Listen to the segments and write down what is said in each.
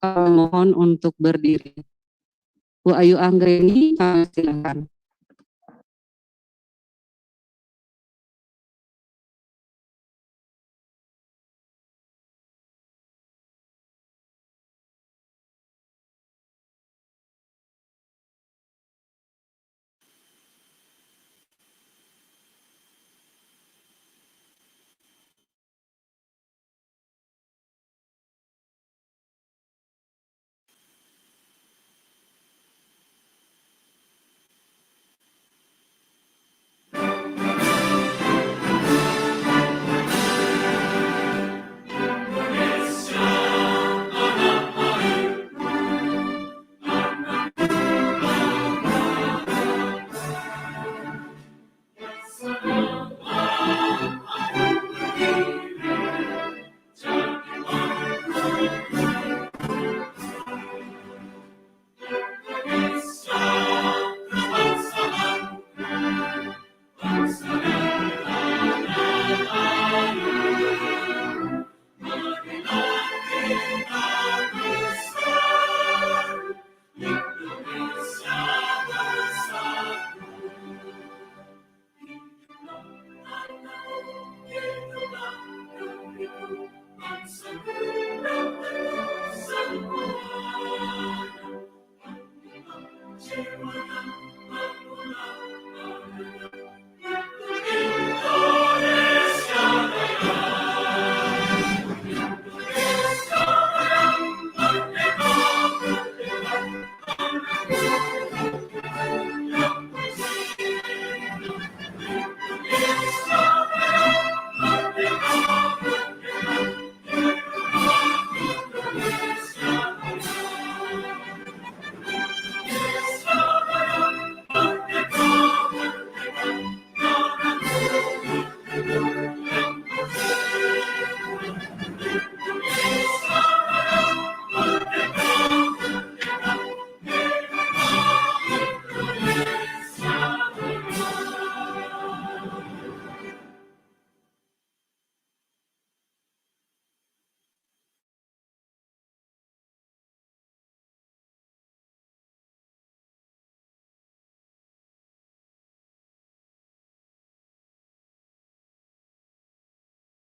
mohon untuk berdiri. Bu Ayu Anggreni, kami silakan.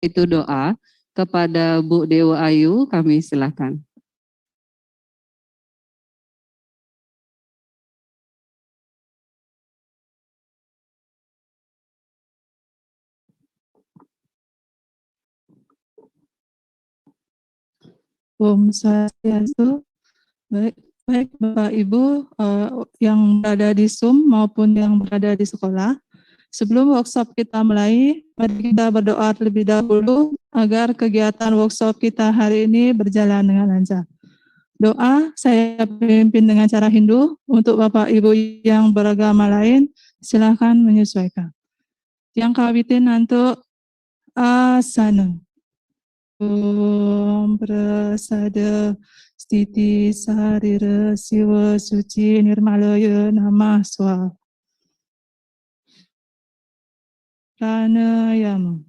Itu doa kepada Bu Dewa Ayu, kami silakan. Om Swastiastu. Baik Bapak Ibu yang berada di Zoom maupun yang berada di sekolah. Sebelum workshop kita mulai, mari kita berdoa terlebih dahulu agar kegiatan workshop kita hari ini berjalan dengan lancar. Doa saya pimpin dengan cara Hindu. Untuk Bapak Ibu yang beragama lain, silakan menyesuaikan. Yang kawitin nanti asana. Om Prasada Stiti Sarira Siwa Suci Nirmalaya Namah Swaha. Pranayama.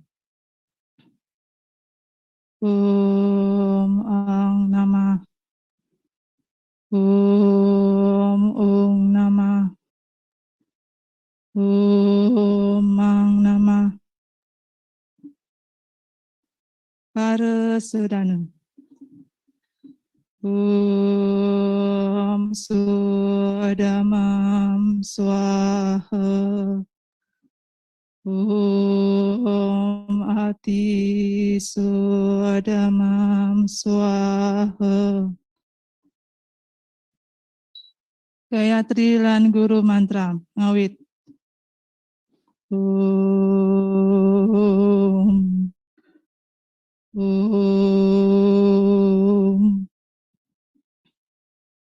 Om Ang Namah. Om Namah. Om Ang Namah. Parasadana. Om Swadamam Swaha. Om Ati Swadamam Swaha. Gayatri lan guru mantra ngawit. Om. Om.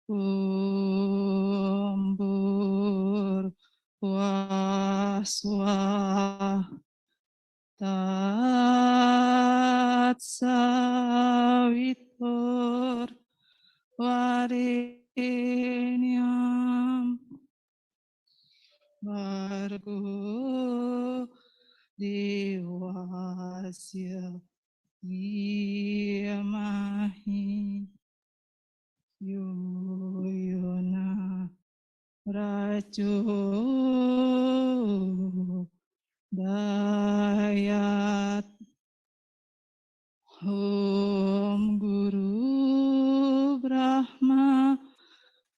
Om Bhurvasvaha Tatsavitur Varenyam Bhargo Devasya Dhimahhi Yuyuna Racu Dayat Om Guru Brahma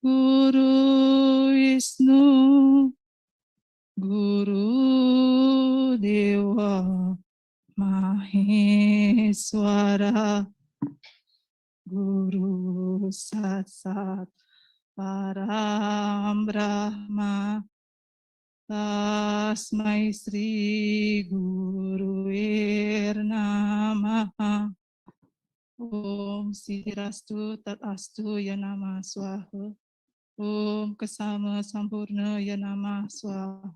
Guru Wisnu Guru Dewa Maheswara Guru Satsat Param Brahma Tasmai Sri Guru Namaha Om Siddhirastu Tatastu Yanama Swaha Om Kesama Sampurna Yanama Swaha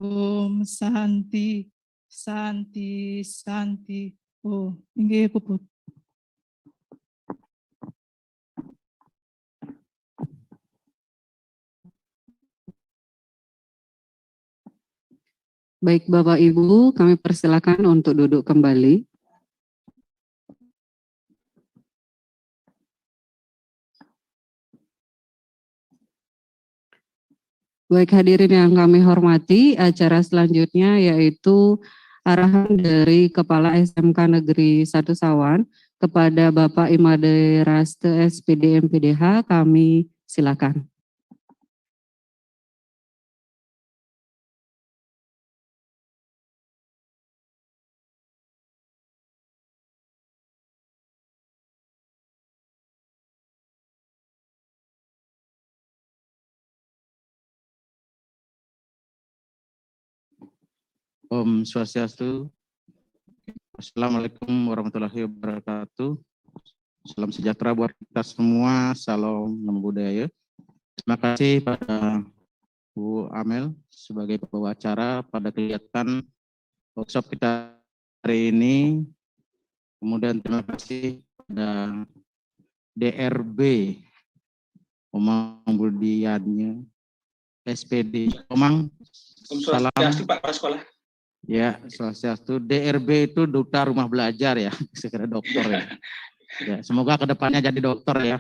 Om Santi Santi Santi Om Inggih puput. Baik Bapak Ibu, kami persilakan untuk duduk kembali. Baik hadirin yang kami hormati, acara selanjutnya yaitu arahan dari Kepala SMK Negeri 1 Sawan kepada Bapak Imade Raste SPD MPDH, kami silakan. Om Swastiastu. Assalamualaikum warahmatullahi wabarakatuh. Salam sejahtera buat kita semua. Salam Namo Buddhaya. Terima kasih pada Bu Amel sebagai pembawa acara pada kegiatan workshop kita hari ini. Kemudian terima kasih pada DRB Omang Budiannya SPD Omang. Salam Pak Kepala Sekolah. Ya, Swastiastu. DRB itu Duta Rumah Belajar ya, segera dokter ya. Ya, semoga kedepannya jadi dokter ya.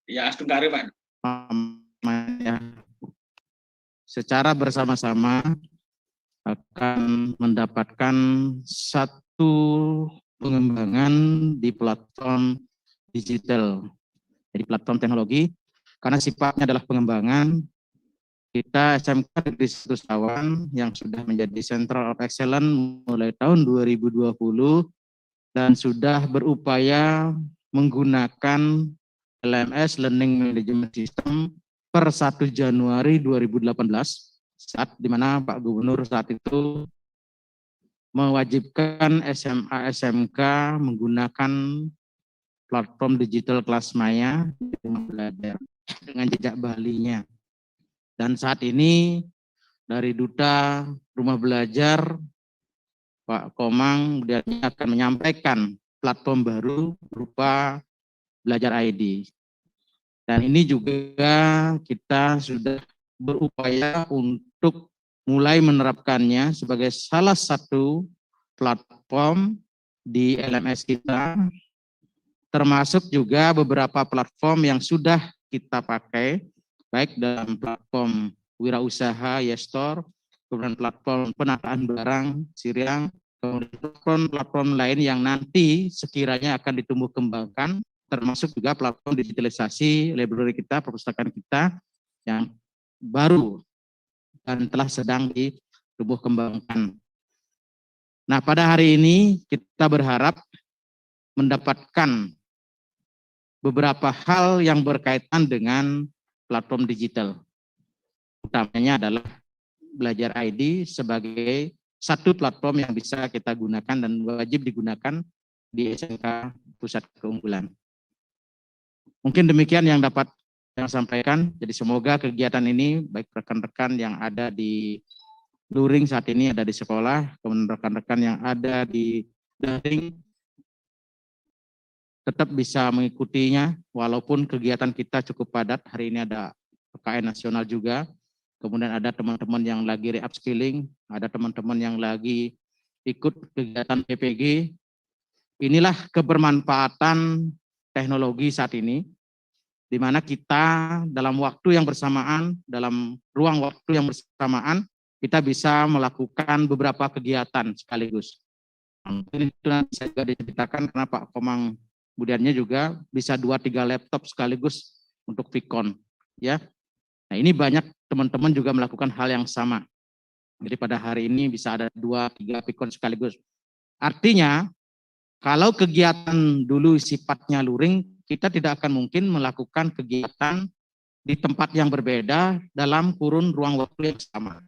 Ya, astungkari Pak. Ya. Secara bersama-sama akan mendapatkan satu pengembangan di platform digital, jadi platform teknologi, karena sifatnya adalah pengembangan. Kita SMK Negeri 1 Sawan yang sudah menjadi Center of Excellence mulai tahun 2020 dan sudah berupaya menggunakan LMS Learning Management System per 1 Januari 2018, saat di mana Pak Gubernur saat itu mewajibkan SMA SMK menggunakan platform digital kelas maya belajar dengan jejak Bali-nya. Dan saat ini dari Duta Rumah Belajar Pak Komang dia akan menyampaikan platform baru berupa Belajar ID. Dan ini juga kita sudah berupaya untuk mulai menerapkannya sebagai salah satu platform di LMS kita, termasuk juga beberapa platform yang sudah kita pakai, baik dalam platform wirausaha Yestor, kemudian platform penataan barang Siriang, kemudian platform lain yang nanti sekiranya akan ditumbuh kembangkan, termasuk juga platform digitalisasi library kita, perpustakaan kita yang baru dan telah sedang ditumbuh kembangkan. Nah, pada hari ini kita berharap mendapatkan beberapa hal yang berkaitan dengan platform digital. Utamanya adalah Belajar ID sebagai satu platform yang bisa kita gunakan dan wajib digunakan di SMK Pusat Keunggulan. Mungkin demikian yang dapat saya sampaikan. Jadi semoga kegiatan ini baik rekan-rekan yang ada di luring saat ini ada di sekolah, kemudian rekan-rekan yang ada di daring tetap bisa mengikutinya walaupun kegiatan kita cukup padat. Hari ini ada PKN nasional juga. Kemudian ada teman-teman yang lagi re-upskilling, ada teman-teman yang lagi ikut kegiatan PPG. Inilah kebermanfaatan teknologi saat ini, di mana kita dalam waktu yang bersamaan, dalam ruang waktu yang bersamaan, kita bisa melakukan beberapa kegiatan sekaligus. Itu nanti saya juga diceritakan karena Pak Komang Budiannya juga bisa 2-3 laptop sekaligus untuk Vicon, ya. Nah, ini banyak teman-teman juga melakukan hal yang sama. Jadi pada hari ini bisa ada 2-3 Vicon sekaligus. Artinya, kalau kegiatan dulu sifatnya luring, kita tidak akan mungkin melakukan kegiatan di tempat yang berbeda dalam kurun ruang waktu yang sama.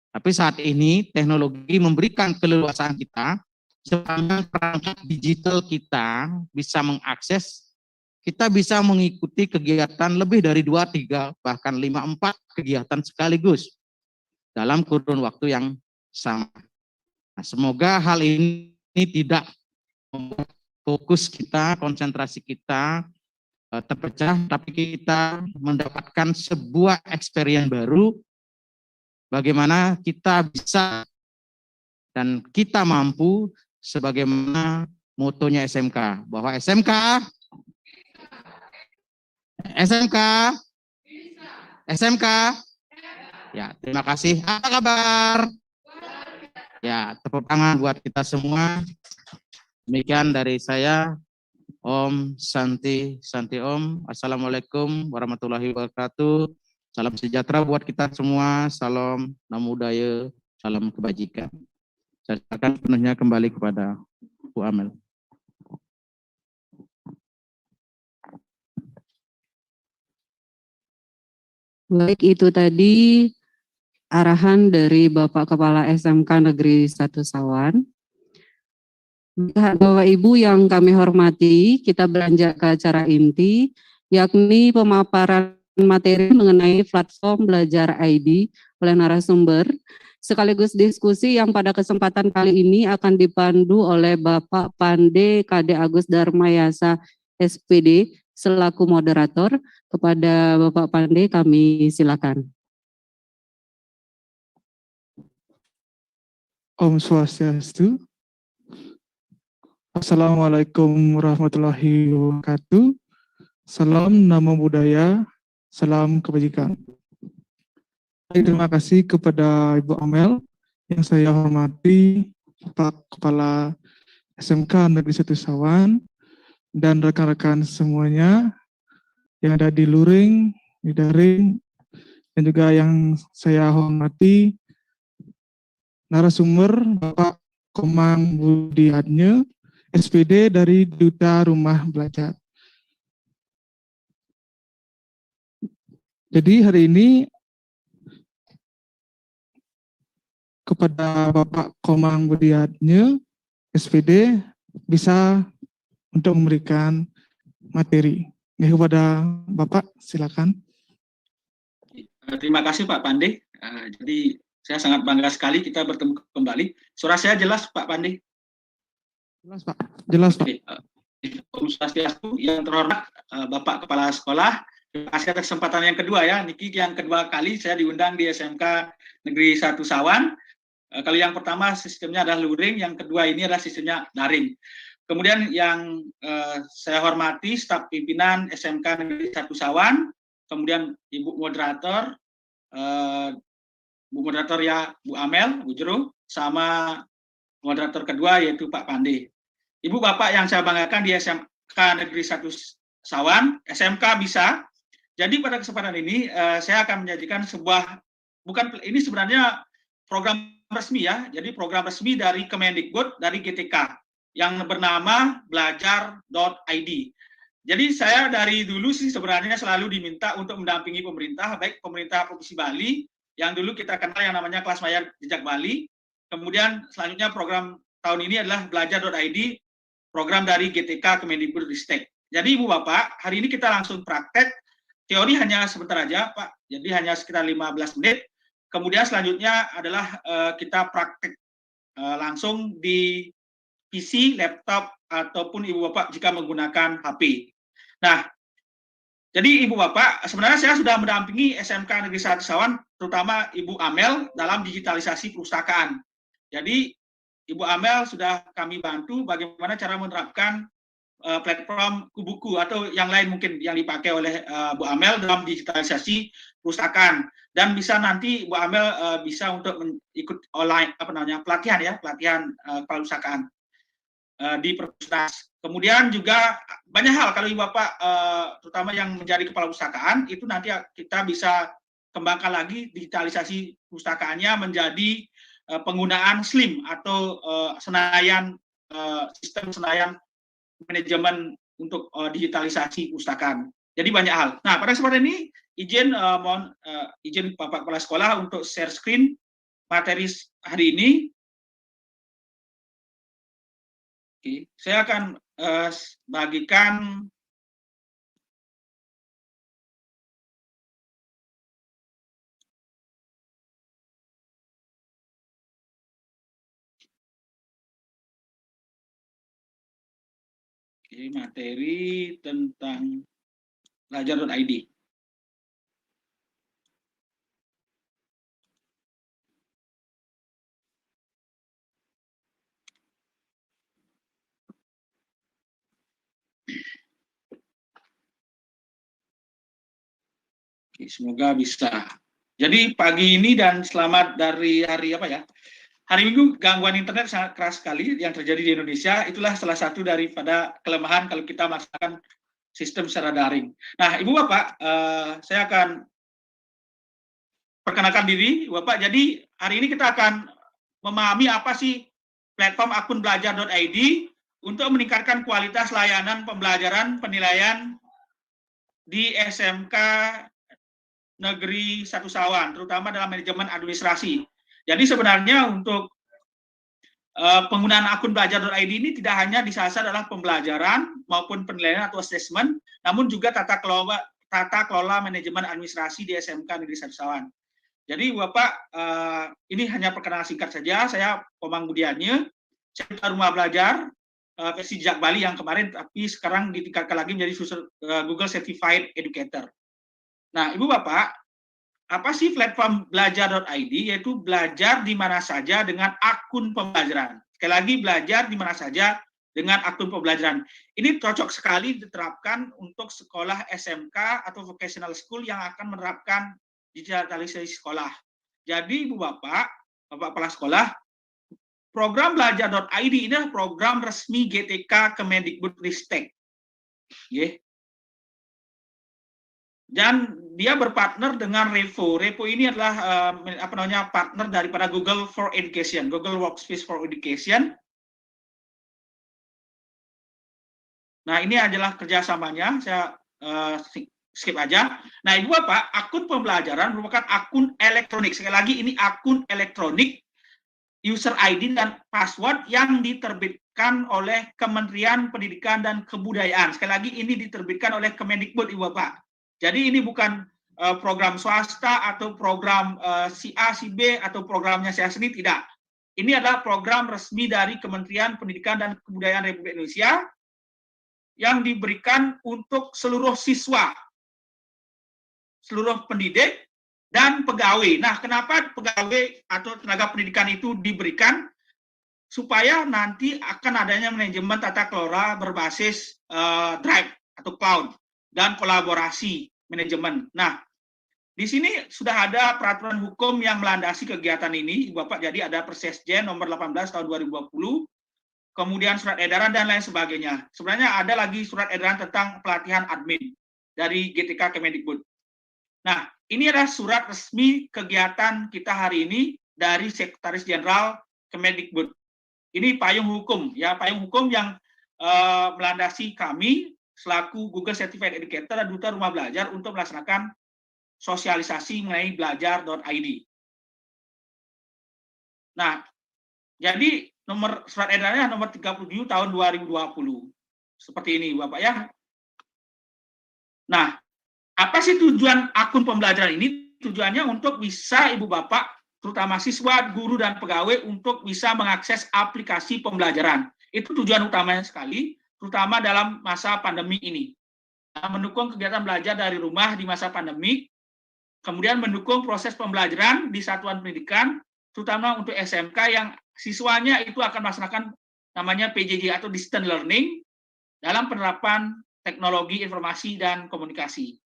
Tapi saat ini teknologi memberikan keleluasaan kita, sepanjang perangkat digital kita bisa mengakses, kita bisa mengikuti kegiatan lebih dari 2-3, bahkan 5-4 kegiatan sekaligus dalam kurun waktu yang sama. Nah, semoga hal ini tidak membuat fokus kita, konsentrasi kita terpecah, tapi kita mendapatkan sebuah experience baru, bagaimana kita bisa dan kita mampu sebagaimana motonya SMK, bahwa SMK, ya terima kasih. Apa kabar? Ya, tepuk tangan buat kita semua. Demikian dari saya, Om Santi Om. Assalamualaikum warahmatullahi wabarakatuh. Salam sejahtera buat kita semua. Salam namo buddhaya, salam kebajikan. Saya akan penuhnya kembali kepada Bu Amel. Baik, itu tadi arahan dari Bapak Kepala SMK Negeri 1 Sawan. Bapak Ibu yang kami hormati, kita beranjak ke acara inti, yakni pemaparan materi mengenai platform belajar ID oleh narasumber, sekaligus diskusi yang pada kesempatan kali ini akan dipandu oleh Bapak Pande KD Agus Darmayasa SPD selaku moderator. Kepada Bapak Pande kami silakan. Om Swastiastu. Assalamualaikum warahmatullahi wabarakatuh. Salam namo buddhaya, salam kebajikan. Terima kasih kepada Ibu Amel yang saya hormati, Pak Kepala SMK Negeri 1 Sawan, dan rekan-rekan semuanya yang ada di luring, di daring, dan juga yang saya hormati narasumber Bapak Komang Budiannya, SPD dari Duta Rumah Belajar. Jadi hari ini kepada Bapak Komang Budiannya, SPD bisa untuk memberikan materi. Kepada Bapak, silakan. Terima kasih Pak Pande. Jadi saya sangat bangga sekali kita bertemu kembali. Suara saya jelas Pak Pande? Jelas Pak. Jelas Pak. Om Swastiastu yang terhormat Bapak Kepala Sekolah. Terima kasih atas kesempatan yang kedua ya. Niki yang kedua kali saya diundang di SMK Negeri 1 Sawan. Kalau yang pertama sistemnya adalah luring, yang kedua ini adalah sistemnya daring. Kemudian yang saya hormati staf pimpinan SMK Negeri 1 Sawan, kemudian Ibu Moderator, Bu Moderator ya Bu Amel, Bu Jero, sama moderator kedua yaitu Pak Pande. Ibu Bapak yang saya banggakan di SMK Negeri 1 Sawan, SMK bisa. Jadi pada kesempatan ini saya akan menyajikan sebuah, ini sebenarnya program resmi ya, jadi program resmi dari Kemendikbud, dari GTK, yang bernama belajar.id. Jadi saya dari dulu sih sebenarnya selalu diminta untuk mendampingi pemerintah, baik pemerintah Provinsi Bali, yang dulu kita kenal yang namanya Kelas Maya Jejak Bali, kemudian selanjutnya program tahun ini adalah belajar.id, program dari GTK Kemendikbud Ristek. Jadi Ibu Bapak, hari ini kita langsung praktek, teori hanya sebentar aja Pak, jadi hanya sekitar 15 menit, kemudian selanjutnya adalah kita praktek langsung di PC, laptop, ataupun Ibu Bapak jika menggunakan HP. Nah, jadi Ibu Bapak, sebenarnya saya sudah mendampingi SMK Negeri 1 Sawan, terutama Ibu Amel dalam digitalisasi perpustakaan. Jadi Ibu Amel sudah kami bantu bagaimana cara menerapkan platform Kubuku atau yang lain mungkin yang dipakai oleh Bu Amel dalam digitalisasi perpustakaan, dan bisa nanti Bu Amel bisa untuk ikut online pelatihan perpustakaan di perpustakaan. Kemudian juga banyak hal kalau Ibu Bapak terutama yang menjadi kepala perpustakaan itu nanti kita bisa kembangkan lagi digitalisasi pustakaannya menjadi penggunaan SLIM atau sistem Senayan manajemen untuk digitalisasi perpustakaan. Jadi banyak hal. Nah, pada kesempatan ini izin Bapak Kepala Sekolah untuk share screen materi hari ini. Oke, saya akan bagikan materi tentang belajar.id. Oke, semoga bisa. Jadi pagi ini dan selamat dari hari apa ya? Hari Minggu gangguan internet sangat keras sekali yang terjadi di Indonesia. Itulah salah satu daripada kelemahan kalau kita melaksanakan sistem secara daring. Nah, Ibu Bapak, saya akan perkenalkan diri, Bapak. Jadi hari ini kita akan memahami apa sih platform akun belajar.id untuk meningkatkan kualitas layanan pembelajaran penilaian di SMK Negeri 1 Sawan, terutama dalam manajemen administrasi. Jadi sebenarnya untuk penggunaan akun belajar.id ini tidak hanya disasar adalah pembelajaran maupun penilaian atau assessment, namun juga tata kelola manajemen administrasi di SMK Negeri 1 Sawan. Jadi Bapak, ini hanya perkenalan singkat saja. Saya Komang Budianya, saya rumah belajar versi Jejak Bali yang kemarin, tapi sekarang ditingkatkan lagi menjadi Google Certified Educator. Nah, Ibu Bapak, apa sih platform belajar.id? Yaitu belajar di mana saja dengan akun pembelajaran. Sekali lagi, belajar di mana saja dengan akun pembelajaran. Ini cocok sekali diterapkan untuk sekolah SMK atau vocational school yang akan menerapkan digitalisasi sekolah. Jadi Ibu Bapak Kepala Sekolah, program belajar.id ini adalah program resmi GTK Kemendikbudristek. Dan dia berpartner dengan Revo. Revo ini adalah partner daripada Google for Education, Google Workspace for Education. Nah, ini adalah kerjasamanya. Saya skip aja. Nah, Ibu Bapak, akun pembelajaran merupakan akun elektronik. Sekali lagi, ini akun elektronik, user ID dan password yang diterbitkan oleh Kementerian Pendidikan dan Kebudayaan. Sekali lagi, ini diterbitkan oleh Kemendikbud, Ibu Bapak. Jadi ini bukan program swasta atau program si A, si B, atau programnya saya sendiri, tidak. Ini adalah program resmi dari Kementerian Pendidikan dan Kebudayaan Republik Indonesia yang diberikan untuk seluruh siswa, seluruh pendidik, dan pegawai. Nah, kenapa pegawai atau tenaga pendidikan itu diberikan? Supaya nanti akan adanya manajemen tata kelola berbasis Drive atau cloud dan kolaborasi manajemen. Nah, di sini sudah ada peraturan hukum yang melandasi kegiatan ini, Ibu Bapak. Jadi ada Persesjen nomor 18 tahun 2020, kemudian surat edaran dan lain sebagainya. Sebenarnya ada lagi surat edaran tentang pelatihan admin dari GTK Kemendikbud. Nah, ini adalah surat resmi kegiatan kita hari ini dari Sekretaris Jenderal Kemendikbud. Ini payung hukum, ya, payung hukum yang melandasi kami selaku Google Certified Educator dan Duta Rumah Belajar untuk melaksanakan sosialisasi mengenai belajar.id. Nah, jadi nomor surat edarannya nomor 37 tahun 2020. Seperti ini, Bapak ya. Nah, apa sih tujuan akun pembelajaran ini? Tujuannya untuk bisa Ibu Bapak, terutama siswa, guru, dan pegawai untuk bisa mengakses aplikasi pembelajaran. Itu tujuan utamanya sekali, terutama dalam masa pandemi ini. Mendukung kegiatan belajar dari rumah di masa pandemi, kemudian mendukung proses pembelajaran di satuan pendidikan, terutama untuk SMK yang siswanya itu akan melaksanakan namanya PJJ atau Distance Learning, dalam penerapan teknologi informasi dan komunikasi.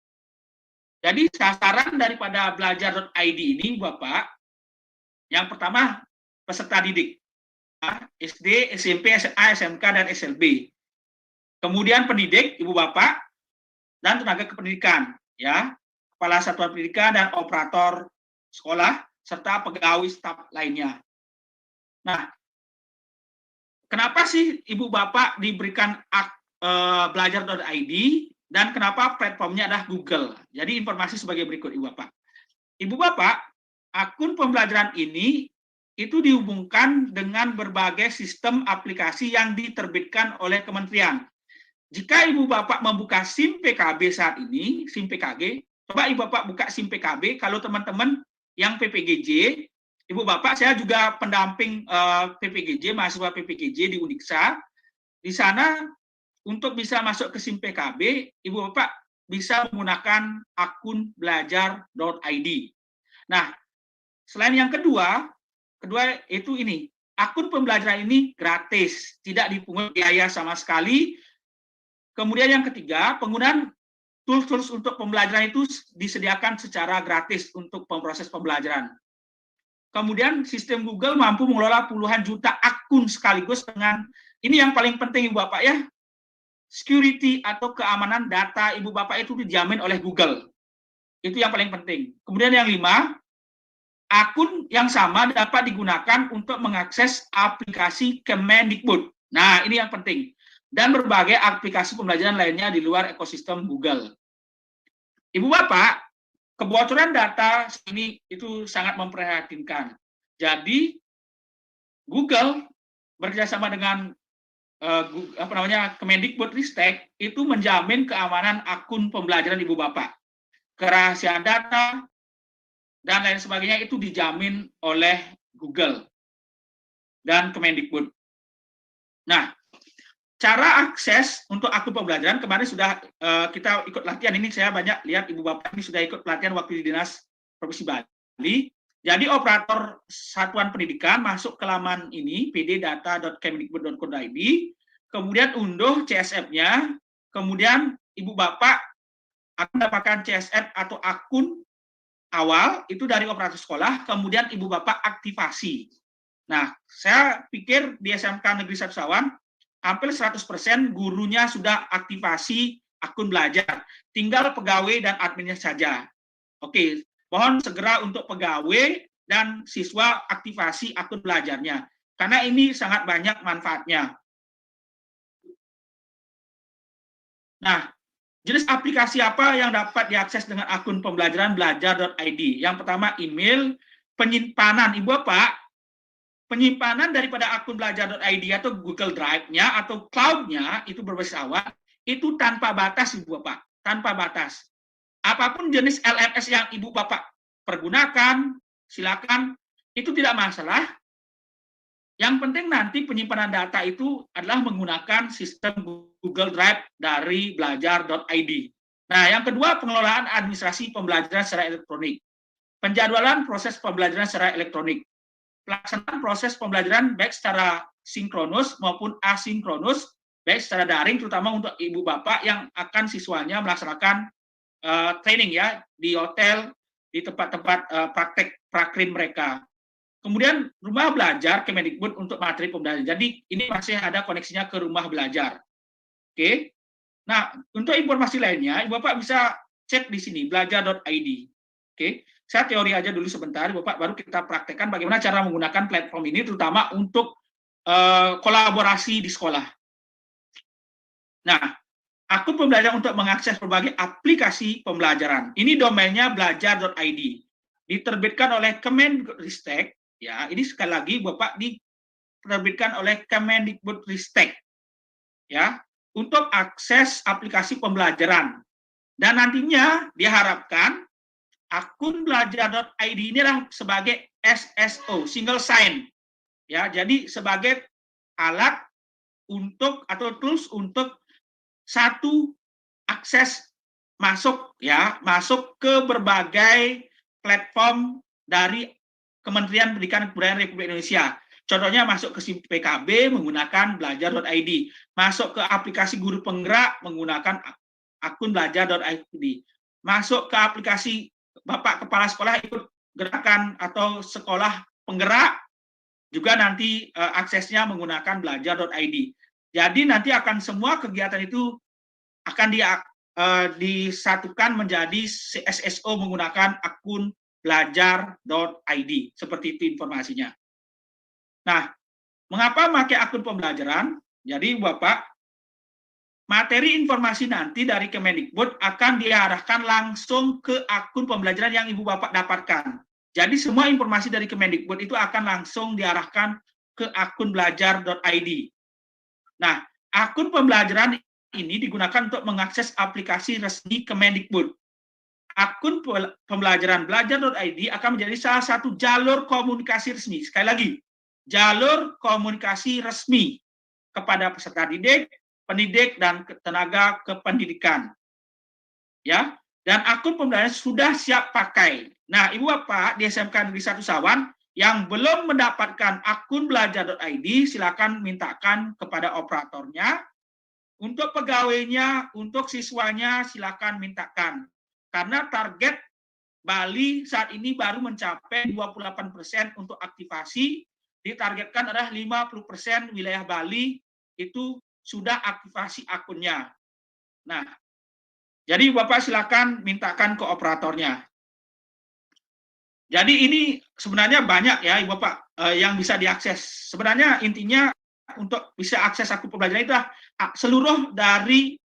Jadi sasaran daripada belajar.id ini Bapak, yang pertama peserta didik, SD, SMP, SMA, SMK, dan SLB. Kemudian pendidik, Ibu Bapak, dan tenaga kependidikan, ya, kepala satuan pendidikan dan operator sekolah, serta pegawai staf lainnya. Nah, kenapa sih Ibu Bapak diberikan belajar.id dan kenapa platformnya adalah Google? Jadi informasi sebagai berikut, Ibu Bapak. Ibu Bapak, akun pembelajaran ini itu dihubungkan dengan berbagai sistem aplikasi yang diterbitkan oleh kementerian. Jika Ibu Bapak membuka SIM PKB saat ini, SIM PKG, coba Ibu Bapak buka SIM PKB, kalau teman-teman yang PPGJ, Ibu Bapak, saya juga pendamping PPGJ, mahasiswa PPGJ di Uniksa. Di sana, untuk bisa masuk ke SIM PKB, Ibu Bapak bisa menggunakan akun belajar.id. Nah, selain yang kedua itu ini, akun pembelajaran ini gratis, tidak dipungut biaya sama sekali. Kemudian yang ketiga, penggunaan tools untuk pembelajaran itu disediakan secara gratis untuk pemproses pembelajaran. Kemudian sistem Google mampu mengelola puluhan juta akun sekaligus dengan, ini yang paling penting Ibu Bapak ya, security atau keamanan data Ibu Bapak itu dijamin oleh Google. Itu yang paling penting. Kemudian yang 5, akun yang sama dapat digunakan untuk mengakses aplikasi Kemendikbud. Nah, ini yang penting. Dan berbagai aplikasi pembelajaran lainnya di luar ekosistem Google. Ibu Bapak, kebocoran data ini itu sangat memprihatinkan. Jadi, Google bekerjasama dengan Kemendikbudristek itu menjamin keamanan akun pembelajaran Ibu Bapak. Kerahasiaan data dan lain sebagainya itu dijamin oleh Google dan Kemendikbud. Nah, cara akses untuk akun pembelajaran kemarin sudah kita ikut latihan ini, saya banyak lihat Ibu Bapak ini sudah ikut pelatihan waktu di Dinas Provinsi Bali. Jadi operator satuan pendidikan masuk ke laman ini pd.data.kemendikbud.go.id, kemudian unduh CSF-nya, kemudian Ibu Bapak akan mendapatkan CSF atau akun awal itu dari operator sekolah, kemudian Ibu Bapak aktivasi. Nah, saya pikir di SMK Negeri 1 Sawan hampir 100% gurunya sudah aktivasi akun belajar. Tinggal pegawai dan adminnya saja. Oke, mohon segera untuk pegawai dan siswa aktivasi akun belajarnya. Karena ini sangat banyak manfaatnya. Nah, jenis aplikasi apa yang dapat diakses dengan akun pembelajaran belajar.id? Yang pertama, email, penyimpanan. Ibu Bapak, penyimpanan daripada akun belajar.id atau Google Drive-nya atau cloud-nya itu berbasis awal, itu tanpa batas Ibu Bapak, tanpa batas. Apapun jenis LMS yang Ibu Bapak pergunakan, silakan, itu tidak masalah. Yang penting nanti penyimpanan data itu adalah menggunakan sistem Google Drive dari belajar.id. Nah, yang kedua, pengelolaan administrasi pembelajaran secara elektronik. Penjadwalan proses pembelajaran secara elektronik. Pelaksanaan proses pembelajaran baik secara sinkronus maupun asinkronus, baik secara daring, terutama untuk Ibu Bapak yang akan siswanya melaksanakan training ya di hotel, di tempat-tempat praktek prakrim mereka. Kemudian rumah belajar Kemendikbud untuk materi pembelajaran. Jadi ini masih ada koneksinya ke rumah belajar. Oke. Nah, untuk informasi lainnya, Ibu Bapak bisa cek di sini belajar.id. Oke. Saya teori aja dulu sebentar, Bapak, baru kita praktekkan bagaimana cara menggunakan platform ini, terutama untuk kolaborasi di sekolah. Nah, akun pembelajaran untuk mengakses berbagai aplikasi pembelajaran. Ini domainnya belajar.id. Diterbitkan oleh Kemendikbudristek, ya, ini sekali lagi Bapak diterbitkan oleh Kemendikbudristek, ya, untuk akses aplikasi pembelajaran. Dan nantinya diharapkan akun belajar.id ini adalah sebagai SSO, single sign, ya, jadi sebagai alat untuk atau tools untuk satu akses masuk, ya, masuk ke berbagai platform dari Kementerian Pendidikan dan Kebudayaan Republik Indonesia. Contohnya masuk ke SIM PKB menggunakan belajar.id, masuk ke aplikasi guru penggerak menggunakan akun belajar.id, masuk ke aplikasi Bapak Kepala Sekolah ikut gerakan atau sekolah penggerak, juga nanti aksesnya menggunakan belajar.id. Jadi nanti akan semua kegiatan itu akan disatukan menjadi SSO menggunakan akun belajar.id. Seperti itu informasinya. Nah, mengapa pakai akun pembelajaran? Jadi Bapak, materi informasi nanti dari Kemendikbud akan diarahkan langsung ke akun pembelajaran yang Ibu Bapak dapatkan. Jadi semua informasi dari Kemendikbud itu akan langsung diarahkan ke akun belajar.id. Nah, akun pembelajaran ini digunakan untuk mengakses aplikasi resmi Kemendikbud. Akun pembelajaran belajar.id akan menjadi salah satu jalur komunikasi resmi. Sekali lagi, jalur komunikasi resmi kepada peserta didik, pendidik, dan tenaga kependidikan. Ya, dan akun pembelajaran sudah siap pakai. Nah, Ibu Bapak di SMK Negeri 1 Sawan yang belum mendapatkan akun belajar.id, silakan mintakan kepada operatornya. Untuk pegawainya, untuk siswanya, silakan mintakan. Karena target Bali saat ini baru mencapai 28% untuk aktivasi, ditargetkan adalah 50% wilayah Bali itu sudah aktivasi akunnya. Nah, jadi Bapak silakan mintakan ke operatornya. Jadi ini sebenarnya banyak ya Ibu Bapak yang bisa diakses. Sebenarnya intinya untuk bisa akses akun pembelajaran itu seluruh dari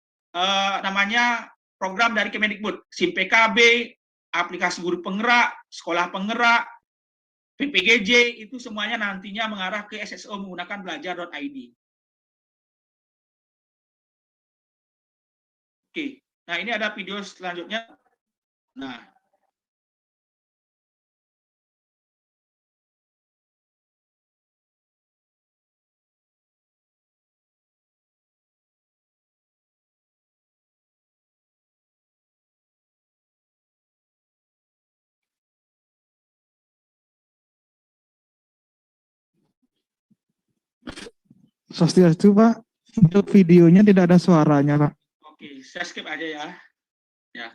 namanya program dari Kemendikbud, SIM PKB, aplikasi guru penggerak, sekolah penggerak, PPGJ, itu semuanya nantinya mengarah ke SSO menggunakan belajar.id. Oke, nah ini ada video selanjutnya. Nah, Swastiastu, Pak. Untuk videonya tidak ada suaranya, Pak. oke, saya skip aja ya. Ya.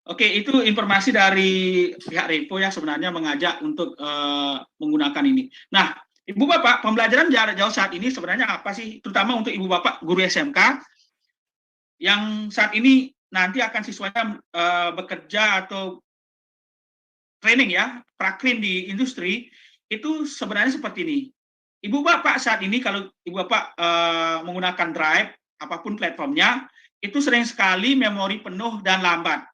Oke, itu informasi dari pihak Repo yang sebenarnya mengajak untuk menggunakan ini. Nah, Ibu Bapak, pembelajaran jarak jauh saat ini sebenarnya apa sih? Terutama untuk Ibu Bapak guru SMK yang saat ini nanti akan siswanya bekerja atau training ya, prakrin di industri, itu sebenarnya seperti ini. Ibu Bapak saat ini kalau Ibu Bapak menggunakan Drive, apapun platformnya, itu sering sekali memori penuh dan lambat.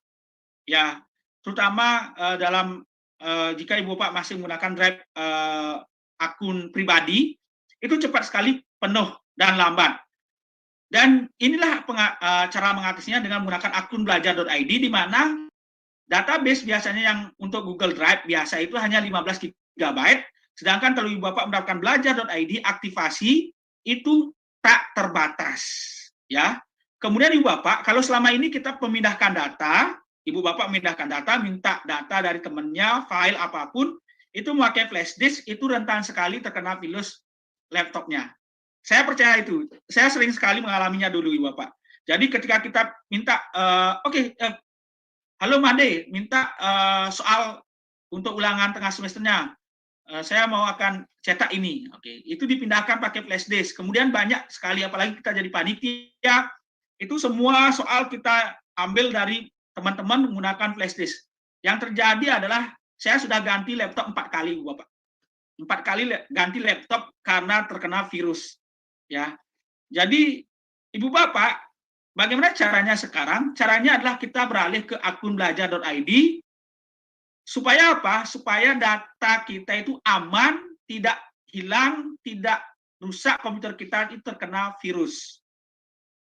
Ya, terutama dalam jika Ibu Bapak masih menggunakan Drive akun pribadi, itu cepat sekali penuh dan lambat. Dan inilah cara mengatasinya dengan menggunakan akun belajar.id, di mana database biasanya yang untuk Google Drive biasa itu hanya 15 GB, sedangkan kalau Ibu Bapak mendapatkan belajar.id, aktivasi itu tak terbatas. Ya. Kemudian Ibu Bapak, kalau selama ini kita memindahkan data, Ibu Bapak memindahkan data, minta data dari temannya, file apapun, itu memakai flash disk, itu rentan sekali terkena virus laptopnya. Saya percaya itu. Saya sering sekali mengalaminya dulu, Ibu Bapak. Jadi ketika kita minta, halo Made, minta soal untuk ulangan tengah semesternya, saya mau akan cetak ini. Oke, itu dipindahkan pakai flash disk. Kemudian banyak sekali, apalagi kita jadi panitia, itu semua soal kita ambil dari teman-teman menggunakan flash disk. Yang terjadi adalah saya sudah ganti laptop 4 kali, Bapak. 4 kali ganti laptop karena terkena virus. Ya, jadi Ibu Bapak, bagaimana caranya sekarang? Caranya adalah kita beralih ke akun belajar.id. Supaya apa? Supaya data kita itu aman, tidak hilang, tidak rusak komputer kita itu terkena virus.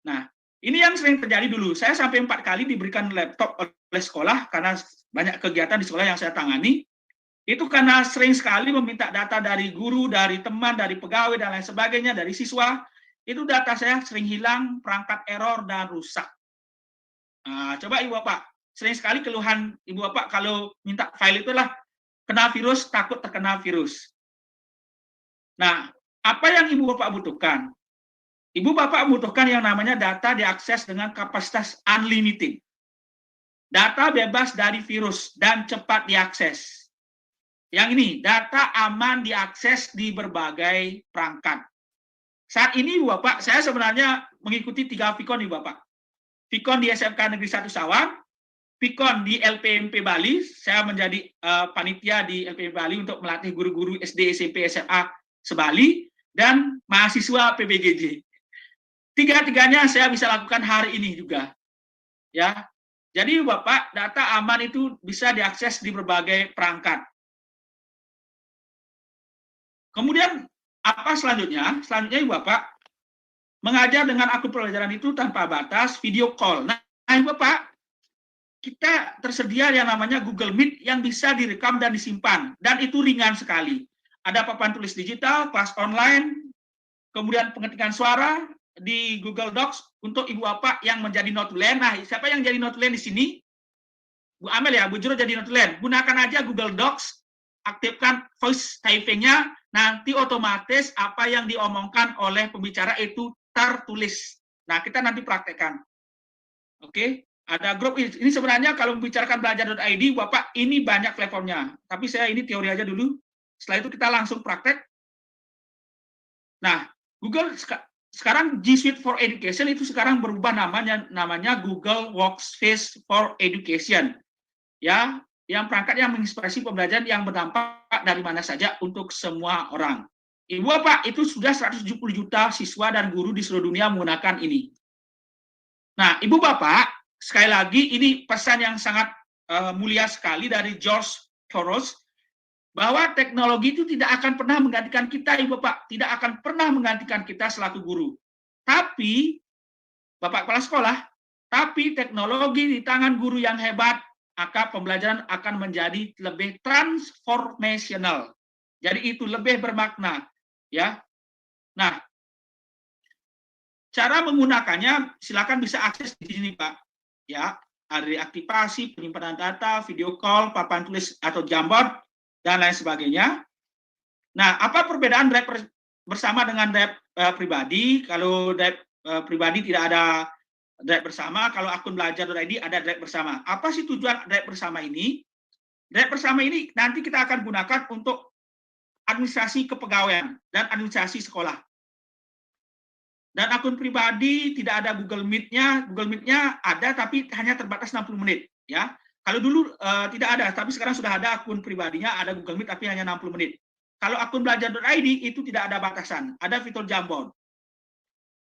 Nah, ini yang sering terjadi dulu. Saya sampai 4 kali diberikan laptop oleh sekolah karena banyak kegiatan di sekolah yang saya tangani. Itu karena sering sekali meminta data dari guru, dari teman, dari pegawai, dan lain sebagainya, dari siswa. Itu data saya sering hilang, perangkat error, dan rusak. Nah, coba Ibu Bapak, sering sekali keluhan Ibu Bapak kalau minta file itu adalah kena virus, takut terkena virus. Nah, apa yang Ibu Bapak butuhkan? Ibu Bapak butuhkan yang namanya data diakses dengan kapasitas unlimited. Data bebas dari virus dan cepat diakses. Yang ini, data aman diakses di berbagai perangkat. Saat ini Ibu Bapak, saya sebenarnya mengikuti 3 Vkon Ibu Bapak. Vkon di SMK Negeri 1 Sawan, Vkon di LPMP Bali, saya menjadi panitia di LPMP Bali untuk melatih guru-guru SD, SMP, SMA se-Bali, dan mahasiswa PBGJ. Tiga-tiganya saya bisa lakukan hari ini juga. Ya. Jadi Bapak, data aman itu bisa diakses di berbagai perangkat. Kemudian apa selanjutnya? Selanjutnya Bapak, mengajar dengan akun pembelajaran itu tanpa batas video call. Nah, Bapak, kita tersedia yang namanya Google Meet yang bisa direkam dan disimpan, dan itu ringan sekali. Ada papan tulis digital, kelas online, kemudian pengetikan suara di Google Docs untuk Ibu Bapak yang menjadi notulen. Nah, siapa yang jadi notulen di sini? Bu Amel ya, Bu Juro jadi notulen. Gunakan aja Google Docs, aktifkan voice typing-nya, nanti otomatis apa yang diomongkan oleh pembicara itu tertulis. Nah, kita nanti praktekkan. Oke, ada grup ini sebenarnya kalau membicarakan belajar.id, Bapak, ini banyak platformnya. Tapi saya ini teori aja dulu. Setelah itu kita langsung praktek. Nah, Google sekarang G Suite for Education itu sekarang berubah namanya Google Workspace for Education. Ya, yang perangkat yang menginspirasi pembelajaran yang berdampak dari mana saja untuk semua orang. Ibu Bapak, itu sudah 170 juta siswa dan guru di seluruh dunia menggunakan ini. Nah, Ibu Bapak, sekali lagi ini pesan yang sangat mulia sekali dari George Soros, bahwa teknologi itu tidak akan pernah menggantikan kita, Ibu Bapak, tidak akan pernah menggantikan kita selaku guru. Tapi, Bapak Kepala Sekolah, tapi teknologi di tangan guru yang hebat, maka pembelajaran akan menjadi lebih transformational. Jadi itu lebih bermakna, ya. Nah, cara menggunakannya silakan bisa akses di sini, Pak. Ya, ada reaktivasi, penyimpanan data, video call, papan tulis atau Jamboard, dan lain sebagainya. Nah, apa perbedaan drive bersama dengan drive pribadi? Kalau drive pribadi tidak ada drive bersama, kalau akun belajar.id ada drive bersama. Apa sih tujuan drive bersama ini? Drive bersama ini nanti kita akan gunakan untuk administrasi kepegawaian dan administrasi sekolah. Dan akun pribadi tidak ada Google Meet-nya. Google Meet-nya ada tapi hanya terbatas 60 menit. Ya. Kalau dulu tidak ada, tapi sekarang sudah ada akun pribadinya, ada Google Meet tapi hanya 60 menit. Kalau akun belajar.id itu tidak ada batasan, ada fitur Jamboard.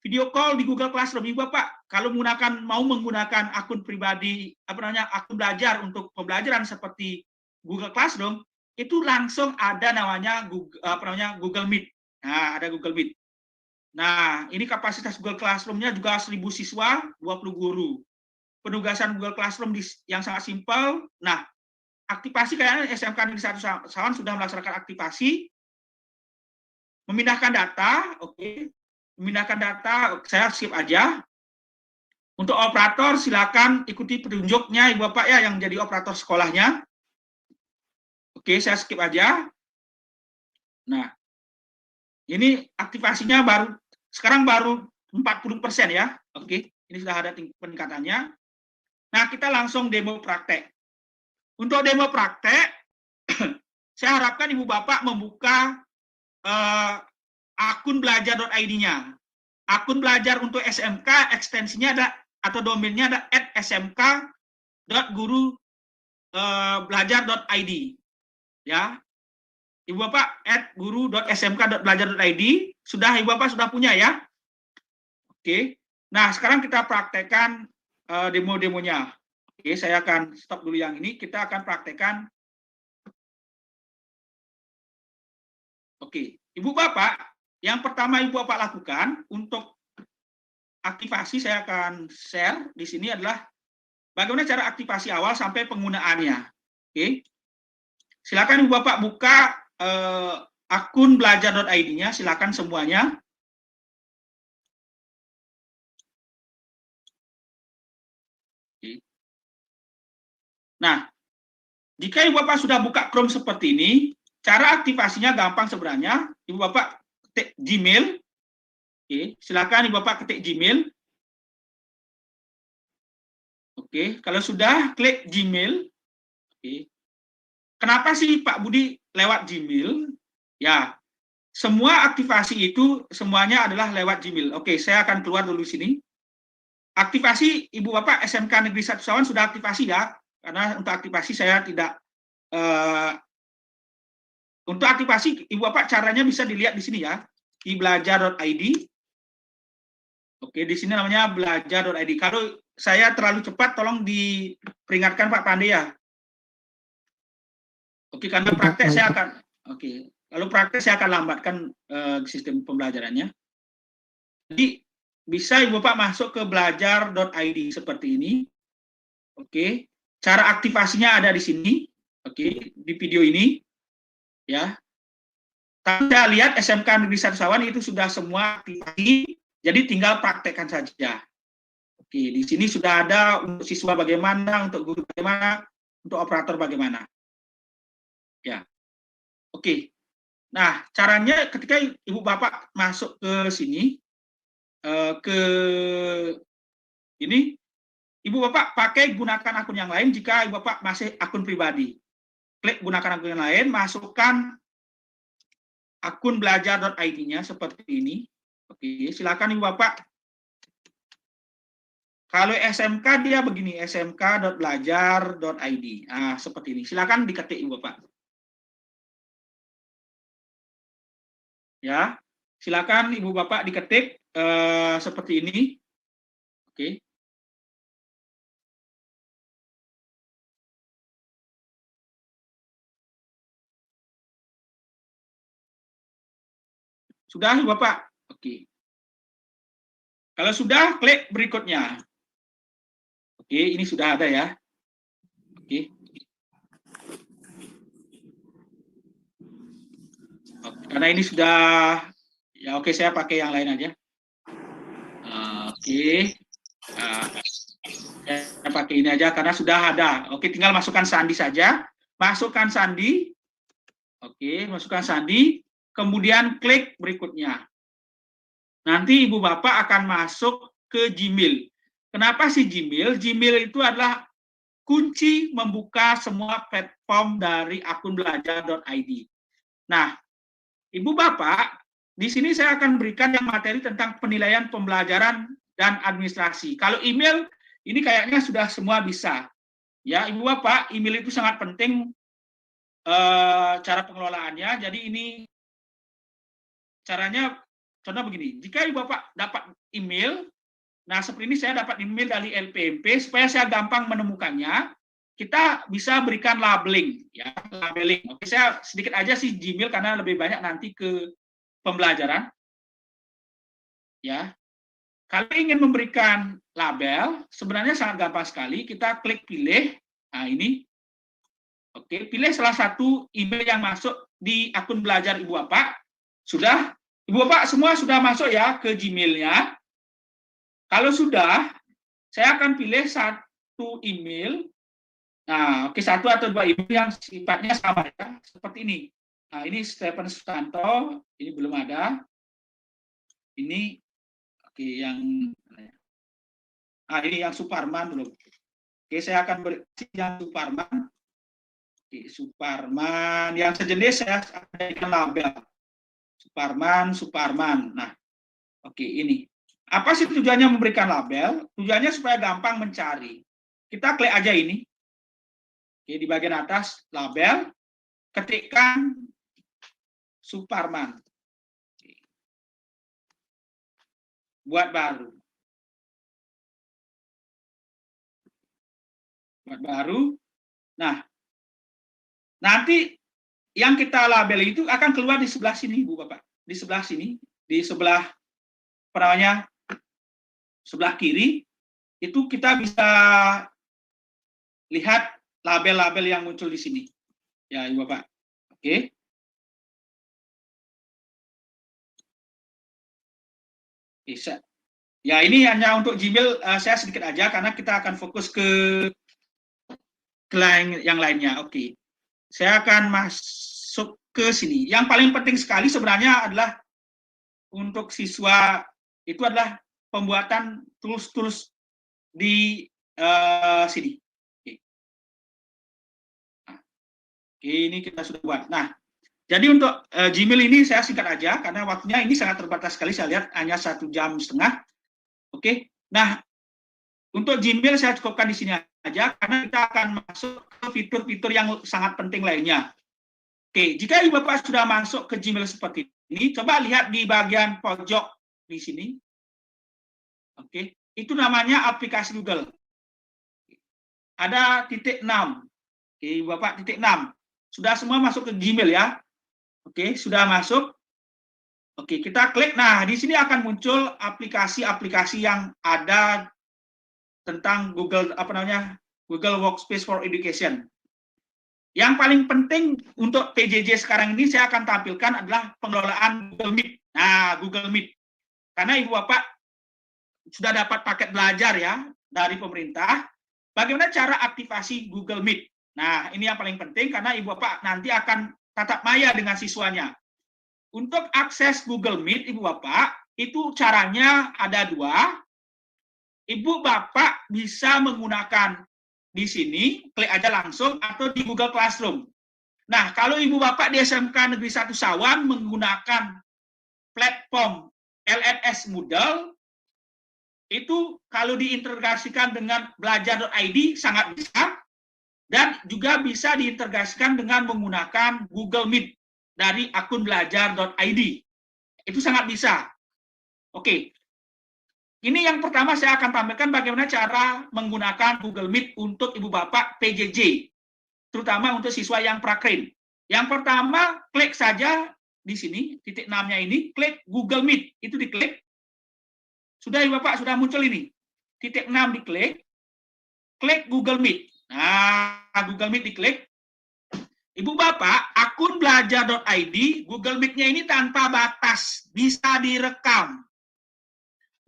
Video call di Google Classroom, Ibu Bapak, kalau mau menggunakan akun pribadi, akun belajar untuk pembelajaran seperti Google Classroom, itu langsung ada namanya Google Meet. Nah, ada Google Meet. Nah, ini kapasitas Google Classroom-nya juga 1000 siswa, 20 guru. Penugasan Google Classroom yang sangat simpel. Nah, aktivasi kayaknya SMK Negeri 1 Sawan sudah melaksanakan aktivasi. Memindahkan data, oke. Memindahkan data, saya skip aja. Untuk operator, silakan ikuti petunjuknya, Ibu Bapak ya, yang jadi operator sekolahnya. Oke, saya skip aja. Nah, ini aktivasinya sekarang baru 40% ya. Oke, ini sudah ada peningkatannya. Nah, kita langsung demo praktek. Untuk demo praktek, saya harapkan Ibu Bapak membuka akun belajar.id-nya. Akun belajar untuk SMK, ekstensinya ada atau domainnya ada @smk.guru-belajar.id. Ya. Ibu Bapak @guru.smk.belajar.id sudah Ibu Bapak sudah punya ya? Oke. Nah, sekarang kita praktekkan demo-demonya. Oke, saya akan stop dulu yang ini. Kita akan praktekkan. Oke, Ibu Bapak, yang pertama Ibu Bapak lakukan untuk aktivasi, saya akan share di sini adalah bagaimana cara aktivasi awal sampai penggunaannya. Oke, silakan Ibu Bapak buka akun belajar.id-nya, silakan semuanya. Oke. Nah, jika Ibu Bapak sudah buka Chrome seperti ini, cara aktivasinya gampang sebenarnya. Ibu Bapak ketik Gmail. Oke, silakan Ibu Bapak ketik Gmail. Oke, kalau sudah klik Gmail. Oke. Kenapa sih Pak Budi lewat Gmail? Ya, semua aktivasi itu semuanya adalah lewat Gmail. Oke, saya akan keluar dulu sini. Aktivasi Ibu Bapak SMK Negeri 1 Sawan sudah aktivasi ya, karena untuk aktivasi saya tidak untuk aktivasi Ibu Bapak caranya bisa dilihat di sini ya, di belajar.id. Oke, di sini namanya belajar.id. Kalau saya terlalu cepat tolong diperingatkan Pak Pandey ya. Oke, karena praktek saya akan kalau praktek saya akan lambatkan sistem pembelajarannya. Jadi bisa Ibu Bapak masuk ke belajar.id seperti ini. Oke, cara aktivasinya ada di sini. Oke, di video ini ya. Tapi saya lihat SMK Negeri 1 Sawan itu sudah semua aktivasi, jadi tinggal praktekkan saja. Oke, di sini sudah ada untuk siswa bagaimana, untuk guru bagaimana, untuk operator bagaimana. Ya. Oke. Nah, caranya ketika Ibu Bapak masuk ke sini, ke ini, Ibu Bapak pakai gunakan akun yang lain jika Ibu Bapak masih akun pribadi. Klik gunakan akun yang lain, masukkan akun belajar.id-nya seperti ini. Oke, silakan Ibu Bapak. Kalau SMK dia begini, smk.belajar.id. Nah, seperti ini. Silakan diketik Ibu Bapak. Ya, silakan Ibu Bapak diketik seperti ini. Oke. Sudah Ibu Bapak? Oke. Kalau sudah, klik berikutnya. Oke, ini sudah ada ya. Oke. Karena ini sudah, ya oke saya pakai yang lain aja. Oke. Saya pakai ini aja karena sudah ada. Oke, tinggal masukkan sandi saja. Masukkan sandi. Oke, masukkan sandi. Kemudian klik berikutnya. Nanti Ibu Bapak akan masuk ke Gmail. Kenapa sih Gmail? Gmail itu adalah kunci membuka semua platform dari akun belajar.id. Nah, Ibu Bapak, di sini saya akan berikan yang materi tentang penilaian pembelajaran dan administrasi. Kalau email, ini kayaknya sudah semua bisa. Ya, Ibu Bapak, email itu sangat penting cara pengelolaannya. Jadi ini caranya, contoh begini, jika Ibu Bapak dapat email, nah seperti ini saya dapat email dari LPMP, supaya saya gampang menemukannya, kita bisa berikan labeling, ya, labeling. Oke, saya sedikit aja sih Gmail karena lebih banyak nanti ke pembelajaran. Ya, kalau ingin memberikan label, sebenarnya sangat gampang sekali. Kita klik pilih, nah ini, oke, pilih salah satu email yang masuk di akun belajar Ibu Bapak. Sudah, Ibu Bapak semua sudah masuk ya ke Gmail-nya. Kalau sudah, saya akan pilih satu email. Nah, oke, satu atau dua email yang sifatnya sama ya, seperti ini. Nah, ini Stephen Sutanto, ini belum ada. Ini, oke, yang, ini yang Suparman belum. Oke, saya akan beri yang Suparman. Oke, Suparman, yang sejenis saya akan berikan label. Suparman. Nah, oke, ini. Apa sih tujuannya memberikan label? Tujuannya supaya gampang mencari. Kita klik aja ini. Oke, di bagian atas, label. Ketikkan Suparman. Oke. Buat baru. Nah, nanti yang kita label itu akan keluar di sebelah sini, Bu Bapak. Di sebelah sini, di sebelah sebelah kiri, itu kita bisa lihat label-label yang muncul di sini. Ya, Ibu Bapak. Oke. Bisa. Ya, ini hanya untuk Gmail, saya sedikit aja karena kita akan fokus ke yang lainnya. Oke. Saya akan masuk ke sini. Yang paling penting sekali sebenarnya adalah untuk siswa itu adalah pembuatan tools-tools di sini. Oke, ini kita sudah buat. Nah, jadi untuk Gmail ini saya singkat aja karena waktunya ini sangat terbatas sekali. Saya lihat hanya 1,5 jam. Oke. Nah, untuk Gmail saya cukupkan di sini aja karena kita akan masuk ke fitur-fitur yang sangat penting lainnya. Oke, jika Ibu Bapak sudah masuk ke Gmail seperti ini, coba lihat di bagian pojok di sini. Oke, itu namanya aplikasi Google. Ada titik 6. Oke, Ibu Bapak titik 6. Sudah semua masuk ke Gmail ya. Oke, sudah masuk. Oke, kita klik. Nah, di sini akan muncul aplikasi-aplikasi yang ada tentang Google Google Workspace for Education. Yang paling penting untuk PJJ sekarang ini saya akan tampilkan adalah pengelolaan Google Meet. Nah, Google Meet. Karena Ibu Bapak sudah dapat paket belajar ya dari pemerintah. Bagaimana cara aktivasi Google Meet? Nah, ini yang paling penting karena Ibu Bapak nanti akan tatap maya dengan siswanya. Untuk akses Google Meet, Ibu Bapak, itu caranya ada 2. Ibu Bapak bisa menggunakan di sini, klik aja langsung, atau di Google Classroom. Nah, kalau Ibu Bapak di SMK Negeri 1 Sawan menggunakan platform LMS Moodle, itu kalau diintegrasikan dengan belajar.id sangat bisa, dan juga bisa diintegrasikan dengan menggunakan Google Meet dari akun belajar.id. Itu sangat bisa. Oke. Ini yang pertama saya akan tampilkan bagaimana cara menggunakan Google Meet untuk Ibu Bapak PJJ, terutama untuk siswa yang prakrin. Yang pertama, klik saja di sini, titik 6-nya ini, klik Google Meet. Itu diklik. Sudah Ibu Bapak, sudah muncul ini. Titik 6 diklik, klik Google Meet. Nah, Google Meet diklik. Ibu Bapak, akun belajar.id, Google Meet-nya ini tanpa batas, bisa direkam.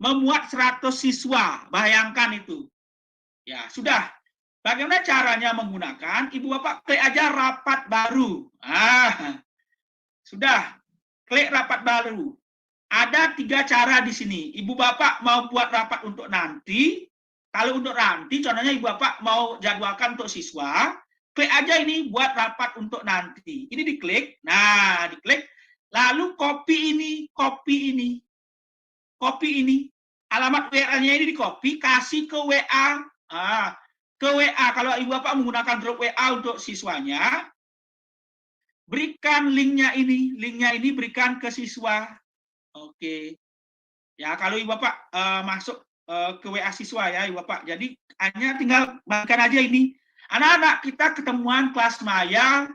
Memuat 100 siswa, bayangkan itu. Ya, sudah. Bagaimana caranya menggunakan? Ibu Bapak klik aja rapat baru. Sudah. Klik rapat baru. Ada 3 cara di sini. Ibu Bapak mau buat rapat untuk nanti. Kalau untuk nanti, contohnya Ibu Bapak mau jadwalkan untuk siswa, klik aja ini buat rapat untuk nanti. Ini diklik. Nah, diklik. Lalu copy ini. Alamat WA-nya ini di-copy, kasih ke WA. Ke WA, kalau Ibu Bapak menggunakan grup WA untuk siswanya, berikan linknya ini berikan ke siswa. Oke. Ya, kalau Ibu Bapak masuk ke WA siswa ya, Ibu Bapak. Jadi hanya tinggal bagikan aja ini. Anak-anak kita ketemuan kelas maya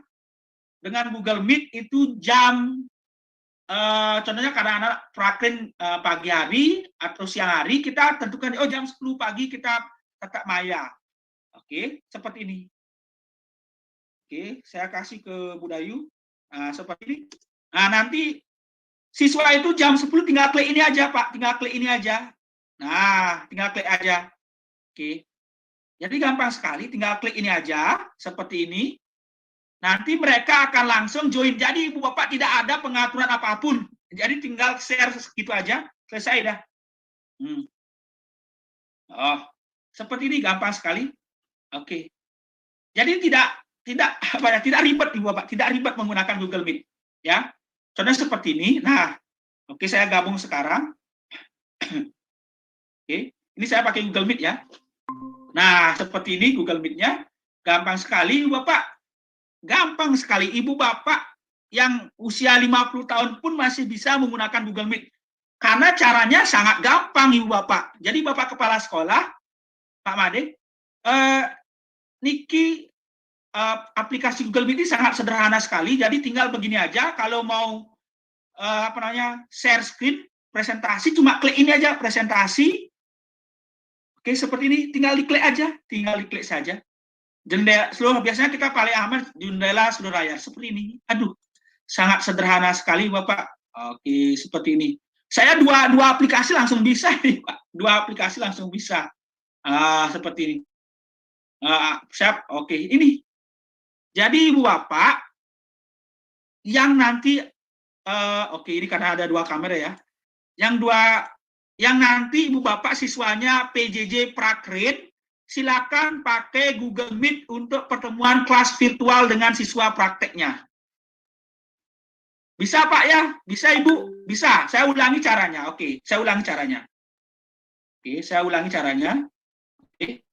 dengan Google Meet itu jam contohnya karena anak prakrin pagi hari atau siang hari, kita tentukan jam 10 pagi kita tatap maya. Oke, seperti ini. Oke, saya kasih ke Budayu. Nah, seperti ini. Nah, nanti siswa itu jam 10 tinggal klik ini aja, Pak. Tinggal klik ini aja. Nah, tinggal klik aja. Oke. Jadi gampang sekali, tinggal klik ini aja, seperti ini. Nanti mereka akan langsung join. Jadi Ibu Bapak tidak ada pengaturan apapun. Jadi tinggal share segitu aja, selesai dah. Oh, seperti ini gampang sekali. Oke. Jadi tidak ribet Ibu Bapak, tidak ribet menggunakan Google Meet, ya. Contohnya seperti ini. Nah, oke, saya gabung sekarang. Oke, ini saya pakai Google Meet ya. Nah, seperti ini Google Meet-nya. Gampang sekali Ibu Bapak. Gampang sekali. Ibu Bapak yang usia 50 tahun pun masih bisa menggunakan Google Meet. Karena caranya sangat gampang Ibu Bapak. Jadi Bapak Kepala Sekolah, Pak Made, Niki aplikasi Google Meet ini sangat sederhana sekali. Jadi tinggal begini aja. Kalau mau share screen, presentasi, cuma klik ini aja, presentasi. Oke, seperti ini, tinggal diklik aja, tinggal diklik saja. Jendela seluruh, biasanya kita paling aman jendela seluruh layar seperti ini. Aduh, sangat sederhana sekali Bapak. Oke, seperti ini. Saya dua aplikasi langsung bisa nih, Pak. 2 aplikasi langsung bisa. Seperti ini. Siap. Oke, ini. Jadi Ibu Bapak yang nanti oke, ini karena ada 2 kamera ya. Yang nanti Ibu Bapak siswanya PJJ Prakrede, silakan pakai Google Meet untuk pertemuan kelas virtual dengan siswa prakteknya. Bisa Pak ya? Bisa Ibu? Bisa. Saya ulangi caranya. Oke, saya ulangi caranya. Oke, saya ulangi caranya. Oke.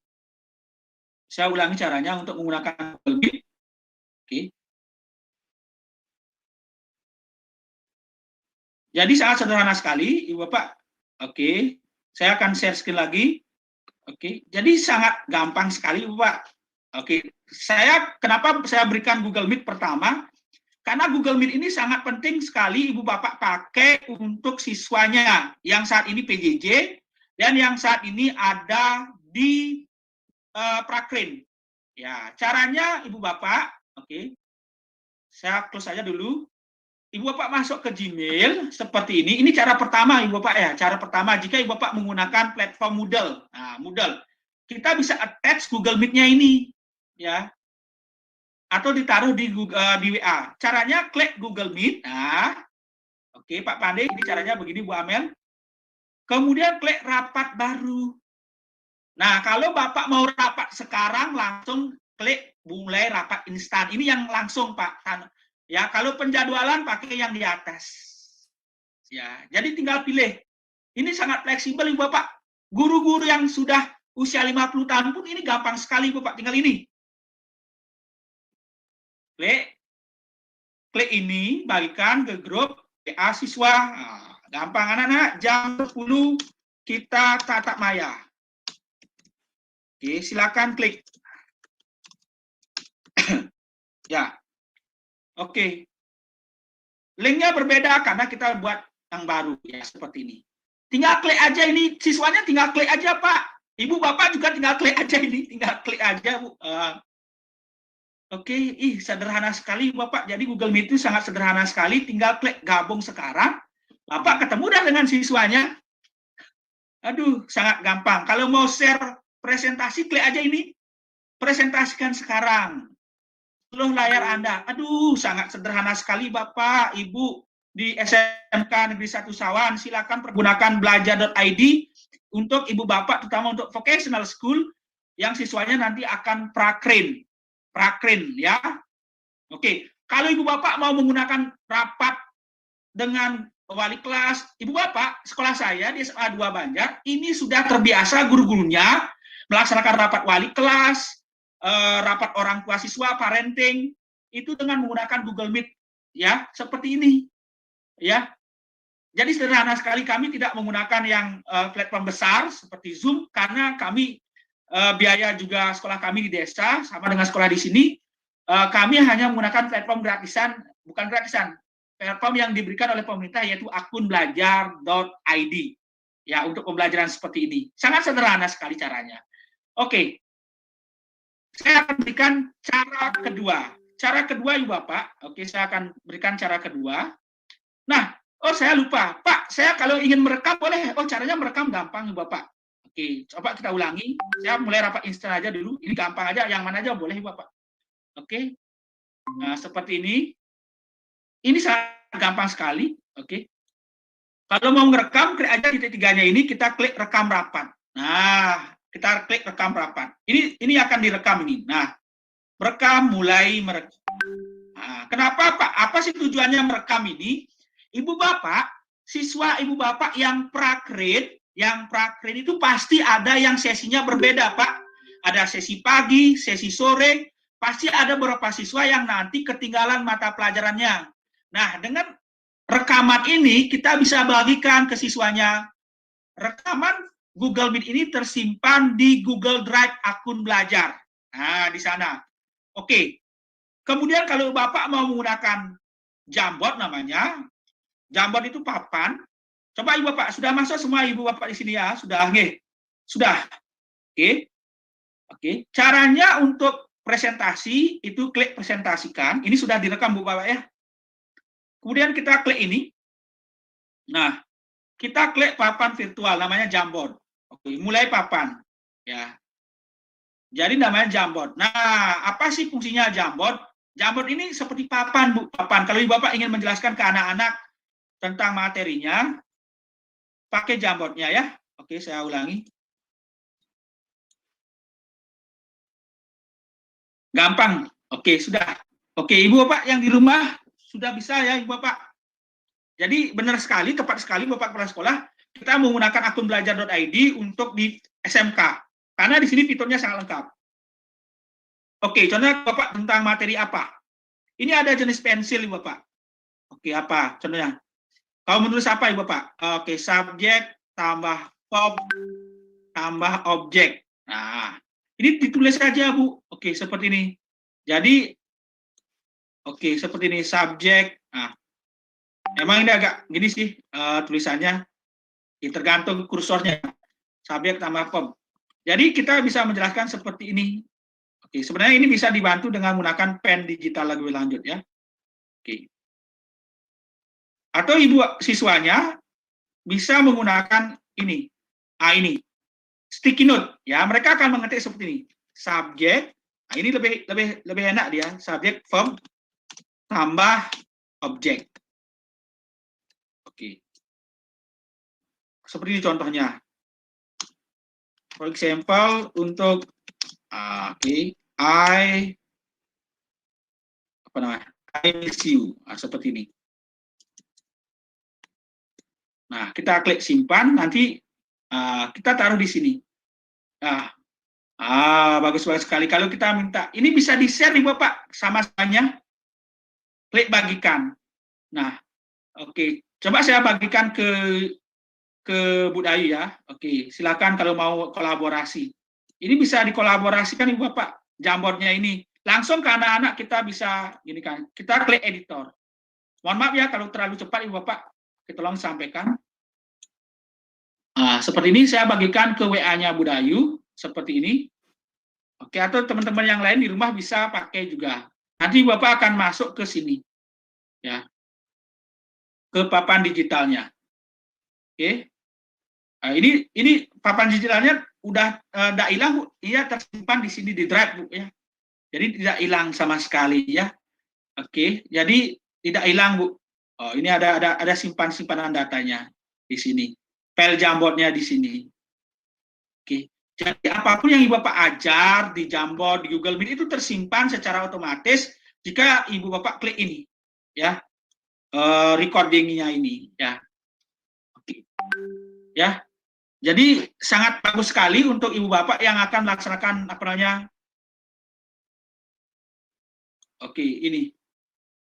Saya ulangi caranya untuk menggunakan Google Meet. Oke. Jadi sangat sederhana sekali, Ibu Bapak. Oke, saya akan share screen lagi. Oke, jadi sangat gampang sekali, Ibu Bapak. Oke, kenapa saya berikan Google Meet pertama? Karena Google Meet ini sangat penting sekali Ibu Bapak pakai untuk siswanya yang saat ini PJJ dan yang saat ini ada di Prakrede. Ya, caranya Ibu Bapak, oke, saya close saja dulu. Ibu Bapak masuk ke Gmail seperti ini. Ini cara pertama Ibu Bapak ya. Cara pertama jika Ibu Bapak menggunakan platform Moodle. Nah, Moodle. Kita bisa attach Google Meet-nya ini ya. Atau ditaruh di WA. Caranya klik Google Meet. Nah, oke Pak Pandey, ini caranya begini Bu Amel. Kemudian klik rapat baru. Nah, kalau Bapak mau rapat sekarang langsung klik mulai rapat instan. Ini yang langsung Pak. Ya, kalau penjadwalan pakai yang di atas. Ya, jadi tinggal pilih. Ini sangat fleksibel Ibu Bapak. Guru-guru yang sudah usia 50 tahun pun ini gampang sekali Bapak, tinggal ini. Klik ini, bagikan ke grup WA siswa. Nah, gampang anak-anak, jam 10 kita tatap maya. Oke, silakan klik. Ya. Oke. Linknya berbeda karena kita buat yang baru ya seperti ini. Tinggal klik aja ini, siswanya tinggal klik aja Pak. Ibu Bapak juga tinggal klik aja ini, tinggal klik aja Bu. Oke, sederhana sekali Bapak. Jadi Google Meet itu sangat sederhana sekali, tinggal klik gabung sekarang. Bapak ketemu dah dengan siswanya. Aduh, sangat gampang. Kalau mau share presentasi, klik aja ini. Presentasikan sekarang. Seluruh layar Anda. Aduh, sangat sederhana sekali Bapak, Ibu di SMK Negeri 1 Sawan. Silakan pergunakan belajar.id untuk Ibu Bapak, terutama untuk vocational school yang siswanya nanti akan prakrede ya. Oke, kalau Ibu Bapak mau menggunakan rapat dengan wali kelas, Ibu Bapak, sekolah saya di SMA 2 Banjar, ini sudah terbiasa guru-gurunya melaksanakan rapat wali kelas, rapat orang tua siswa, parenting, itu dengan menggunakan Google Meet, ya, seperti ini, ya. Jadi sederhana sekali, kami tidak menggunakan yang platform besar seperti Zoom, karena kami biaya juga sekolah kami di desa, sama dengan sekolah di sini, kami hanya menggunakan platform gratisan, bukan gratisan, platform yang diberikan oleh pemerintah, yaitu akun belajar.id, ya, untuk pembelajaran seperti ini. Sangat sederhana sekali caranya. Oke. Saya akan berikan cara kedua. Cara kedua, Ibu Bapak. Oke, saya akan berikan cara kedua. Nah, saya lupa. Pak, saya kalau ingin merekam boleh? Caranya merekam gampang, Ibu Bapak. Oke, coba kita ulangi. Saya mulai rapat instan aja dulu. Ini gampang aja, yang mana aja boleh, Ibu Bapak. Oke. Nah, seperti ini. Ini sangat gampang sekali. Oke. Kalau mau merekam, klik aja titik tiganya ini, kita klik rekam rapat. Nah, kita klik rekam rapat. Ini akan direkam ini. Nah, merekam, mulai merekam. Nah, kenapa Pak? Apa sih tujuannya merekam ini? Ibu Bapak, siswa Ibu Bapak yang prakrede itu pasti ada yang sesinya berbeda Pak. Ada sesi pagi, sesi sore, pasti ada beberapa siswa yang nanti ketinggalan mata pelajarannya. Nah, dengan rekaman ini kita bisa bagikan ke siswanya. Rekaman Google Meet ini tersimpan di Google Drive akun belajar. Nah, di sana. Oke. Kemudian kalau Bapak mau menggunakan Jamboard namanya, Jamboard itu papan. Coba Ibu Bapak, sudah masuk semua Ibu Bapak di sini ya? Sudah, nggih. Sudah. Oke. Oke. Caranya untuk presentasi itu klik presentasikan. Ini sudah direkam Bu Bapak ya. Kemudian kita klik ini. Nah, kita klik papan virtual namanya Jamboard. Oke, mulai papan, ya. Jadi namanya Jamboard. Nah, apa sih fungsinya Jamboard? Jamboard ini seperti papan, Bu. Papan. Kalau Ibu Bapak ingin menjelaskan ke anak-anak tentang materinya, pakai Jamboardnya ya. Oke, saya ulangi. Gampang. Oke, sudah. Oke, Ibu Bapak yang di rumah sudah bisa ya, Ibu Bapak. Jadi benar sekali, tepat sekali Bapak kepala sekolah, kita menggunakan akun belajar.id untuk di SMK. Karena di sini fiturnya sangat lengkap. Oke, contohnya Bapak tentang materi apa? Ini ada jenis pensil, Ibu Bapak. Oke, apa contohnya? Kalau menulis apa, Ibu Bapak? Oke, subjek tambah verb tambah objek. Nah, ini ditulis saja, Bu. Oke, seperti ini. Jadi, oke, seperti ini, subjek. Nah, emang ini agak gini sih tulisannya. Tergantung kursornya. Subjek tambah verb. Jadi kita bisa menjelaskan seperti ini. Oke, sebenarnya ini bisa dibantu dengan menggunakan pen digital lebih lanjut ya. Oke. Atau ibu siswanya bisa menggunakan ini. Ini sticky note ya. Mereka akan mengetik seperti ini. Subjek. Nah, ini lebih enak dia. Subjek verb tambah objek. Oke. Seperti ini contohnya. For example, untuk I miss you. Nah, seperti ini. Nah, kita klik simpan, nanti kita taruh di sini. Bagus sekali. Kalau kita minta, ini bisa di-share nih Bapak sama-samanya. Klik bagikan. Nah, oke. Coba saya bagikan ke Bu Dayu ya. Oke, silakan kalau mau kolaborasi. Ini bisa dikolaborasikan Ibu Bapak, Jamboardnya ini. Langsung ke anak-anak kita bisa gini kan. Kita klik editor. Mohon maaf ya kalau terlalu cepat Ibu Bapak. Kita tolong sampaikan. Seperti ini saya bagikan ke WA-nya Bu Dayu seperti ini. Oke, atau teman-teman yang lain di rumah bisa pakai juga. Nanti Bapak akan masuk ke sini. Ya. Ke papan digitalnya. Oke. Ini papan digitalnya udah tidak hilang, Bu. Iya tersimpan di sini di drive, Bu ya. Jadi tidak hilang sama sekali ya. Oke, jadi tidak hilang, Bu. Oh, ini ada simpanan datanya di sini. File Jamboardnya di sini. Oke. Jadi apapun yang Ibu Bapak ajar di Jamboard, di Google Meet itu tersimpan secara otomatis jika Ibu Bapak klik ini ya. Recordingnya ini ya. Oke. Ya. Jadi sangat bagus sekali untuk Ibu Bapak yang akan melaksanakan apa namanya? Oke, ini.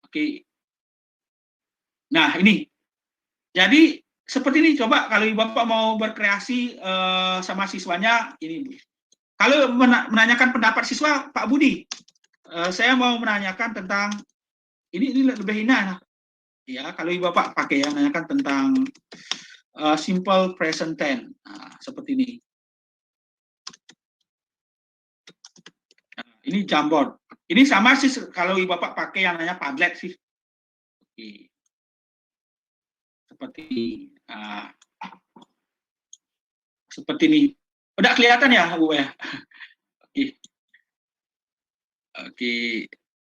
Oke. Nah, ini. Jadi seperti ini, coba kalau Ibu Bapak mau berkreasi sama siswanya, ini. Kalau menanyakan pendapat siswa, Pak Budi, saya mau menanyakan tentang, ini lebih enak. Ya, kalau Ibu Bapak pakai ya, menanyakan tentang simple present tense. Nah, seperti ini. Nah, ini Jamboard. Ini sama sih kalau Ibu Bapak pakai yang namanya Padlet sih. Oke. Seperti ini. Seperti ini. Udah kelihatan ya, Bu ya? Oke. Oke.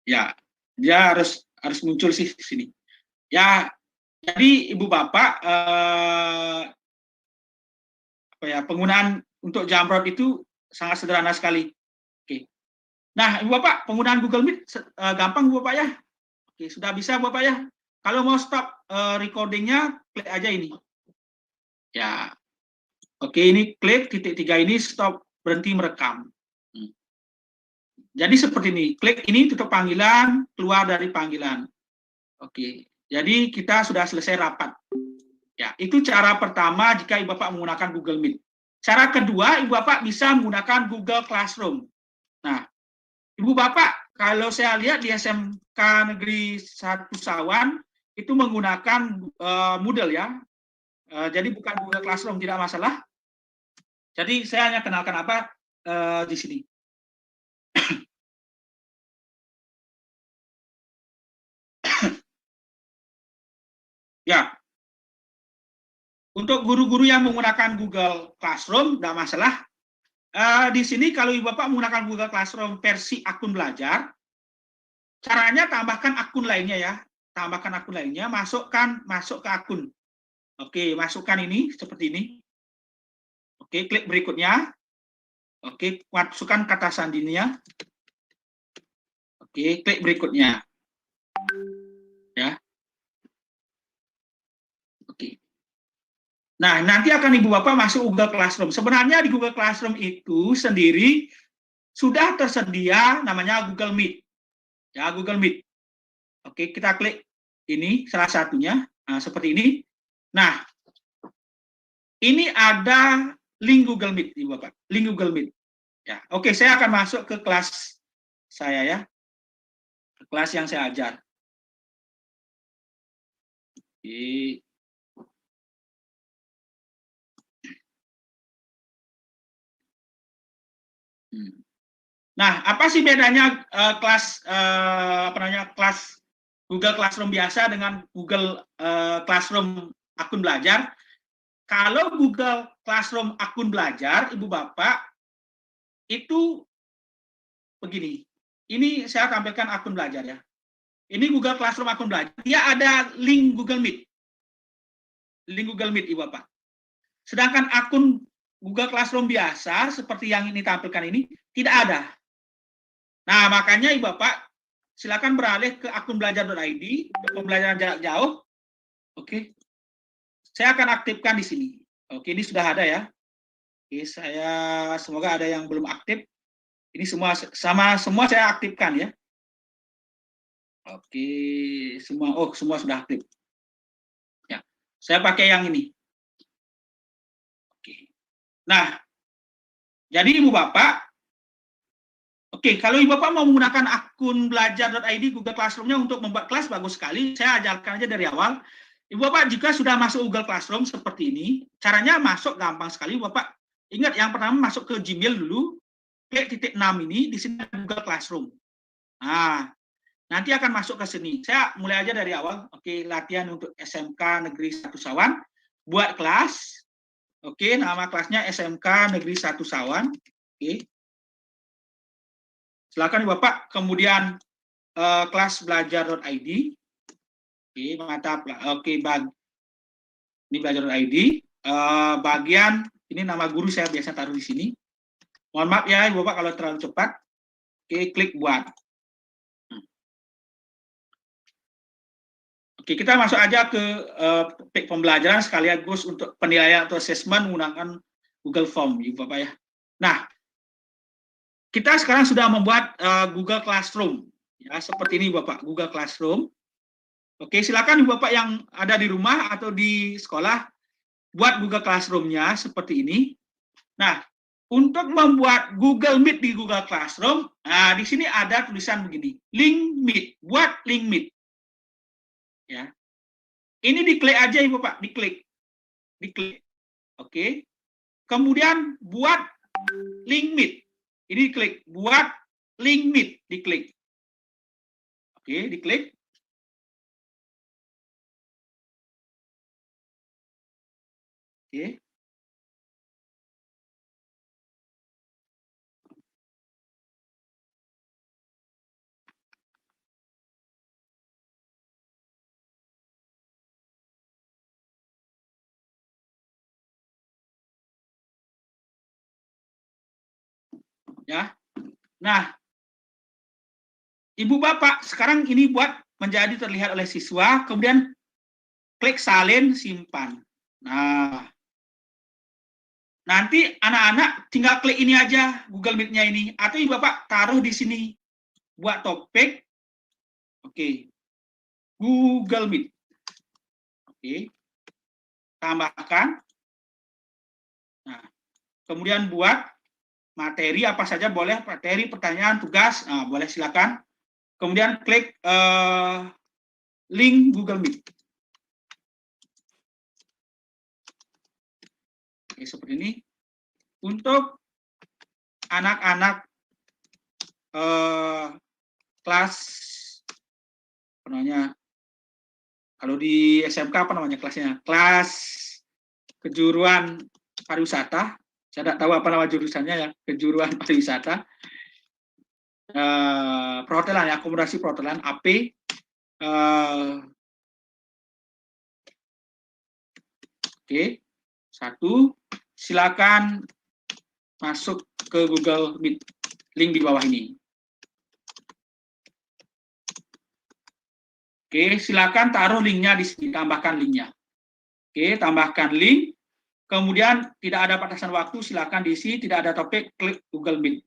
Ya, dia harus muncul sih di sini. Ya, jadi Ibu Bapak penggunaan untuk Jamboard itu sangat sederhana sekali. Oke. Nah, Ibu Bapak penggunaan Google Meet gampang Ibu Bapak ya. Oke, sudah bisa Ibu Bapak ya. Kalau mau stop recordingnya, klik aja ini. Ya. Oke, ini klik titik 3 ini stop, berhenti merekam. Jadi seperti ini, klik ini tutup panggilan, keluar dari panggilan. Oke. Jadi kita sudah selesai rapat. Ya, itu cara pertama jika Ibu Bapak menggunakan Google Meet. Cara kedua, Ibu Bapak bisa menggunakan Google Classroom. Nah, Ibu Bapak, kalau saya lihat di SMK Negeri 1 Sawan, itu menggunakan Moodle ya. Jadi bukan Google Classroom, tidak masalah. Jadi saya hanya kenalkan apa di sini. Ya, untuk guru-guru yang menggunakan Google Classroom, tidak masalah. Di sini kalau Ibu Bapak menggunakan Google Classroom versi akun belajar, caranya tambahkan akun lainnya ya. Tambahkan akun lainnya, masuk ke akun. Oke, masukkan ini seperti ini. Oke, klik berikutnya. Oke, masukkan kata sandinya. Oke, klik berikutnya. Ya. Oke. Nah, nanti akan Ibu Bapak masuk Google Classroom. Sebenarnya di Google Classroom itu sendiri sudah tersedia namanya Google Meet. Ya, Google Meet. Oke, kita klik ini salah satunya. Nah, seperti ini. Nah, ini ada link Google Meet, Ibu Bapak. Link Google Meet. Ya, oke, saya akan masuk ke kelas saya ya. Ke kelas yang saya ajar. Oke. Nah, apa sih bedanya kelas kelas Google Classroom biasa dengan Google Classroom akun belajar? Kalau Google Classroom akun belajar, Ibu Bapak, itu begini. Ini saya tampilkan akun belajar ya. Ini Google Classroom akun belajar. Dia ada link Google Meet. Link Google Meet, Ibu Bapak. Sedangkan akun Google Classroom biasa, seperti yang ini tampilkan ini, tidak ada. Nah, makanya Ibu Bapak, silakan beralih ke akun belajar.id, pembelajaran jarak jauh. Oke. Saya akan aktifkan di sini. Oke, ini sudah ada ya. Oke, saya semoga ada yang belum aktif. Ini semua saya aktifkan ya. Oke, semua sudah aktif. Ya. Saya pakai yang ini. Oke. Nah, jadi Ibu Bapak, oke, kalau Ibu Bapak mau menggunakan akun belajar.id Google Classroom-nya untuk membuat kelas, bagus sekali. Saya ajarkan aja dari awal. Ibu Bapak jika sudah masuk Google Classroom seperti ini, caranya masuk gampang sekali. Ibu Bapak ingat yang pertama masuk ke Gmail dulu, klik titik 6 ini, di sini Google Classroom. Nah, nanti akan masuk ke sini. Saya mulai aja dari awal. Oke, latihan untuk SMK Negeri 1 Sawan. Buat kelas. Oke, nama kelasnya SMK Negeri 1 Sawan. Oke. Silakan Bapak, kemudian kelas belajar.id. Oke, mantap. Oke, ini belajar.id. Bagian ini nama guru saya biasa taruh di sini. Mohon maaf ya Ibu Bapak kalau terlalu cepat. Oke, klik buat. Oke, kita masuk aja ke pembelajaran sekaligus untuk penilaian atau assessment menggunakan Google Form, Ibu Bapak ya. Nah, kita sekarang sudah membuat Google Classroom. Ya, seperti ini Bapak, Google Classroom. Oke, silakan Ibu Bapak yang ada di rumah atau di sekolah buat Google Classroom-nya seperti ini. Nah, untuk membuat Google Meet di Google Classroom, nah di sini ada tulisan begini, link Meet, buat link Meet. Ya. Ini diklik aja Ibu Bapak, diklik. Oke. Kemudian buat link Meet. Ini diklik, buat link Meet, diklik. Oke, diklik. Oke. Ya. Nah, Ibu Bapak sekarang ini buat menjadi terlihat oleh siswa, kemudian klik salin, simpan. Nah, nanti anak-anak tinggal klik ini aja, Google Meet-nya ini. Atau Ibu Bapak taruh di sini. Buat topik. Oke. Google Meet. Oke. Tambahkan. Nah, kemudian buat materi apa saja boleh, materi, pertanyaan, tugas. Nah, boleh silakan. Kemudian klik link Google Meet. Oke, seperti ini. Untuk anak-anak kelas apa namanya? Kalau di SMK apa namanya kelasnya? Kelas kejuruan pariwisata. Saya tidak tahu apa nama jurusannya ya, kejuruan pariwisata. perhotelan ya, akomodasi perhotelan AP. Oke, 1, silakan masuk ke Google Meet, link di bawah ini. Oke, silakan taruh linknya di sini, tambahkan linknya. Oke, tambahkan link. Kemudian tidak ada batasan waktu, silakan diisi, tidak ada topik, klik Google Meet.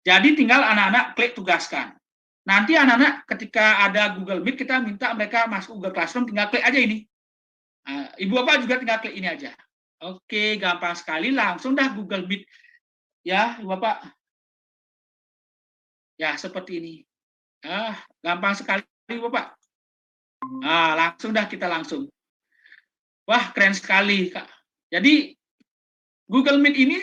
Jadi tinggal anak-anak klik tugaskan. Nanti anak-anak ketika ada Google Meet, kita minta mereka masuk Google Classroom, tinggal klik aja ini. Ibu Bapak juga tinggal klik ini aja. Oke, gampang sekali, langsung dah Google Meet. Ya, Ibu Bapak. Ya, seperti ini. Gampang sekali, Ibu Bapak. Langsung dah kita langsung. Wah, keren sekali, Kak. Jadi, Google Meet ini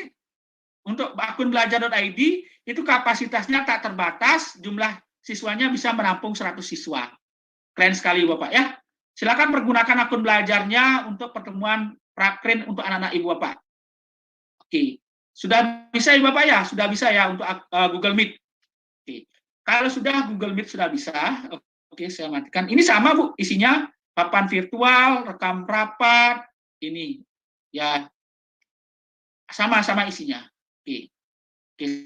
untuk akun belajar.id itu kapasitasnya tak terbatas, jumlah siswanya bisa menampung 100 siswa. Keren sekali, Bapak ya. Silakan pergunakan akun belajarnya untuk pertemuan prakrin untuk anak-anak Ibu Bapak. Oke. Sudah bisa Ibu Bapak ya? Sudah bisa ya untuk Google Meet. Oke. Kalau sudah Google Meet sudah bisa, oke, saya matikan. Ini sama, Bu, isinya papan virtual, rekam rapat, ini ya sama-sama isinya. Oke,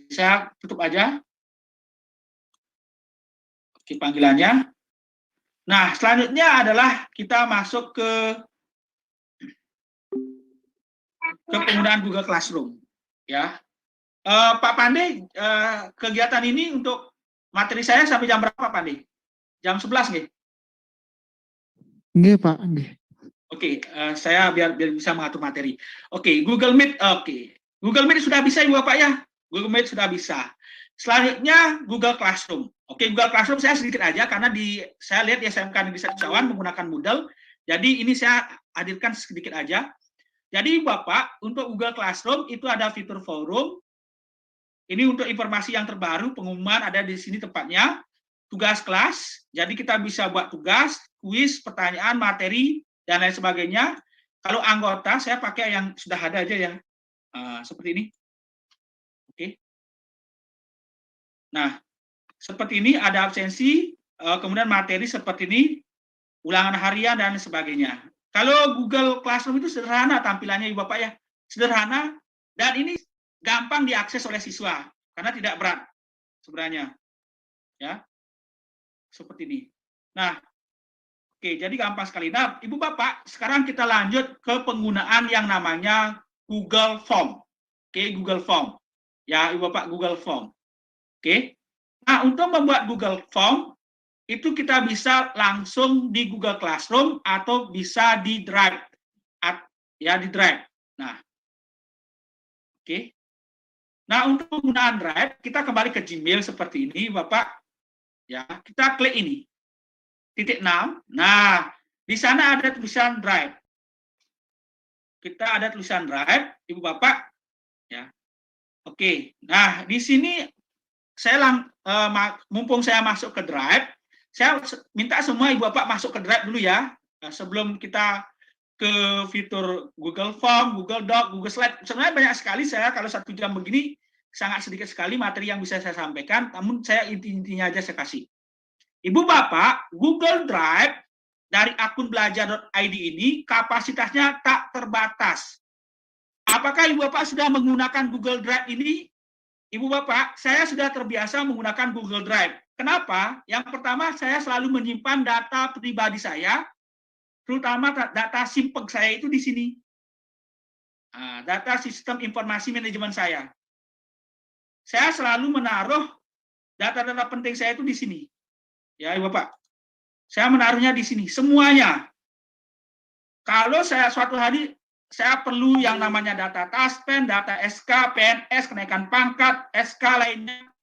saya tutup aja. Oke, panggilannya. Nah, selanjutnya adalah kita masuk ke penggunaan Google Classroom. Ya, Pak Pande, kegiatan ini untuk materi saya sampai jam berapa, Pak Pande? Jam 11 nggih? Nggih, Pak, nggih. Oke, saya biar bisa mengatur materi. Oke, Google Meet. Oke, Google Meet sudah bisa Ibu Bapak ya? Google Meet sudah bisa. Selanjutnya Google Classroom. Oke, Google Classroom saya sedikit aja karena saya lihat di SMK Negeri 1 Sawan menggunakan Moodle. Jadi ini saya hadirkan sedikit aja. Jadi Bapak, untuk Google Classroom itu ada fitur forum. Ini untuk informasi yang terbaru, pengumuman ada di sini tempatnya. Tugas kelas, jadi kita bisa buat tugas, kuis, pertanyaan, materi, dan lain sebagainya. Kalau anggota, saya pakai yang sudah ada aja ya. Seperti ini. Oke. Nah, seperti ini ada absensi, kemudian materi seperti ini, ulangan harian, dan sebagainya. Kalau Google Classroom itu sederhana tampilannya Ibu Bapak ya. Sederhana, dan ini gampang diakses oleh siswa, karena tidak berat sebenarnya. Ya. Seperti ini. Nah, oke, jadi gampang sekali. Nah, Ibu Bapak, sekarang kita lanjut ke penggunaan yang namanya Google Form. Oke, Google Form. Ya, Ibu Bapak, Google Form. Oke. Nah, untuk membuat Google Form, itu kita bisa langsung di Google Classroom atau bisa di Drive. Ya, di Drive. Nah, oke. Nah, untuk penggunaan Drive, kita kembali ke Gmail seperti ini, Bapak. Ya, kita klik ini. Titik 6. Nah, di sana ada tulisan Drive. Kita ada tulisan Drive, Ibu Bapak. Ya. Oke. Nah, di sini saya mumpung saya masuk ke Drive, saya minta semua Ibu Bapak masuk ke Drive dulu ya. Sebelum kita ke fitur Google Form, Google Doc, Google Slide. Sebenarnya banyak sekali, saya kalau 1 jam begini sangat sedikit sekali materi yang bisa saya sampaikan, namun saya intinya aja saya kasih. Ibu Bapak, Google Drive dari akun belajar.id ini kapasitasnya tak terbatas. Apakah Ibu Bapak sudah menggunakan Google Drive ini? Ibu Bapak, saya sudah terbiasa menggunakan Google Drive. Kenapa? Yang pertama, saya selalu menyimpan data pribadi saya, terutama data simpeg saya itu di sini. Data sistem informasi manajemen saya. Saya selalu menaruh data-data penting saya itu di sini. Ya, Ibu Bapak. Saya menaruhnya di sini, semuanya. Kalau saya suatu hari, saya perlu yang namanya data taspen, data SK, PNS, kenaikan pangkat, SK lainnya.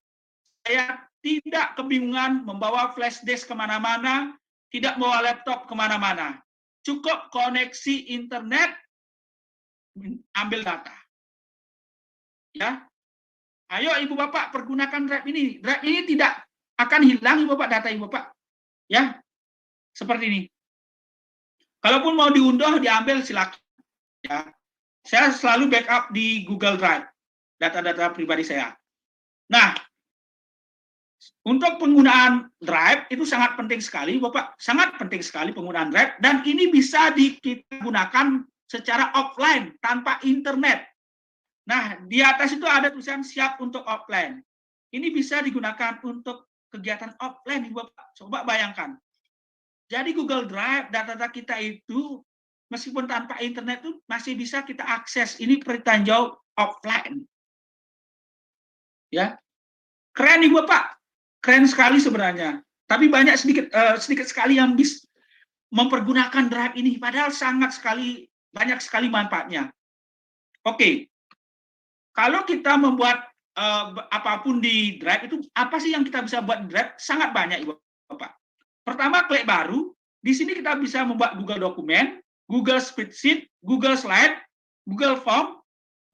Saya tidak kebingungan membawa flash disk kemana-mana, tidak membawa laptop kemana-mana. Cukup koneksi internet, ambil data. Ya, ayo Ibu Bapak pergunakan Drive ini. Drive ini tidak akan hilang Ibu Bapak, data Ibu Bapak. Ya, seperti ini. Kalaupun mau diunduh, diambil silakan. Ya, saya selalu backup di Google Drive data-data pribadi saya. Nah, Untuk penggunaan Drive itu sangat penting sekali, Bapak. Sangat penting sekali penggunaan Drive, dan ini bisa kita gunakan secara offline tanpa internet. Nah, di atas itu ada tulisan siap untuk offline. Ini bisa digunakan untuk kegiatan offline, Bapak. Coba bayangkan. Jadi Google Drive, data-data kita itu meskipun tanpa internet itu masih bisa kita akses. Ini pertanggung jawab offline. Ya. Keren nih Bapak. Keren sekali sebenarnya. Tapi banyak sedikit sekali yang bisa mempergunakan Drive ini, padahal banyak sekali manfaatnya. Oke. Kalau kita membuat apapun di Drive itu, apa sih yang kita bisa buat di Drive? Sangat banyak, Ibu Bapak. Pertama, klik baru. Di sini kita bisa membuat Google Dokumen, Google Spreadsheet, Google Slide, Google Form,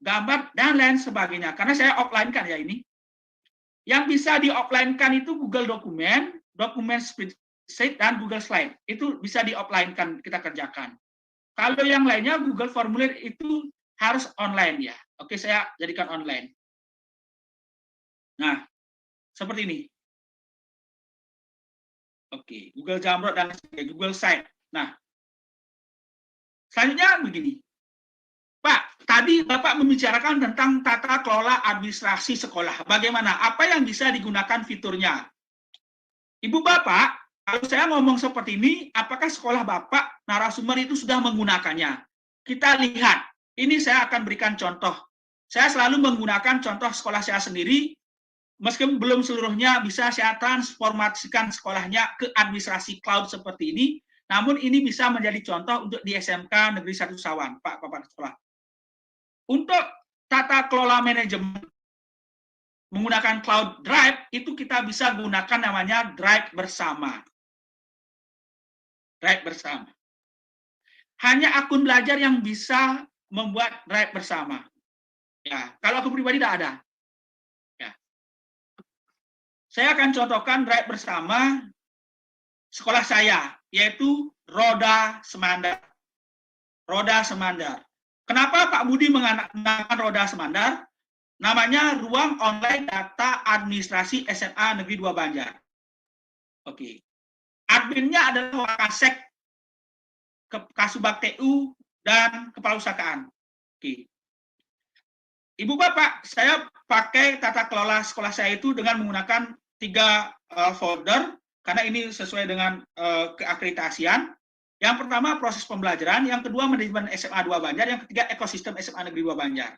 gambar, dan lain sebagainya. Karena saya offline-kan ya ini. Yang bisa di-offline-kan itu Google Dokumen, Dokumen Spreadsheet, dan Google Slide. Itu bisa di-offline-kan, kita kerjakan. Kalau yang lainnya, Google Formulir itu harus online ya. Oke, saya jadikan online. Nah, seperti ini. Oke, Google Jamrot dan Google Site. Nah, selanjutnya begini. Pak, tadi Bapak membicarakan tentang tata kelola administrasi sekolah. Bagaimana? Apa yang bisa digunakan fiturnya? Ibu Bapak, kalau saya ngomong seperti ini, apakah sekolah Bapak, narasumber itu sudah menggunakannya? Kita lihat. Ini saya akan berikan contoh. Saya selalu menggunakan contoh sekolah saya sendiri, meskipun belum seluruhnya bisa saya transformasikan sekolahnya ke administrasi cloud seperti ini, namun ini bisa menjadi contoh untuk di SMK Negeri 1 Sawan, Pak Kepala Sekolah. Untuk tata kelola manajemen menggunakan Cloud Drive, itu kita bisa gunakan namanya Drive bersama. Drive bersama. Hanya akun belajar yang bisa membuat Drive bersama. Ya, kalau aku pribadi tidak ada. Ya. Saya akan contohkan Drive bersama sekolah saya, yaitu Roda Semandar. Roda Semandar. Kenapa Pak Budi menggunakan Roda Semandar? Namanya Ruang Online Data Administrasi SMA Negeri 2 Banjar. Oke. Adminnya adalah Wakasek, Kasubag TU, dan Kepala Usahaan. Oke. Ibu Bapak, saya pakai tata kelola sekolah saya itu dengan menggunakan 3 folder, karena ini sesuai dengan keakreditasian. Yang pertama proses pembelajaran, yang kedua manajemen SMA 2 Banjar, yang ketiga ekosistem SMA Negeri 2 Banjar.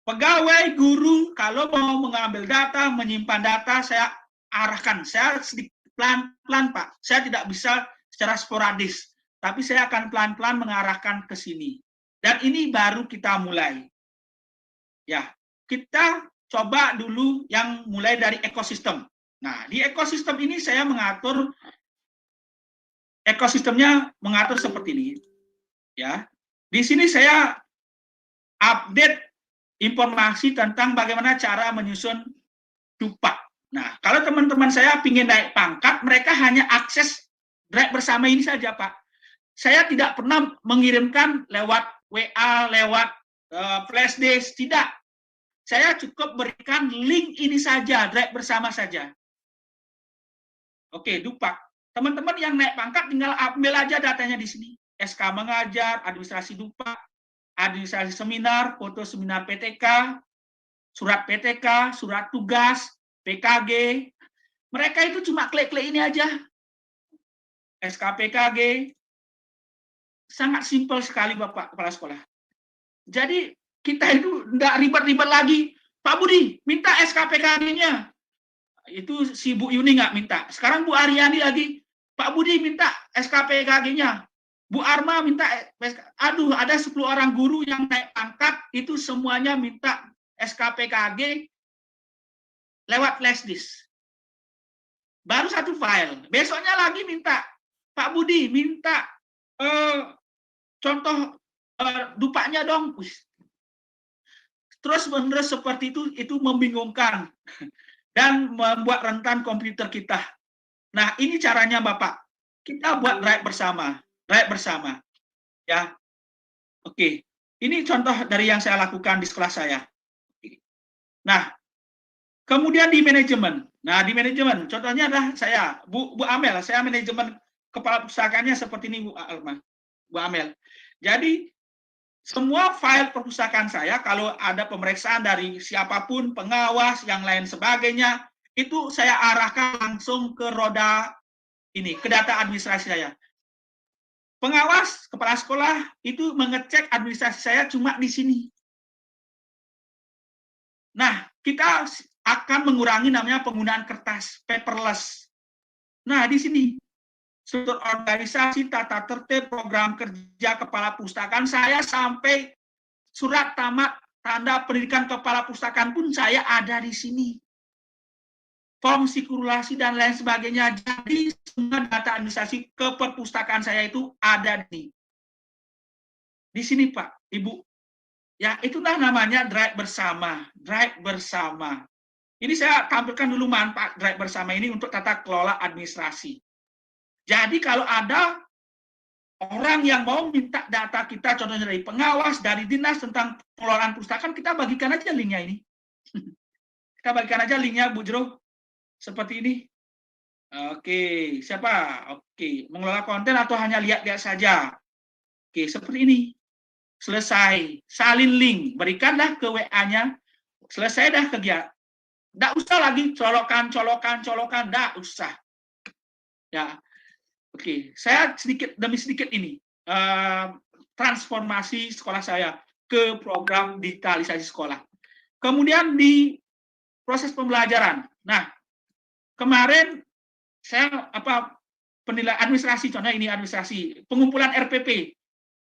Pegawai guru kalau mau mengambil data, menyimpan data, saya arahkan. Saya sedikit pelan-pelan Pak, saya tidak bisa secara sporadis, tapi saya akan pelan-pelan mengarahkan ke sini. Dan ini baru kita mulai. Ya, kita coba dulu yang mulai dari ekosistem. Nah, di ekosistem ini saya mengatur ekosistemnya seperti ini. Ya. Di sini saya update informasi tentang bagaimana cara menyusun dupa. Nah, kalau teman-teman saya ingin naik pangkat, mereka hanya akses Drive bersama ini saja, Pak. Saya tidak pernah mengirimkan lewat WA, lewat flash disk, tidak. Saya cukup berikan link ini saja, Drive bersama saja. Oke, dupa. Teman-teman yang naik pangkat tinggal ambil aja datanya di sini. SK mengajar, administrasi dupa, administrasi seminar, foto seminar PTK, surat PTK, surat tugas, PKG. Mereka itu cuma klik-klik ini aja. SK PKG. Sangat simpel sekali Bapak Kepala Sekolah. Jadi kita itu enggak ribet-ribet lagi. Pak Budi, minta SK PKG-nya. Itu si Bu Yuni nggak minta. Sekarang Bu Aryani lagi, Pak Budi minta SKPKG-nya. Bu Arma minta, aduh ada 10 orang guru yang naik pangkat, itu semuanya minta SKPKG lewat flash disk. Baru 1 file. Besoknya lagi minta, Pak Budi minta contoh dupanya dong. Terus menerus seperti itu membingungkan. Dan membuat rentan komputer kita. Nah, ini caranya Bapak. Kita buat Drive bersama. Ya. Oke. Ini contoh dari yang saya lakukan di sekolah saya. Nah, kemudian di manajemen. Nah, di manajemen, contohnya adalah saya, Bu Amel, saya manajemen kepala pustakanya seperti ini, Bu Amel. Jadi, semua file perpustakaan saya, kalau ada pemeriksaan dari siapapun, pengawas, yang lain sebagainya, itu saya arahkan langsung ke roda ini, ke data administrasi saya. Pengawas, kepala sekolah, itu mengecek administrasi saya cuma di sini. Nah, kita akan mengurangi namanya penggunaan kertas, paperless. Nah, di sini, struktur organisasi, tata tertib, program kerja kepala pustakaan saya sampai surat tamat tanda pendidikan kepala pustakaan pun saya ada di sini. Form sirkulasi dan lain sebagainya. Jadi semua data administrasi keperpustakaan saya itu ada di sini, Pak, Ibu. Ya, itulah namanya drive bersama. Drive bersama. Ini saya tampilkan dulu manfaat drive bersama ini untuk tata kelola administrasi. Jadi kalau ada orang yang mau minta data kita, contohnya dari pengawas, dari dinas tentang pengelolaan pustakaan, kita bagikan aja linknya ini. Kita bagikan aja linknya, Bu Jero. Seperti ini. Oke, siapa? Oke, mengelola konten atau hanya lihat-lihat saja? Oke, seperti ini. Selesai. Salin link. Berikanlah ke WA-nya. Selesai dah kegiatan. Nggak usah lagi colokan. Nggak usah. Ya, oke. Saya sedikit demi sedikit ini transformasi sekolah saya ke program digitalisasi sekolah. Kemudian di proses pembelajaran. Nah, kemarin saya penilaian administrasi, contohnya ini administrasi, pengumpulan RPP.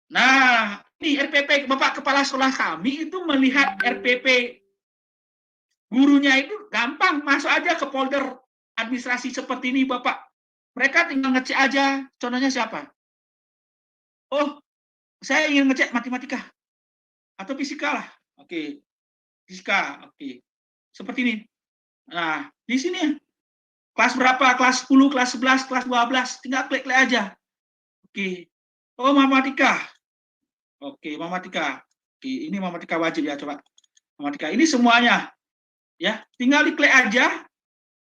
Nah, ini RPP, Bapak Kepala Sekolah kami itu melihat RPP gurunya itu gampang, masuk aja ke folder administrasi seperti ini, Bapak. Mereka tinggal ngecek aja, contohnya siapa? Oh, saya ingin ngecek matematika atau fisika lah. Oke, fisika, oke. Seperti ini. Nah, di sini kelas berapa? Kelas 10, kelas 11, kelas 12. Tinggal klik-klik aja. Oke. Oh, matematika. Oke, matematika. Oke, ini matematika wajib ya, coba. Matematika. Ini semuanya. Ya, tinggal diklik aja.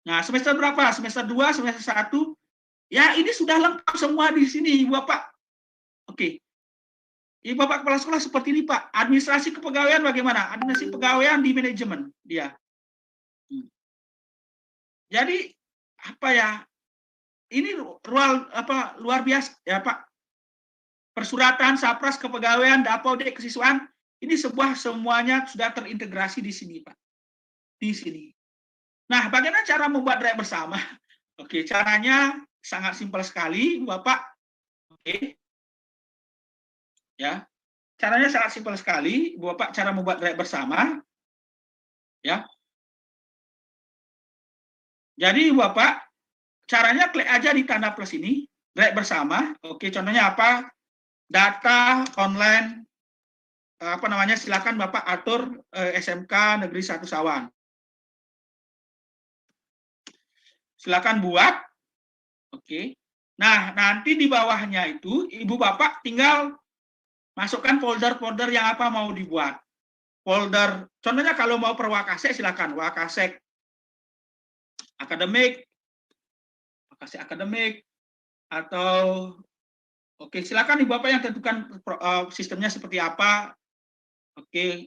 Nah, semester berapa? Semester 2, semester 1. Ya, ini sudah lengkap semua di sini, Bapak. Oke. Ini Bapak Kepala Sekolah seperti ini, Pak. Administrasi kepegawaian bagaimana? Administrasi kepegawaian di manajemen dia. Jadi apa ya? Ini luar biasa ya, Pak. Persuratan, sapras, kepegawaian, dapodek, kesiswaan, ini semuanya sudah terintegrasi di sini, Pak. Di sini. Nah, bagaimana cara membuat drive bersama? Oke, caranya sangat simpel sekali, Bapak. Oke. Ya. Caranya sangat simpel sekali, Bapak, cara membuat drive bersama. Ya. Jadi, Bapak, caranya klik aja di tanda plus ini, drive bersama. Oke, contohnya apa? Data online silakan Bapak atur SMK Negeri 1 Sawan. Silakan buat. Oke. Nah, nanti di bawahnya itu Ibu Bapak tinggal masukkan folder-folder yang apa mau dibuat. Folder, contohnya kalau mau per Wakasek silakan Wakasek akademik, Wakasek akademik, atau oke, silakan Ibu Bapak yang tentukan sistemnya seperti apa. Oke,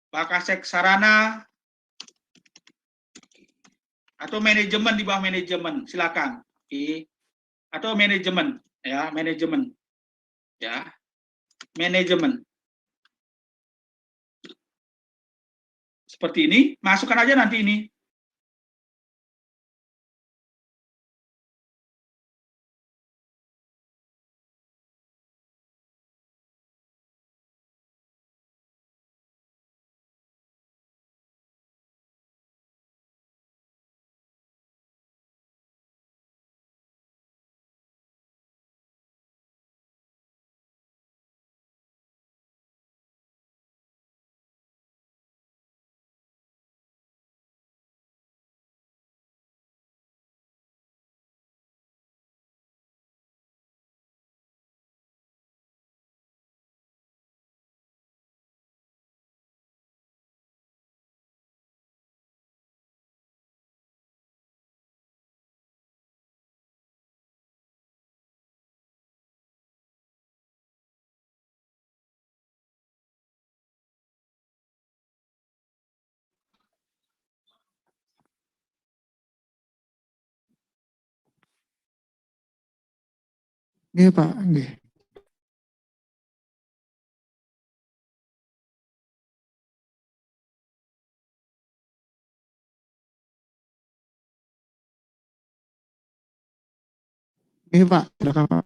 Wakasek sarana, atau manajemen di bawah manajemen, silakan. Oke. Atau manajemen, ya, manajemen. Ya. Manajemen. Seperti ini, masukkan aja nanti ini. Nggih Pak, nggih. Nggih Pak, silakan Pak.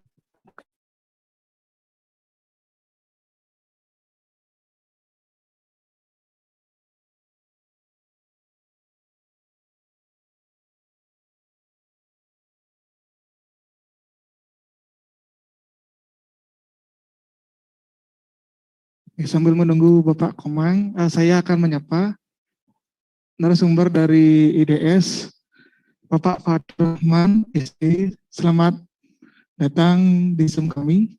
Sambil menunggu Bapak Komang, saya akan menyapa narasumber dari IDS, Bapak Fatur Rahman, SE. Selamat datang di Zoom kami.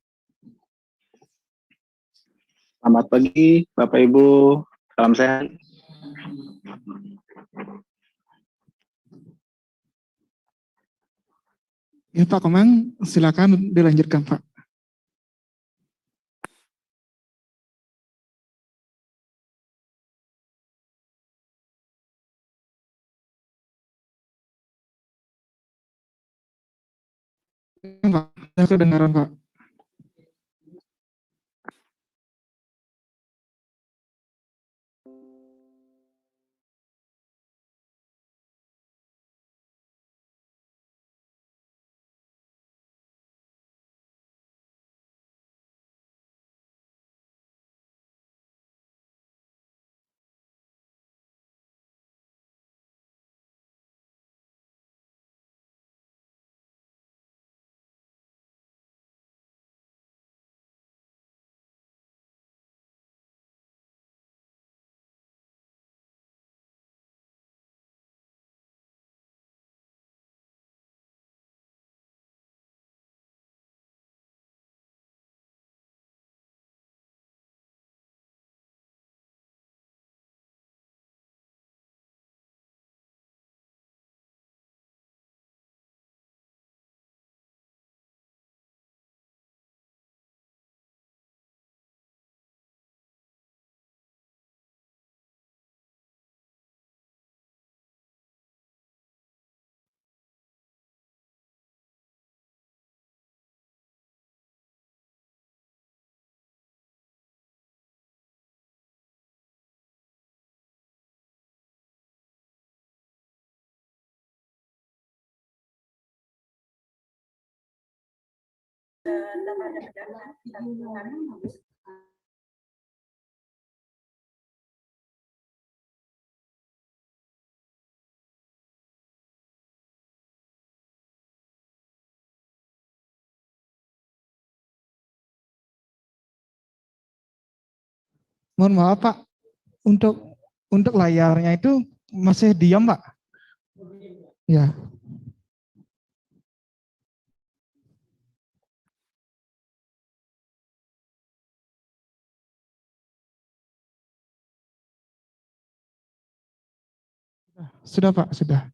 Selamat pagi, Bapak Ibu. Salam sehat. Ya Pak Komang, silakan dilanjutkan Pak. Pak, saya kedengaran Pak. Mohon maaf Pak, untuk layarnya itu masih diam Pak. Ya, sudah Pak, sudah.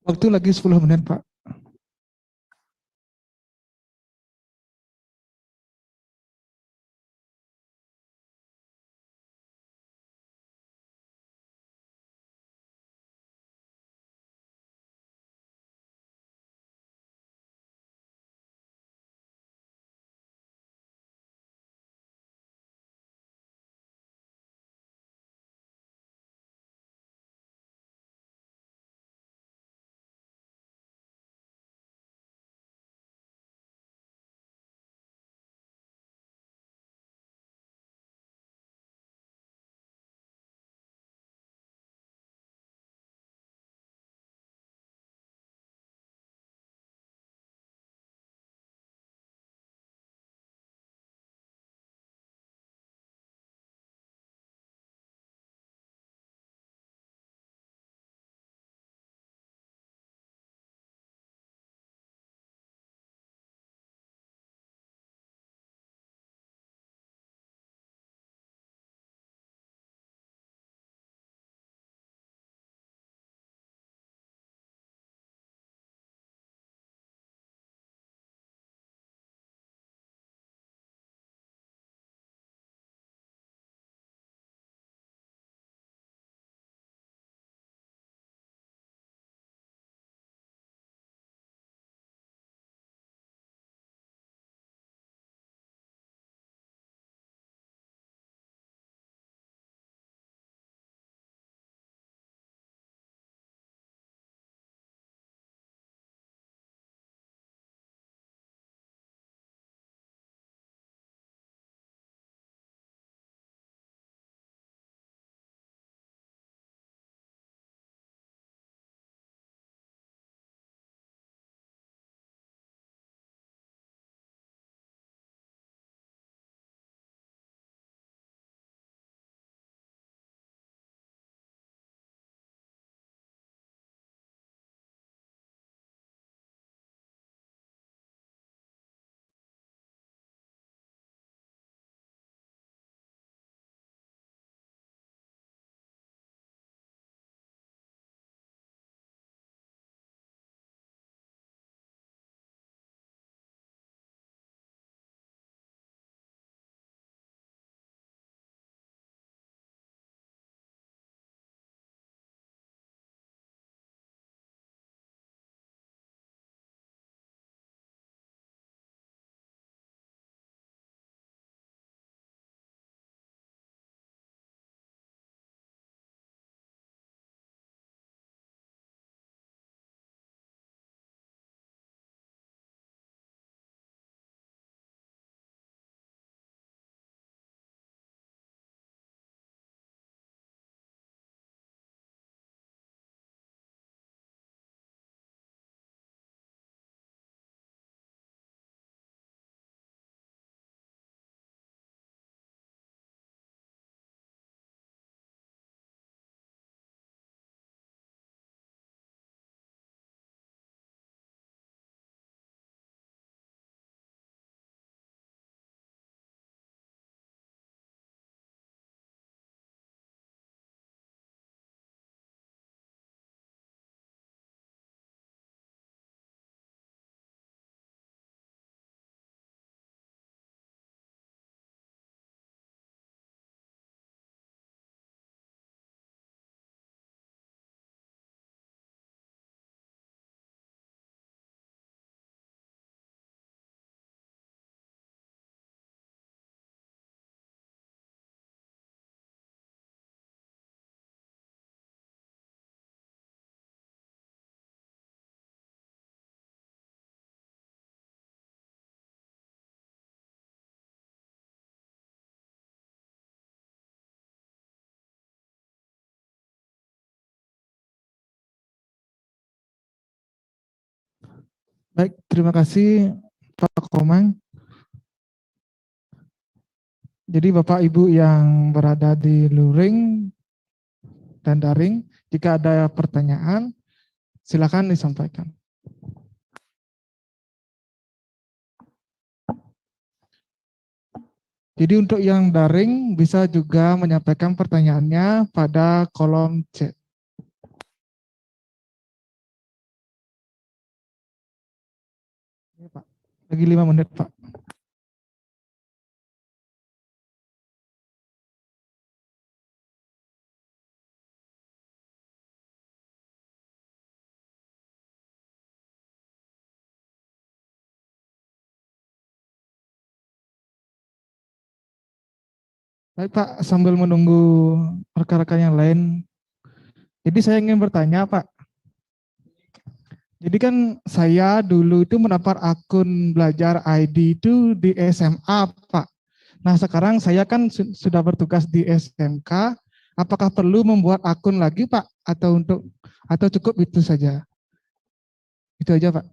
Waktu lagi 10 menit, Pak. Baik, terima kasih Pak Komang. Jadi Bapak Ibu yang berada di luring dan daring, jika ada pertanyaan, silakan disampaikan. Jadi untuk yang daring bisa juga menyampaikan pertanyaannya pada kolom chat. Bagi 5 menit, Pak. Baik Pak, sambil menunggu rekan-rekan yang lain. Jadi saya ingin bertanya Pak. Jadi kan saya dulu itu mendapat akun belajar ID itu di SMA Pak. Nah sekarang saya kan sudah bertugas di SMK. Apakah perlu membuat akun lagi Pak? Atau cukup itu saja? Itu aja Pak.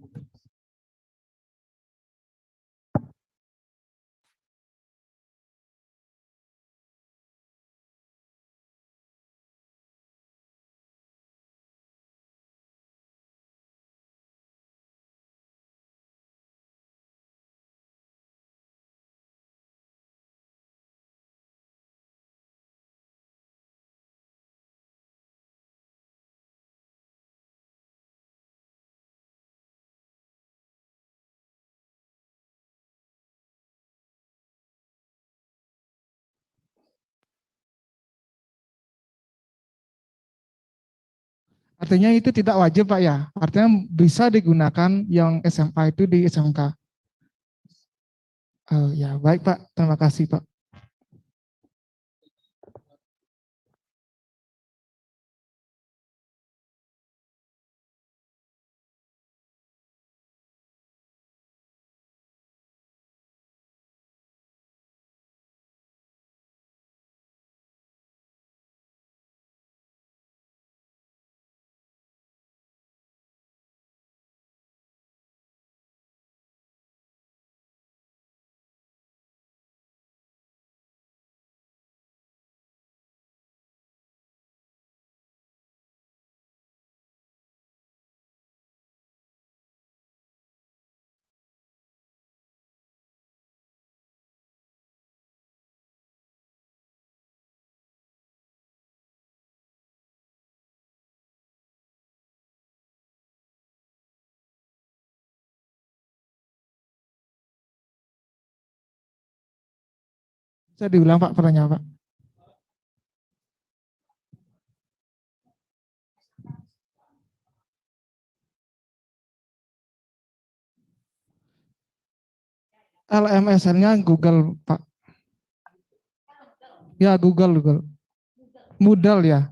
Artinya itu tidak wajib Pak ya? Artinya bisa digunakan yang SMA itu di SMK. Ya baik Pak, terima kasih Pak. Bisa diulang Pak pertanyaan Pak. LMSN-nya Google Pak. Ya Google. Moodle ya.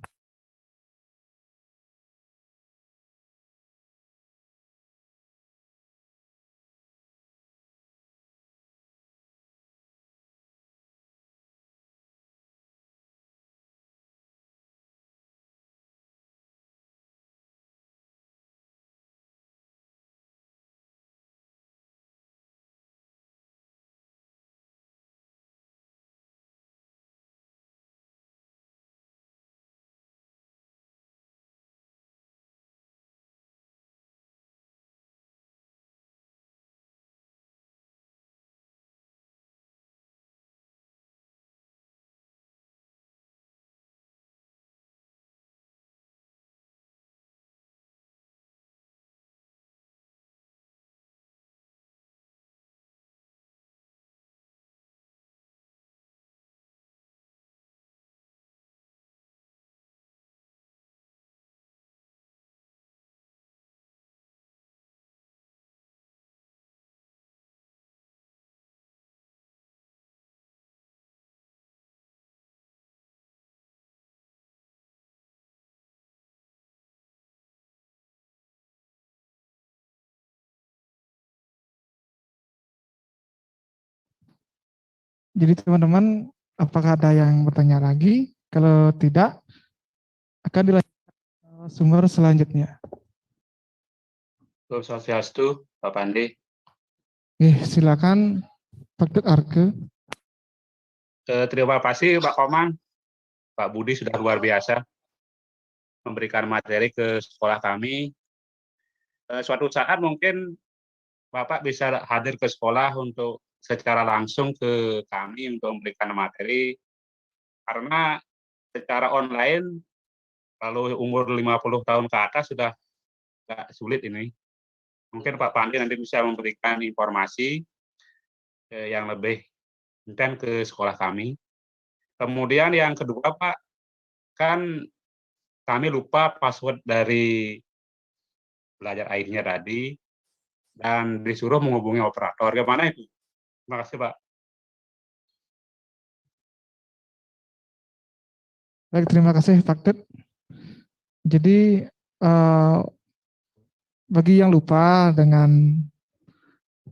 Jadi teman-teman, apakah ada yang bertanya lagi? Kalau tidak, akan dilanjutkan sumber selanjutnya. Swastiastu, Pak Pandi. Silakan Pak Dut Arke. Terima kasih Pak Komang. Pak Budi sudah luar biasa memberikan materi ke sekolah kami. Suatu saat mungkin Bapak bisa hadir ke sekolah untuk secara langsung ke kami untuk memberikan materi. Karena secara online, kalau umur 50 tahun ke atas sudah agak sulit ini Mungkin Pak Pandi nanti bisa memberikan informasi yang lebih intens ke sekolah kami. Kemudian yang kedua Pak, kan kami lupa password dari belajar ID-nya tadi dan disuruh menghubungi operator. Gimana itu? Terima kasih Pak. Baik, terima kasih Pak Ted. Jadi bagi yang lupa dengan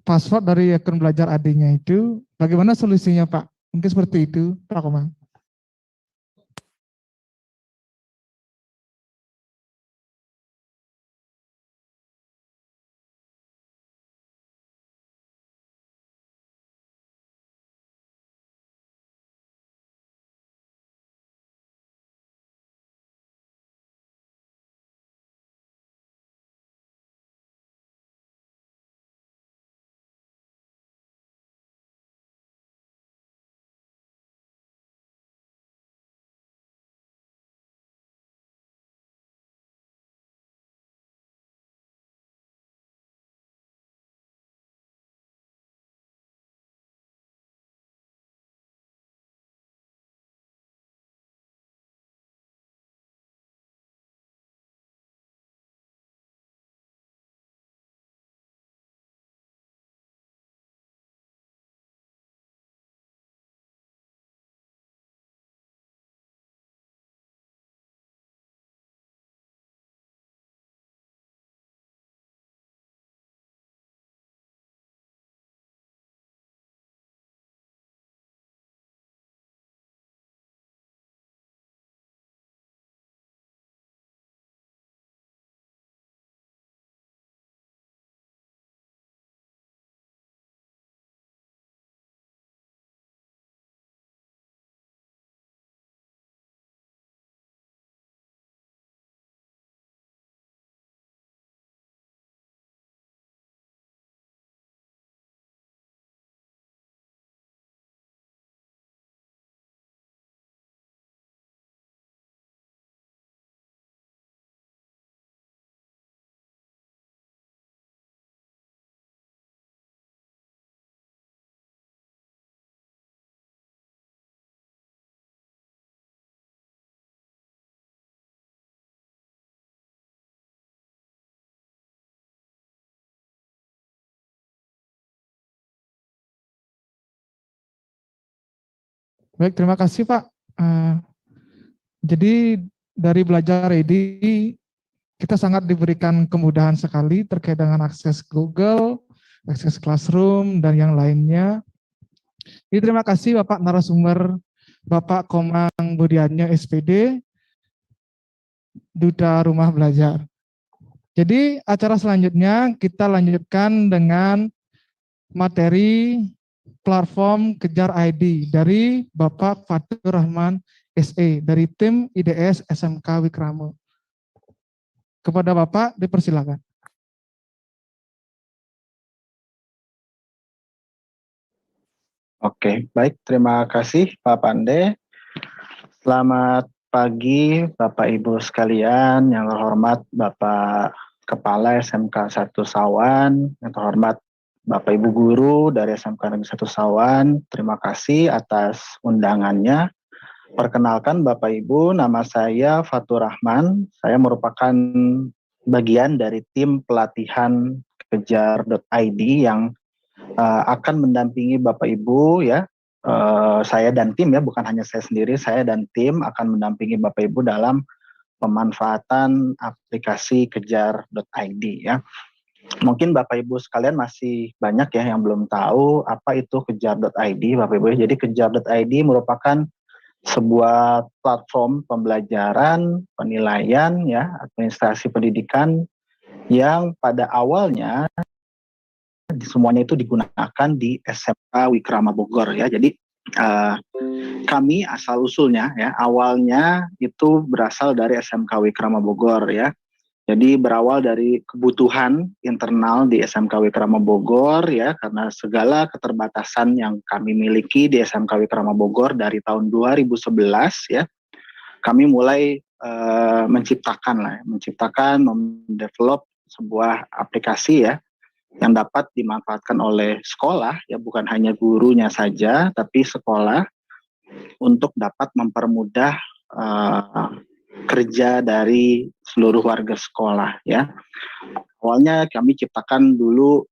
password dari akun belajar ID-nya itu, bagaimana solusinya Pak? Mungkin seperti itu Pak Komang. Baik, terima kasih Pak. Jadi dari belajar ID, kita sangat diberikan kemudahan sekali terkait dengan akses Google, akses Classroom, dan yang lainnya. Jadi terima kasih Bapak narasumber, Bapak Komang Budianyo SPD, Duta Rumah Belajar. Jadi acara selanjutnya kita lanjutkan dengan materi platform Kejar ID dari Bapak Fatur Rahman SE dari tim IDS SMK Wikramo. Kepada Bapak dipersilakan. Oke, baik. Terima kasih Pak Pande. Selamat pagi Bapak Ibu sekalian, yang terhormat Bapak Kepala SMK 1 Sawan, yang terhormat Bapak Ibu Guru dari SMK Negeri 1 Sawan, terima kasih atas undangannya. Perkenalkan Bapak Ibu, nama saya Fatur Rahman. Saya merupakan bagian dari tim pelatihan Kejar.id yang akan mendampingi Bapak Ibu ya. Saya dan tim ya, bukan hanya saya sendiri, saya dan tim akan mendampingi Bapak Ibu dalam pemanfaatan aplikasi Kejar.id ya. Mungkin Bapak Ibu sekalian masih banyak ya yang belum tahu apa itu Kejar.id Bapak Ibu. Jadi Kejar.id merupakan sebuah platform pembelajaran, penilaian ya, administrasi pendidikan yang pada awalnya semuanya itu digunakan di SMK Wikrama Bogor ya. Jadi kami asal usulnya ya, awalnya itu berasal dari SMK Wikrama Bogor ya. Jadi berawal dari kebutuhan internal di SMK Wikrama Bogor ya, karena segala keterbatasan yang kami miliki di SMK Wikrama Bogor dari tahun 2011 ya, kami mulai menciptakan, mendevelop sebuah aplikasi ya, yang dapat dimanfaatkan oleh sekolah, ya bukan hanya gurunya saja, tapi sekolah untuk dapat mempermudah kerja dari seluruh warga sekolah, ya. Awalnya kami ciptakan dulu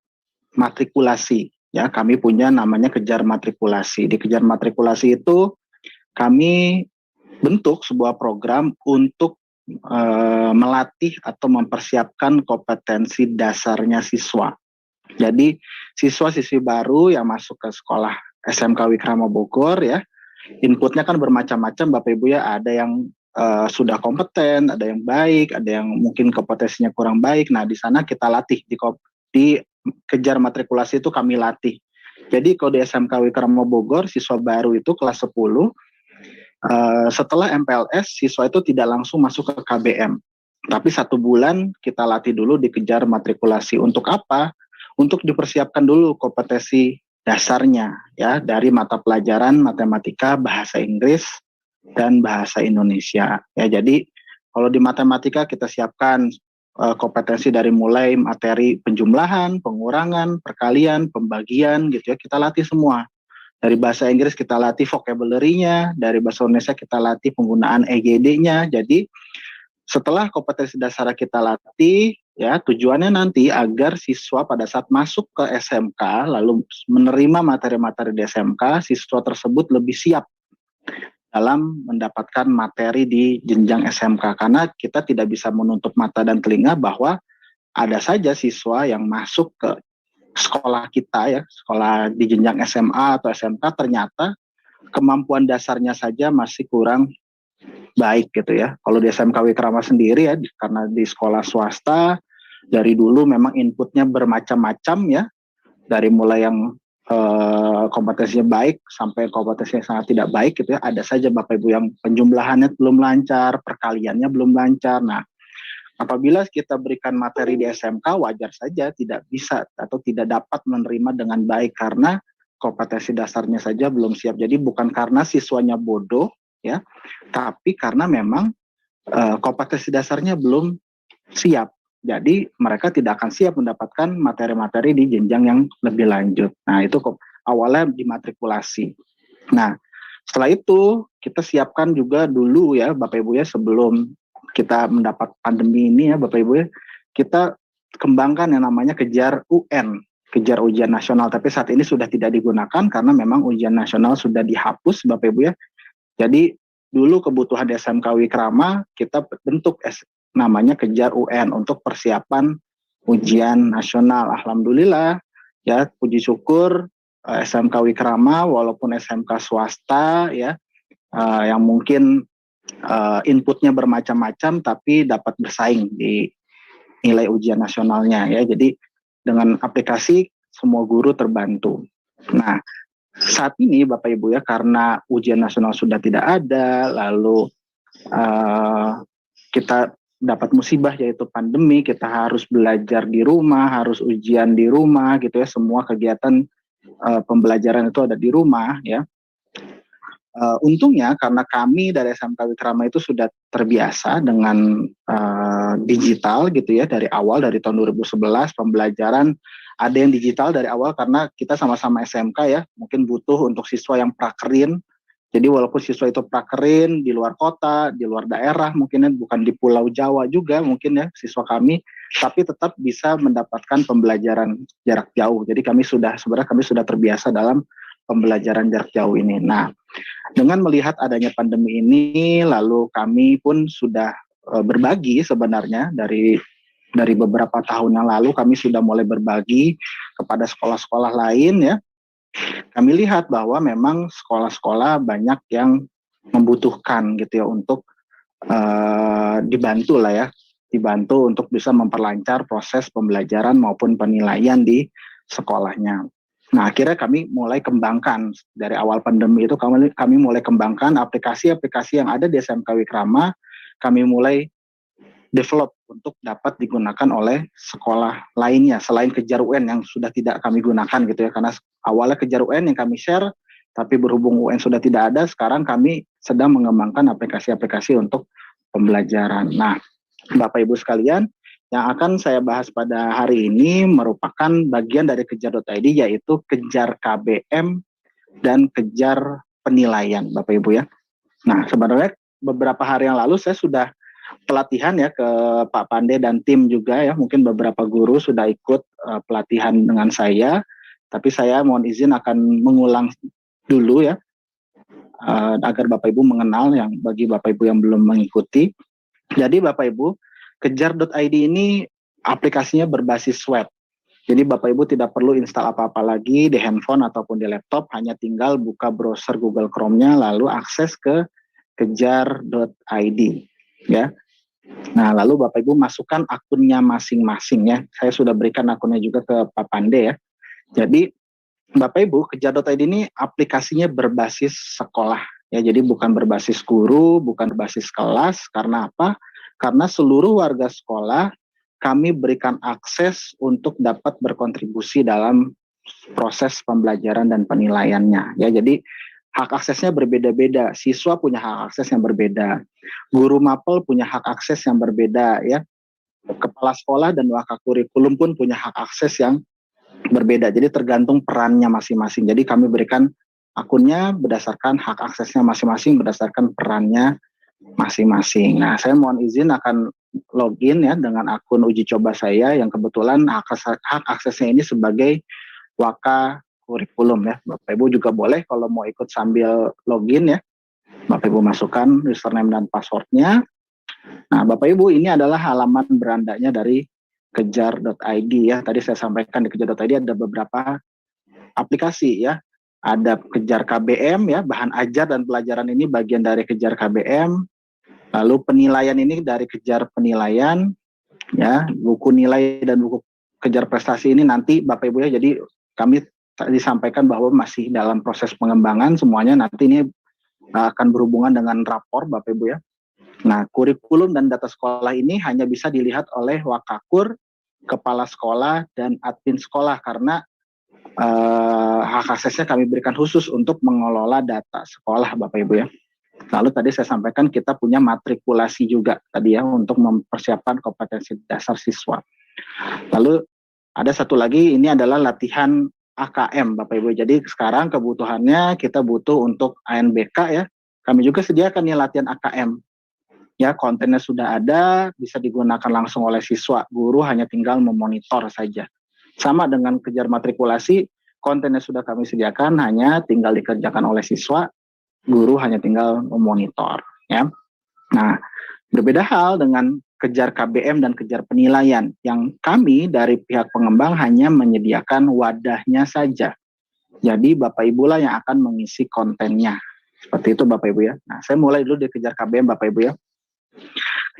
matrikulasi, ya. Kami punya namanya Kejar Matrikulasi. Di Kejar Matrikulasi itu kami bentuk sebuah program untuk melatih atau mempersiapkan kompetensi dasarnya siswa. Jadi siswa-siswi baru yang masuk ke sekolah SMK Wikrama Bogor, ya, inputnya kan bermacam-macam Bapak Ibu, ya. Ada yang sudah kompeten, ada yang baik, ada yang mungkin kompetensinya kurang baik. Nah, di sana kita latih di Kejar Matrikulasi itu kami latih. Jadi kalau di SMK Wikrama Bogor, siswa baru itu kelas 10, setelah MPLS, siswa itu tidak langsung masuk ke KBM. Tapi 1 bulan kita latih dulu di Kejar Matrikulasi. Untuk apa? Untuk dipersiapkan dulu kompetensi dasarnya, ya, dari mata pelajaran matematika, bahasa Inggris, dan bahasa Indonesia. Ya, jadi kalau di matematika kita siapkan kompetensi dari mulai materi penjumlahan, pengurangan, perkalian, pembagian, gitu ya, kita latih semua. Dari bahasa Inggris kita latih vocabulary-nya, dari bahasa Indonesia kita latih penggunaan EGD-nya. Jadi setelah kompetensi dasar kita latih, ya, tujuannya nanti agar siswa pada saat masuk ke SMK lalu menerima materi-materi di SMK, siswa tersebut lebih siap dalam mendapatkan materi di jenjang SMK, karena kita tidak bisa menutup mata dan telinga bahwa ada saja siswa yang masuk ke sekolah kita, ya, sekolah di jenjang SMA atau SMK, ternyata kemampuan dasarnya saja masih kurang baik, gitu ya. Kalau di SMK Wikrama sendiri, ya, karena di sekolah swasta dari dulu memang inputnya bermacam-macam, ya, dari mulai yang kompetensinya baik sampai kompetensinya sangat tidak baik, gitu ya. Ada saja Bapak Ibu yang penjumlahannya belum lancar, perkaliannya belum lancar. Nah, apabila kita berikan materi di SMK, wajar saja tidak bisa atau tidak dapat menerima dengan baik karena kompetensi dasarnya saja belum siap. Jadi bukan karena siswanya bodoh, ya, tapi karena memang kompetensi dasarnya belum siap. Jadi mereka tidak akan siap mendapatkan materi-materi di jenjang yang lebih lanjut. Nah, itu awalnya dimatrikulasi. Nah, setelah itu kita siapkan juga dulu, ya Bapak Ibu, ya, sebelum kita mendapat pandemi ini, ya Bapak Ibu, ya, kita kembangkan yang namanya Kejar UN, Kejar Ujian Nasional. Tapi saat ini sudah tidak digunakan karena memang ujian nasional sudah dihapus Bapak Ibu, ya. Jadi dulu kebutuhan di SMK Wikrama kita bentuk namanya Kejar UN untuk persiapan ujian nasional. Alhamdulillah, ya, puji syukur SMK Wikrama walaupun SMK swasta, ya, yang mungkin inputnya bermacam-macam tapi dapat bersaing di nilai ujian nasionalnya, ya. Jadi dengan aplikasi semua guru terbantu. Nah, saat ini Bapak Ibu, ya, karena ujian nasional sudah tidak ada, lalu kita dapat musibah yaitu pandemi, kita harus belajar di rumah, harus ujian di rumah, gitu ya, semua kegiatan pembelajaran itu ada di rumah, ya. Untungnya karena kami dari SMK Wikrama itu sudah terbiasa dengan digital, gitu ya, dari awal, dari tahun 2011 pembelajaran ada yang digital dari awal karena kita sama-sama SMK, ya, mungkin butuh untuk siswa yang prakerin. Jadi walaupun siswa itu prakerin di luar kota, di luar daerah, mungkin bukan di Pulau Jawa juga mungkin, ya, siswa kami, tapi tetap bisa mendapatkan pembelajaran jarak jauh. Jadi sebenarnya kami sudah terbiasa dalam pembelajaran jarak jauh ini. Nah, dengan melihat adanya pandemi ini, lalu kami pun sudah berbagi sebenarnya dari beberapa tahun yang lalu kami sudah mulai berbagi kepada sekolah-sekolah lain, ya. Kami lihat bahwa memang sekolah-sekolah banyak yang membutuhkan, gitu ya, untuk dibantu lah, ya, dibantu untuk bisa memperlancar proses pembelajaran maupun penilaian di sekolahnya. Nah, akhirnya kami mulai kembangkan dari awal pandemi itu, kami mulai kembangkan aplikasi-aplikasi yang ada di SMK Wikrama, kami mulai develop untuk dapat digunakan oleh sekolah lainnya selain Kejar UN yang sudah tidak kami gunakan, gitu ya, karena awalnya Kejar UN yang kami share, tapi berhubung UN sudah tidak ada, sekarang kami sedang mengembangkan aplikasi-aplikasi untuk pembelajaran. Nah, Bapak Ibu sekalian, yang akan saya bahas pada hari ini merupakan bagian dari kejar.id, yaitu kejar KBM dan kejar penilaian, Bapak Ibu ya. Nah, sebenarnya beberapa hari yang lalu saya sudah pelatihan ya ke Pak Pande dan tim juga ya. Mungkin beberapa guru sudah ikut pelatihan dengan saya, tapi saya mohon izin akan mengulang dulu ya, agar Bapak Ibu mengenal, yang bagi Bapak Ibu yang belum mengikuti. Jadi Bapak Ibu, kejar.id ini aplikasinya berbasis web. Jadi Bapak Ibu tidak perlu install apa-apa lagi di handphone ataupun di laptop, hanya tinggal buka browser Google Chrome-nya lalu akses ke kejar.id ya. Nah, lalu Bapak Ibu masukkan akunnya masing-masing ya. Saya sudah berikan akunnya juga ke Pak Pande ya. Jadi Bapak Ibu, kejar.id ini aplikasinya berbasis sekolah ya. Jadi bukan berbasis guru, bukan berbasis kelas. Karena apa? Karena seluruh warga sekolah kami berikan akses untuk dapat berkontribusi dalam proses pembelajaran dan penilaiannya ya. Jadi hak aksesnya berbeda-beda. Siswa punya hak akses yang berbeda. Guru mapel punya hak akses yang berbeda ya. Kepala sekolah dan wakakurikulum pun punya hak akses yang berbeda. Jadi tergantung perannya masing-masing. Jadi kami berikan akunnya berdasarkan hak aksesnya masing-masing, berdasarkan perannya masing-masing. Nah, saya mohon izin akan login ya dengan akun uji coba saya yang kebetulan hak aksesnya ini sebagai Waka kurikulum ya. Bapak Ibu juga boleh kalau mau ikut sambil login ya. Bapak Ibu masukkan username dan passwordnya. Nah, Bapak Ibu, ini adalah halaman berandanya dari kejar.id ya. Tadi saya sampaikan di kejar.id ada beberapa aplikasi ya. Ada kejar KBM ya, bahan ajar dan pelajaran ini bagian dari kejar KBM. Lalu penilaian ini dari kejar penilaian ya, buku nilai dan buku kejar prestasi ini nanti Bapak Ibu ya. Jadi kami tadi sampaikan bahwa masih dalam proses pengembangan semuanya, nanti ini akan berhubungan dengan rapor Bapak Ibu ya. Nah, kurikulum dan data sekolah ini hanya bisa dilihat oleh wakakur, kepala sekolah, dan admin sekolah karena hak aksesnya kami berikan khusus untuk mengelola data sekolah Bapak Ibu ya. Lalu tadi saya sampaikan kita punya matrikulasi juga tadi ya untuk mempersiapkan kompetensi dasar siswa. Lalu ada satu lagi, ini adalah latihan AKM Bapak Ibu. Jadi sekarang kebutuhannya kita butuh untuk ANBK ya. Kami juga sediakan nih latihan AKM. Ya, kontennya sudah ada, bisa digunakan langsung oleh siswa. Guru hanya tinggal memonitor saja. Sama dengan kejar matrikulasi, kontennya sudah kami sediakan, hanya tinggal dikerjakan oleh siswa. Guru hanya tinggal memonitor ya. Nah, berbeda hal dengan kejar KBM dan kejar penilaian yang kami dari pihak pengembang hanya menyediakan wadahnya saja. Jadi Bapak Ibu lah yang akan mengisi kontennya. Seperti itu Bapak Ibu ya. Nah, saya mulai dulu dari kejar KBM Bapak Ibu ya.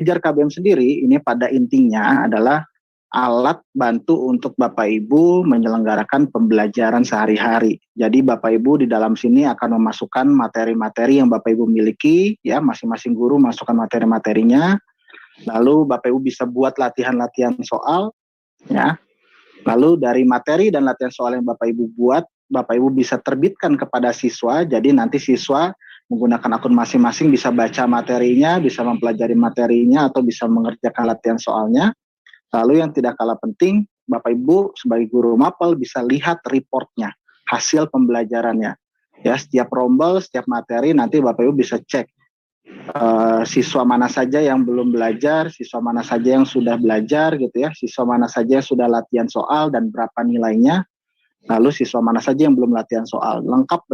Kejar KBM sendiri ini pada intinya adalah alat bantu untuk Bapak Ibu menyelenggarakan pembelajaran sehari-hari. Jadi Bapak Ibu di dalam sini akan memasukkan materi-materi yang Bapak Ibu miliki, ya masing-masing guru masukkan materi-materinya. Lalu Bapak Ibu bisa buat latihan-latihan soal, ya. Lalu dari materi dan latihan soal yang Bapak Ibu buat, Bapak Ibu bisa terbitkan kepada siswa. Jadi nanti siswa menggunakan akun masing-masing bisa baca materinya, bisa mempelajari materinya, atau bisa mengerjakan latihan soalnya. Lalu yang tidak kalah penting, Bapak Ibu sebagai guru mapel bisa lihat reportnya, hasil pembelajarannya. Ya, setiap rombel, setiap materi nanti Bapak Ibu bisa cek siswa mana saja yang belum belajar, siswa mana saja yang sudah belajar gitu ya, siswa mana saja yang sudah latihan soal dan berapa nilainya. Lalu siswa mana saja yang belum latihan soal, lengkap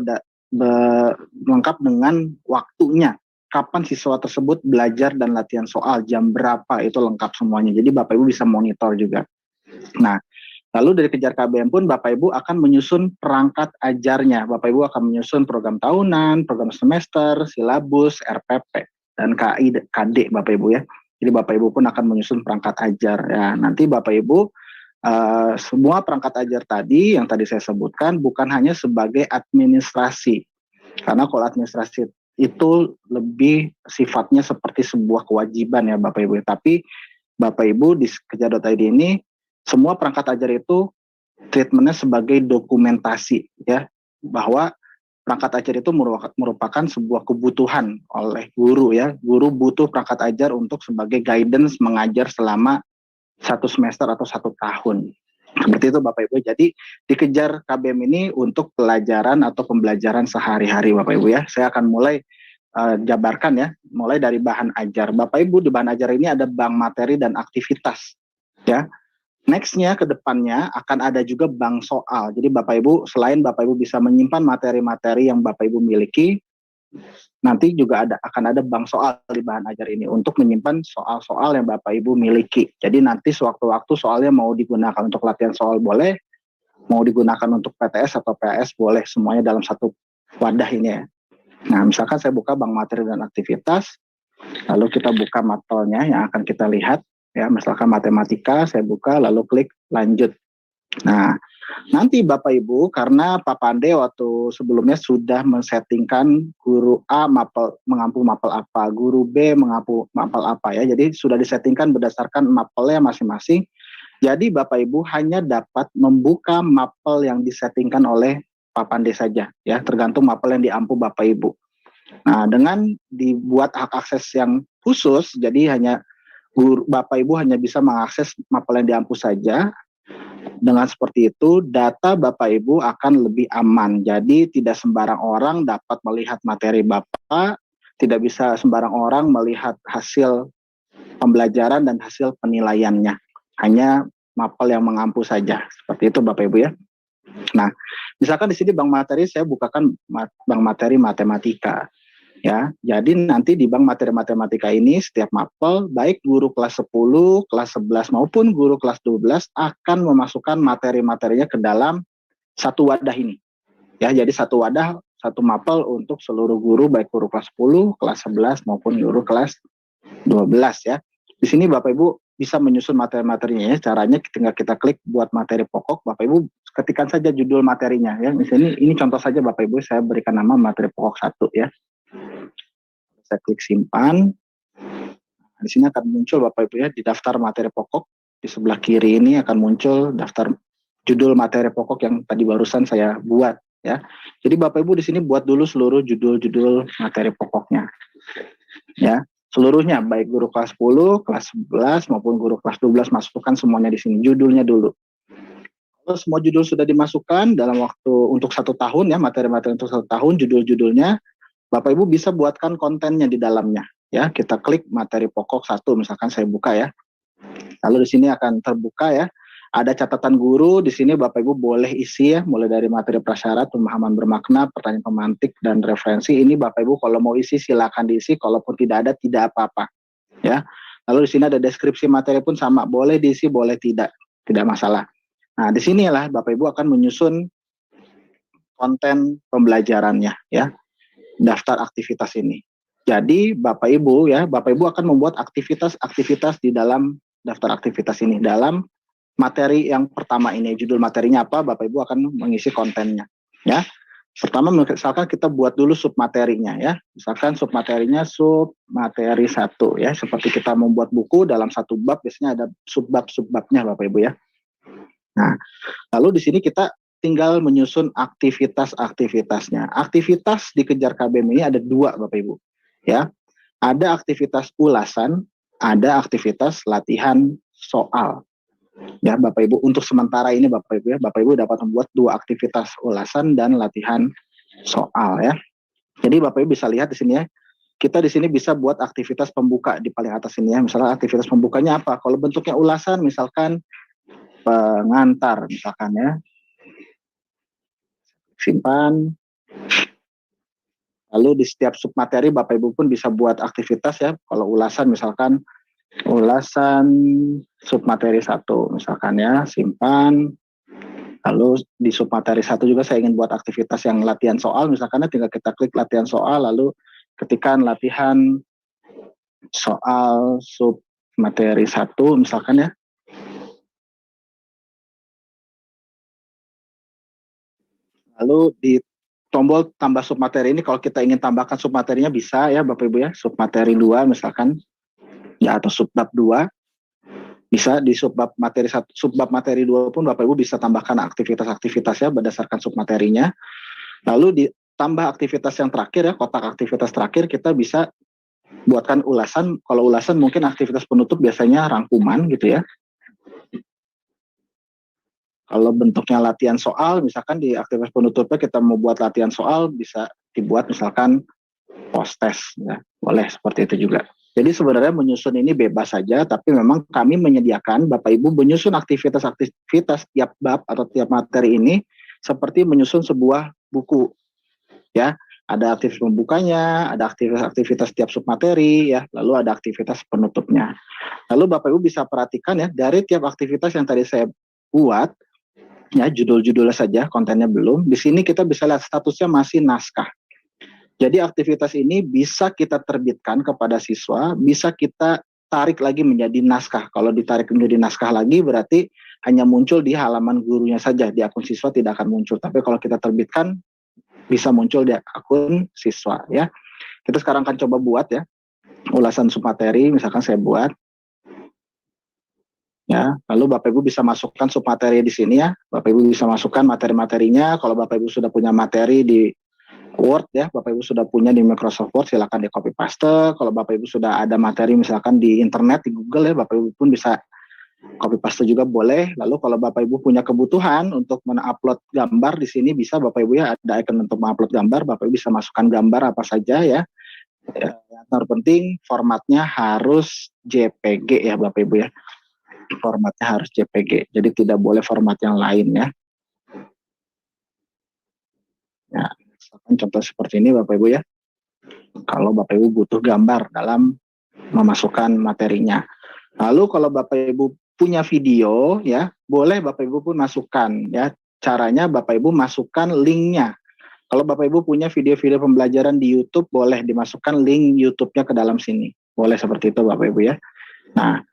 dengan waktunya. Kapan siswa tersebut belajar dan latihan soal, jam berapa, itu lengkap semuanya. Jadi Bapak Ibu bisa monitor juga. Nah, lalu dari kejar KBM pun Bapak Ibu akan menyusun perangkat ajarnya. Bapak Ibu akan menyusun program tahunan, program semester, silabus, RPP, dan KD Bapak Ibu ya. Jadi Bapak Ibu pun akan menyusun perangkat ajar. Ya, nanti Bapak Ibu semua perangkat ajar tadi yang tadi saya sebutkan bukan hanya sebagai administrasi. Karena kalau administrasi itu lebih sifatnya seperti sebuah kewajiban ya Bapak Ibu. Tapi Bapak Ibu di kejar.id ini semua perangkat ajar itu treatmentnya sebagai dokumentasi ya, bahwa perangkat ajar itu merupakan sebuah kebutuhan oleh guru ya. Guru butuh perangkat ajar untuk sebagai guidance mengajar selama 1 semester atau 1 tahun. Seperti itu Bapak Ibu. Jadi dikejar KBM ini untuk pelajaran atau pembelajaran sehari-hari Bapak Ibu ya. Saya akan mulai jabarkan ya, mulai dari bahan ajar. Bapak Ibu, di bahan ajar ini ada bank materi dan aktivitas ya. Nextnya ke depannya akan ada juga bank soal. Jadi Bapak Ibu, selain Bapak Ibu bisa menyimpan materi-materi yang Bapak Ibu miliki, nanti juga akan ada bank soal di bahan ajar ini untuk menyimpan soal-soal yang Bapak Ibu miliki. Jadi nanti sewaktu-waktu soalnya mau digunakan untuk latihan soal boleh, mau digunakan untuk PTS atau PAS boleh, semuanya dalam satu wadah ini ya. Nah, misalkan saya buka bank materi dan aktivitas, lalu kita buka mapelnya yang akan kita lihat, ya, misalkan matematika, saya buka, lalu klik lanjut. Nah, nanti Bapak Ibu, karena Pak Pande waktu sebelumnya sudah men-settingkan guru A mengampu mapel apa, guru B mengampu mapel apa ya, jadi sudah disettingkan berdasarkan mapelnya masing-masing. Jadi Bapak Ibu hanya dapat membuka mapel yang disettingkan oleh Pak Pande saja, ya, tergantung mapel yang diampu Bapak Ibu. Nah, dengan dibuat hak akses yang khusus, jadi hanya Bapak Ibu hanya bisa mengakses mapel yang diampu saja. Dengan seperti itu, data Bapak Ibu akan lebih aman. Jadi tidak sembarang orang dapat melihat materi Bapak, tidak bisa sembarang orang melihat hasil pembelajaran dan hasil penilaiannya. Hanya mapel yang mengampu saja. Seperti itu Bapak Ibu ya. Nah, misalkan di sini bank materi saya bukakan bank materi matematika. Ya, jadi nanti di bank materi matematika ini setiap mapel baik guru kelas 10, kelas 11 maupun guru kelas 12 akan memasukkan materi-materinya ke dalam satu wadah ini. Ya, jadi satu wadah, satu mapel untuk seluruh guru baik guru kelas 10, kelas 11 maupun guru kelas 12 ya. Di sini Bapak Ibu bisa menyusun materi-materinya ya. Caranya tinggal kita klik buat materi pokok, Bapak Ibu ketikkan saja judul materinya ya. Misalnya ini contoh saja Bapak Ibu, saya berikan nama materi pokok 1 ya. Saya klik simpan. Nah, di sini akan muncul Bapak Ibu ya di daftar materi pokok. Di sebelah kiri ini akan muncul daftar judul materi pokok yang tadi barusan saya buat ya. Jadi Bapak Ibu di sini buat dulu seluruh judul-judul materi pokoknya. Ya, seluruhnya baik guru kelas 10, kelas 11 maupun guru kelas 12 masukkan semuanya di sini judulnya dulu. Kalau semua judul sudah dimasukkan dalam waktu untuk 1 tahun ya, materi-materi untuk 1 tahun judul-judulnya, Bapak Ibu bisa buatkan kontennya di dalamnya ya. Kita klik materi pokok 1 misalkan saya buka ya. Lalu di sini akan terbuka ya. Ada catatan guru di sini Bapak Ibu boleh isi ya, mulai dari materi prasyarat, pemahaman bermakna, pertanyaan pemantik dan referensi. Ini Bapak Ibu kalau mau isi silakan diisi, kalaupun tidak ada tidak apa-apa. Ya. Lalu di sini ada deskripsi materi pun sama, boleh diisi, boleh tidak masalah. Nah, di sinilah Bapak Ibu akan menyusun konten pembelajarannya ya. Daftar aktivitas ini. Jadi Bapak Ibu ya, Bapak Ibu akan membuat aktivitas-aktivitas di dalam daftar aktivitas ini. Dalam materi yang pertama ini, judul materinya apa, Bapak Ibu akan mengisi kontennya ya. Pertama misalkan kita buat dulu submaterinya ya. Misalkan submaterinya submateri 1 ya. Seperti kita membuat buku dalam satu bab biasanya ada subbab-subbabnya Bapak Ibu ya. Nah, lalu di sini kita tinggal menyusun aktivitas-aktivitasnya. Aktivitas dikejar KBM ini ada 2 Bapak Ibu. Ya. Ada aktivitas ulasan, ada aktivitas latihan soal. Ya, Bapak Ibu untuk sementara ini Bapak Ibu ya, Bapak Ibu dapat membuat 2 aktivitas ulasan dan latihan soal ya. Jadi Bapak Ibu bisa lihat di sini ya. Kita di sini bisa buat aktivitas pembuka di paling atas ini ya. Misalnya aktivitas pembukanya apa? Kalau bentuknya ulasan misalkan pengantar misalkan ya. Simpan. Lalu di setiap submateri Bapak Ibu pun bisa buat aktivitas ya. Kalau ulasan misalkan ulasan submateri 1 misalkan ya, simpan. Lalu di submateri 1 juga saya ingin buat aktivitas yang latihan soal misalkan ya, tinggal kita klik latihan soal lalu ketikkan latihan soal submateri 1 misalkan ya. Lalu di tombol tambah submateri ini kalau kita ingin tambahkan submaterinya bisa ya Bapak Ibu ya, submateri 2 misalkan ya atau subbab 2 bisa di subbab materi 1, subbab materi 2 pun Bapak Ibu bisa tambahkan aktivitas-aktivitasnya berdasarkan submaterinya. Lalu ditambah aktivitas yang terakhir ya, kotak aktivitas terakhir kita bisa buatkan ulasan. Kalau ulasan mungkin aktivitas penutup biasanya rangkuman gitu ya. Kalau bentuknya latihan soal, misalkan di aktivitas penutupnya kita mau buat latihan soal, bisa dibuat misalkan post test, ya. Boleh seperti itu juga. Jadi sebenarnya menyusun ini bebas saja, tapi memang kami menyediakan Bapak Ibu menyusun aktivitas-aktivitas tiap bab atau tiap materi ini seperti menyusun sebuah buku, ya. Ada aktivitas pembukanya, ada aktivitas tiap submateri, ya. Lalu ada aktivitas penutupnya. Lalu Bapak Ibu bisa perhatikan ya, dari tiap aktivitas yang tadi saya buat, ya judul-judulnya saja, kontennya belum. Di sini kita bisa lihat statusnya masih naskah. Jadi aktivitas ini bisa kita terbitkan kepada siswa, bisa kita tarik lagi menjadi naskah. Kalau ditarik menjadi naskah lagi berarti hanya muncul di halaman gurunya saja, di akun siswa tidak akan muncul. Tapi kalau kita terbitkan bisa muncul di akun siswa, ya. Kita sekarang akan coba buat ya ulasan submateri, misalkan saya buat. Ya, lalu Bapak Ibu bisa masukkan submateri di sini ya. Bapak Ibu bisa masukkan materi-materinya. Kalau Bapak Ibu sudah punya materi di Word ya, Bapak Ibu sudah punya di Microsoft Word, silakan di copy paste. Kalau Bapak Ibu sudah ada materi misalkan di internet, di Google ya, Bapak Ibu pun bisa copy paste juga boleh. Lalu kalau Bapak Ibu punya kebutuhan untuk men-upload gambar di sini bisa Bapak Ibu ya, ada icon untuk mengupload gambar, Bapak Ibu bisa masukkan gambar apa saja ya. Yang terpenting formatnya harus JPG ya Bapak Ibu ya. Formatnya harus JPG, jadi tidak boleh format yang lain ya. Ya, contoh seperti ini Bapak Ibu ya. Kalau Bapak Ibu butuh gambar dalam memasukkan materinya. Lalu kalau Bapak Ibu punya video ya, boleh Bapak Ibu pun masukkan ya. Caranya Bapak Ibu masukkan linknya. Kalau Bapak Ibu punya video-video pembelajaran di YouTube, boleh dimasukkan link YouTube-nya ke dalam sini. Boleh seperti itu Bapak Ibu ya. Nah,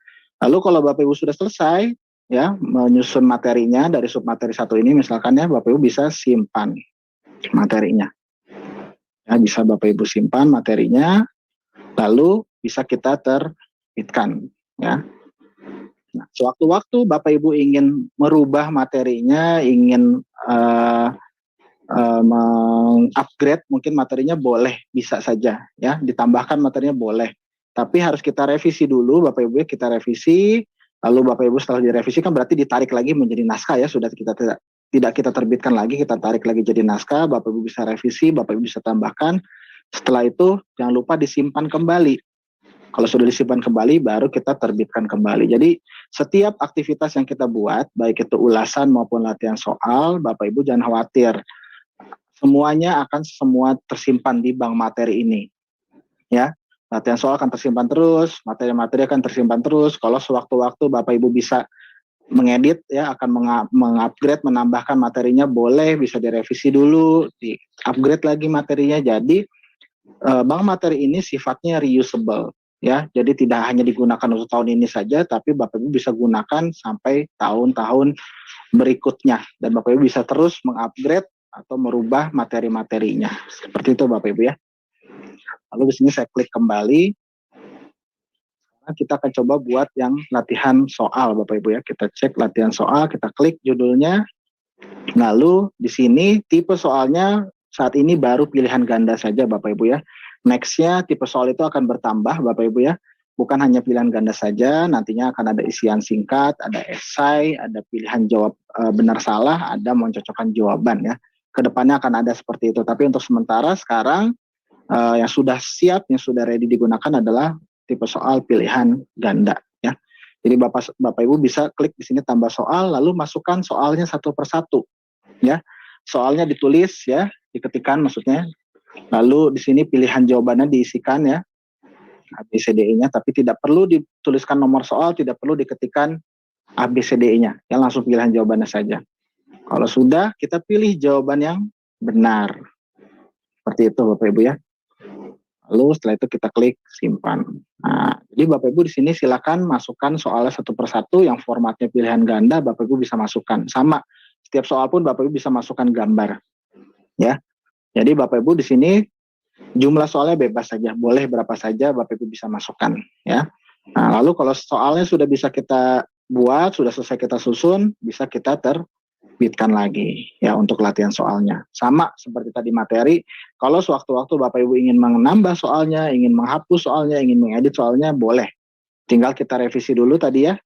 lalu kalau Bapak Ibu sudah selesai ya menyusun materinya dari submateri 1 ini misalkan ya, Bapak Ibu bisa simpan materinya. Ya, bisa Bapak Ibu simpan materinya, lalu bisa kita terbitkan ya. Nah, sewaktu-waktu Bapak Ibu ingin merubah materinya, ingin mengupgrade mungkin materinya, boleh, bisa saja ya, ditambahkan materinya boleh. Tapi harus kita revisi dulu Bapak Ibu, kita revisi, lalu Bapak Ibu setelah direvisi kan berarti ditarik lagi menjadi naskah ya, sudah tidak kita terbitkan lagi, kita tarik lagi jadi naskah, Bapak Ibu bisa revisi, Bapak Ibu bisa tambahkan. Setelah itu jangan lupa disimpan kembali. Kalau sudah disimpan kembali baru kita terbitkan kembali. Jadi setiap aktivitas yang kita buat, baik itu ulasan maupun latihan soal, Bapak Ibu jangan khawatir. Semuanya akan semua tersimpan di bank materi ini. Ya. Latihan soal akan tersimpan terus, materi-materi akan tersimpan terus. Kalau sewaktu-waktu Bapak Ibu bisa mengedit ya, akan mengupgrade, menambahkan materinya, boleh, bisa direvisi dulu, di-upgrade lagi materinya. Jadi bank materi ini sifatnya reusable ya. Jadi tidak hanya digunakan untuk tahun ini saja, tapi Bapak Ibu bisa gunakan sampai tahun-tahun berikutnya, dan Bapak Ibu bisa terus mengupgrade atau merubah materi-materinya. Seperti itu Bapak Ibu ya. Lalu di sini saya klik kembali. Sekarang kita akan coba buat yang latihan soal Bapak Ibu ya. Kita cek latihan soal, kita klik judulnya. Lalu di sini tipe soalnya saat ini baru pilihan ganda saja Bapak Ibu ya. Next-nya tipe soal itu akan bertambah Bapak Ibu ya. Bukan hanya pilihan ganda saja, nantinya akan ada isian singkat, ada esai, ada pilihan jawab benar salah, ada mencocokkan jawaban ya. Kedepannya akan ada seperti itu. Tapi untuk sementara sekarang yang sudah siap, yang sudah ready digunakan adalah tipe soal pilihan ganda ya. Jadi Bapak Ibu bisa klik di sini tambah soal, lalu masukkan soalnya satu persatu ya. Soalnya ditulis ya, diketikkan maksudnya. Lalu di sini pilihan jawabannya diisikan ya, ABCDE-nya, tapi tidak perlu dituliskan nomor soal, tidak perlu diketikkan ABCDE-nya, ya langsung pilihan jawabannya saja. Kalau sudah, kita pilih jawaban yang benar. Seperti itu Bapak Ibu ya. Lalu setelah itu kita klik simpan. Nah, jadi Bapak Ibu di sini silakan masukkan soalnya satu persatu, yang formatnya pilihan ganda Bapak Ibu bisa masukkan. Sama, setiap soal pun Bapak Ibu bisa masukkan gambar. Ya. Jadi Bapak Ibu di sini jumlah soalnya bebas saja, boleh berapa saja Bapak Ibu bisa masukkan ya. Nah, lalu kalau soalnya sudah bisa kita buat, sudah selesai kita susun, bisa kita terbitkan lagi ya untuk latihan soalnya. Sama seperti tadi materi, kalau sewaktu-waktu Bapak Ibu ingin menambah soalnya, ingin menghapus soalnya, ingin mengedit soalnya, boleh. Tinggal kita revisi dulu tadi ya.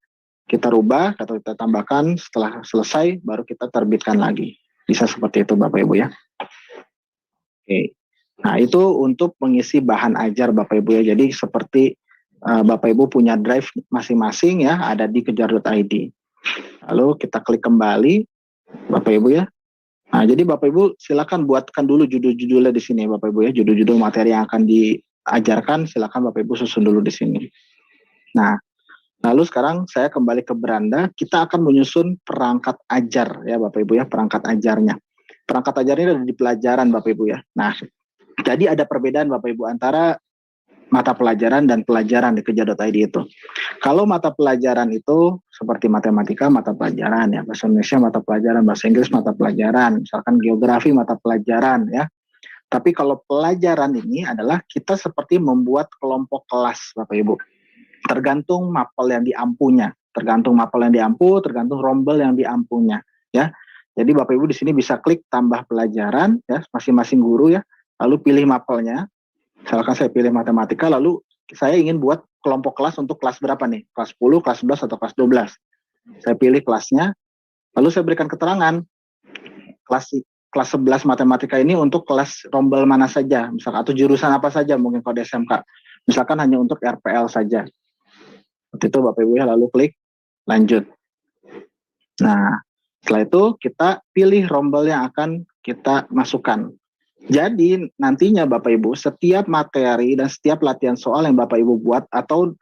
kita rubah atau kita tambahkan, setelah selesai baru kita terbitkan lagi. Bisa seperti itu Bapak Ibu ya. Oke. Nah, itu untuk mengisi bahan ajar Bapak Ibu ya. Jadi seperti Bapak Ibu punya drive masing-masing ya, ada di kejar.id. Lalu kita klik kembali Bapak Ibu ya. Nah, jadi Bapak Ibu silakan buatkan dulu judul-judulnya di sini Bapak Ibu ya. Judul-judul materi yang akan diajarkan silakan Bapak Ibu susun dulu di sini. Nah, lalu sekarang saya kembali ke beranda, kita akan menyusun perangkat ajar ya Bapak Ibu ya, perangkat ajarnya. Perangkat ajarnya ada di pelajaran Bapak Ibu ya. Nah, jadi ada perbedaan Bapak Ibu antara mata pelajaran dan pelajaran di kejar.id itu. Kalau mata pelajaran itu seperti matematika mata pelajaran ya, bahasa Indonesia mata pelajaran, bahasa Inggris mata pelajaran, misalkan geografi mata pelajaran ya. Tapi kalau pelajaran ini adalah kita seperti membuat kelompok kelas Bapak Ibu. Tergantung mapel yang diampunya, tergantung rombel yang diampunya ya. Jadi Bapak Ibu di sini bisa klik tambah pelajaran ya, masing-masing guru ya, lalu pilih mapelnya. Misalkan saya pilih matematika, lalu saya ingin buat kelompok kelas untuk kelas berapa nih? Kelas 10, kelas 11, atau kelas 12. Saya pilih kelasnya, lalu saya berikan keterangan. Kelas 11 matematika ini untuk kelas rombel mana saja, misalkan atau jurusan apa saja mungkin kalau di SMK. Misalkan hanya untuk RPL saja. Seperti itu Bapak Ibu ya, lalu klik lanjut. Nah, setelah itu kita pilih rombel yang akan kita masukkan. Jadi nantinya Bapak Ibu setiap materi dan setiap latihan soal yang Bapak Ibu buat atau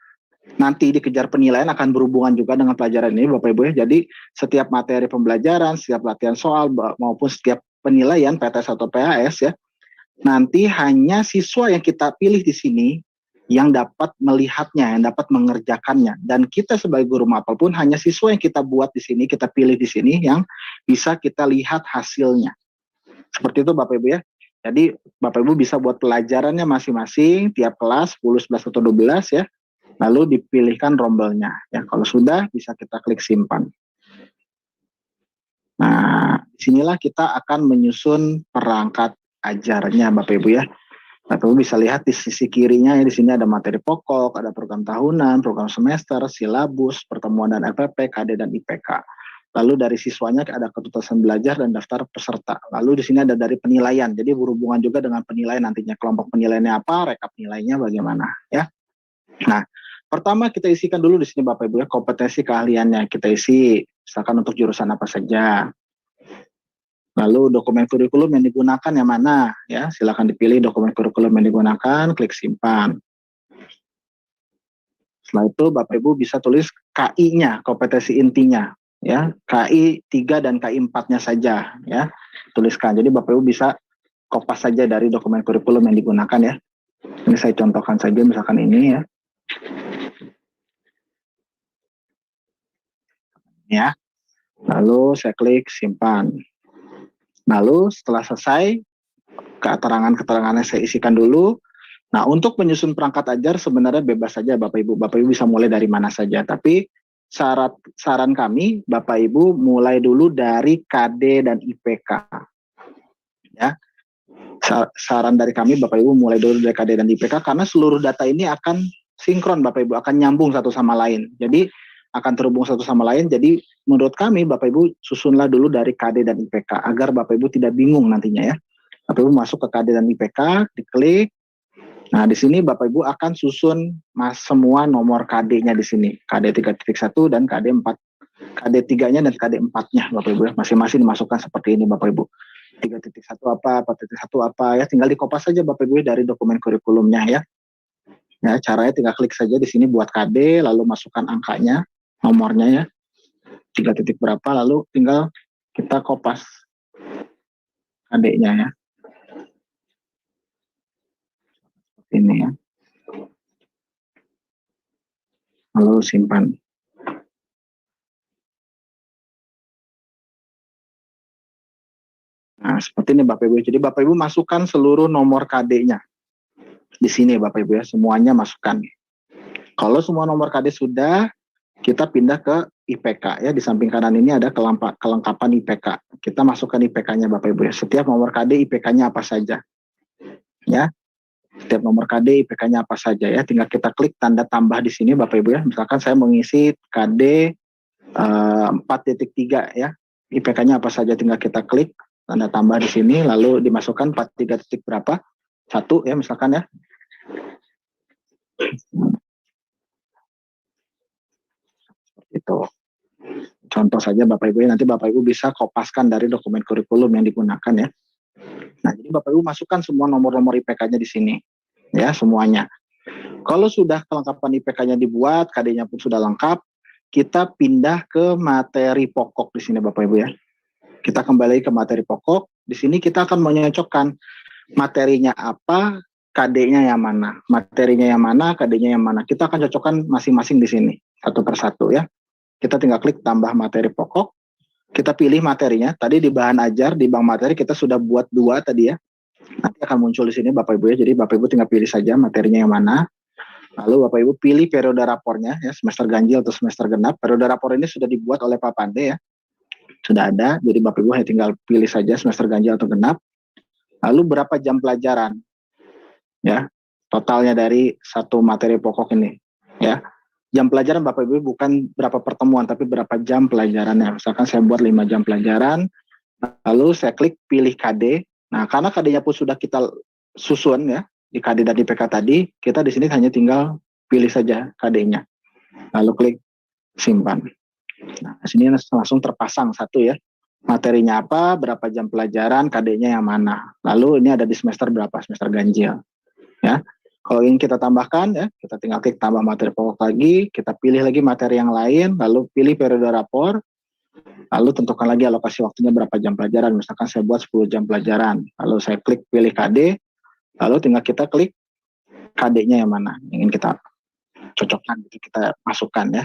nanti dikejar penilaian akan berhubungan juga dengan pelajaran ini Bapak Ibu ya. Jadi setiap materi pembelajaran, setiap latihan soal maupun setiap penilaian PTS atau PAS ya, nanti hanya siswa yang kita pilih di sini yang dapat melihatnya, yang dapat mengerjakannya. Dan kita sebagai guru mapel pun hanya siswa yang kita buat di sini, kita pilih di sini yang bisa kita lihat hasilnya. Seperti itu Bapak Ibu ya. Jadi Bapak Ibu bisa buat pelajarannya masing-masing, tiap kelas 10, 11, atau 12 ya. Lalu dipilihkan rombelnya. Ya, kalau sudah bisa kita klik simpan. Nah, disinilah kita akan menyusun perangkat ajarnya Bapak Ibu ya. Bapak Ibu bisa lihat di sisi kirinya ya, di sini ada materi pokok, ada program tahunan, program semester, silabus, pertemuan dan FPP, KD dan IPK. Lalu dari siswanya ada ketuntasan belajar dan daftar peserta. Lalu di sini ada dari penilaian. Jadi berhubungan juga dengan penilaian nantinya. Kelompok penilaiannya apa, rekap nilainya bagaimana ya. Nah, pertama kita isikan dulu di sini Bapak Ibu ya, kompetensi keahliannya. Kita isi misalkan untuk jurusan apa saja. Lalu dokumen kurikulum yang digunakan yang mana ya, silakan dipilih dokumen kurikulum yang digunakan, klik simpan. Setelah itu Bapak Ibu bisa tulis KI-nya, kompetensi intinya ya, KI 3 dan KI 4-nya saja ya, tuliskan. Jadi Bapak Ibu bisa kopas saja dari dokumen kurikulum yang digunakan ya. Ini saya contohkan saja misalkan ini ya. Ya. Lalu saya klik simpan. Lalu setelah selesai keterangan-keterangannya saya isikan dulu. Nah, untuk menyusun perangkat ajar sebenarnya bebas saja Bapak Ibu. Bapak Ibu bisa mulai dari mana saja, tapi saran kami Bapak Ibu mulai dulu dari KD dan IPK. Ya. Saran dari kami Bapak Ibu mulai dulu dari KD dan IPK karena seluruh data ini akan sinkron Bapak Ibu, akan nyambung satu sama lain. Jadi akan terhubung satu sama lain. Jadi menurut kami Bapak Ibu susunlah dulu dari KD dan IPK agar Bapak Ibu tidak bingung nantinya ya. Bapak Ibu masuk ke KD dan IPK, diklik. Nah, di sini Bapak Ibu akan susun semua nomor KD-nya di sini. KD 3.1 dan KD 4. KD 3-nya dan KD 4-nya Bapak Ibu. Masing-masing dimasukkan seperti ini Bapak Ibu. 3.1 apa, 4.1 apa ya, tinggal dikopas saja Bapak Ibu dari dokumen kurikulumnya ya. Ya, caranya tinggal klik saja di sini buat KD, lalu masukkan angkanya, nomornya ya. 3 titik berapa, lalu tinggal kita kopas KD-nya ya. Ini ya. Lalu simpan. Nah, seperti ini Bapak Ibu. Jadi Bapak Ibu masukkan seluruh nomor KD-nya. Di sini Bapak Ibu ya, semuanya masukkan. Kalau semua nomor KD sudah, kita pindah ke IPK ya. Di samping kanan ini ada kelengkapan IPK. Kita masukkan IPK-nya Bapak Ibu ya. Setiap nomor KD IPK-nya apa saja. Ya. Setiap nomor KD IPK-nya apa saja ya. Tinggal kita klik tanda tambah di sini Bapak Ibu ya. Misalkan saya mengisi KD 4.3 ya. IPK-nya apa saja tinggal kita klik tanda tambah di sini, lalu dimasukkan 43 titik berapa? 1 ya misalkan ya. Itu. Contoh saja Bapak Ibu, nanti Bapak Ibu bisa kopaskan dari dokumen kurikulum yang digunakan ya. Nah, jadi Bapak Ibu masukkan semua nomor-nomor IPK-nya di sini. Ya, semuanya. Kalau sudah kelengkapan IPK-nya dibuat, KD-nya pun sudah lengkap, kita pindah ke materi pokok di sini Bapak Ibu ya. Kita kembali ke materi pokok. Di sini kita akan menyocokkan materinya apa, KD-nya yang mana. Materinya yang mana, KD-nya yang mana. Kita akan cocokkan masing-masing di sini, satu persatu ya. Kita tinggal klik tambah materi pokok. Kita pilih materinya. Tadi di bahan ajar, di bank materi kita sudah buat 2 tadi ya. Nanti akan muncul di sini Bapak Ibu ya. Jadi Bapak Ibu tinggal pilih saja materinya yang mana. Lalu Bapak Ibu pilih periode rapornya ya, semester ganjil atau semester genap. Periode rapor ini sudah dibuat oleh Pak Pande ya. Sudah ada. Jadi Bapak Ibu hanya tinggal pilih saja semester ganjil atau genap. Lalu berapa jam pelajaran? Ya. Totalnya dari satu materi pokok ini ya. Jam pelajaran Bapak Ibu bukan berapa pertemuan, tapi berapa jam pelajarannya. Misalkan saya buat 5 jam pelajaran, lalu saya klik pilih KD. Nah, karena KD-nya pun sudah kita susun ya, di KD dan IPK tadi, kita di sini hanya tinggal pilih saja KD-nya. Lalu klik simpan. Nah, di sini langsung terpasang satu ya. Materinya apa, berapa jam pelajaran, KD-nya yang mana. Lalu ini ada di semester berapa, semester ganjil. Ya. Kalau ingin kita tambahkan ya, kita tinggal klik tambah materi pokok lagi, kita pilih lagi materi yang lain, lalu pilih periode rapor, lalu tentukan lagi alokasi waktunya berapa jam pelajaran. Misalkan saya buat 10 jam pelajaran, lalu saya klik pilih KD, lalu tinggal kita klik KD-nya yang mana, ingin kita cocokkan, kita masukkan ya.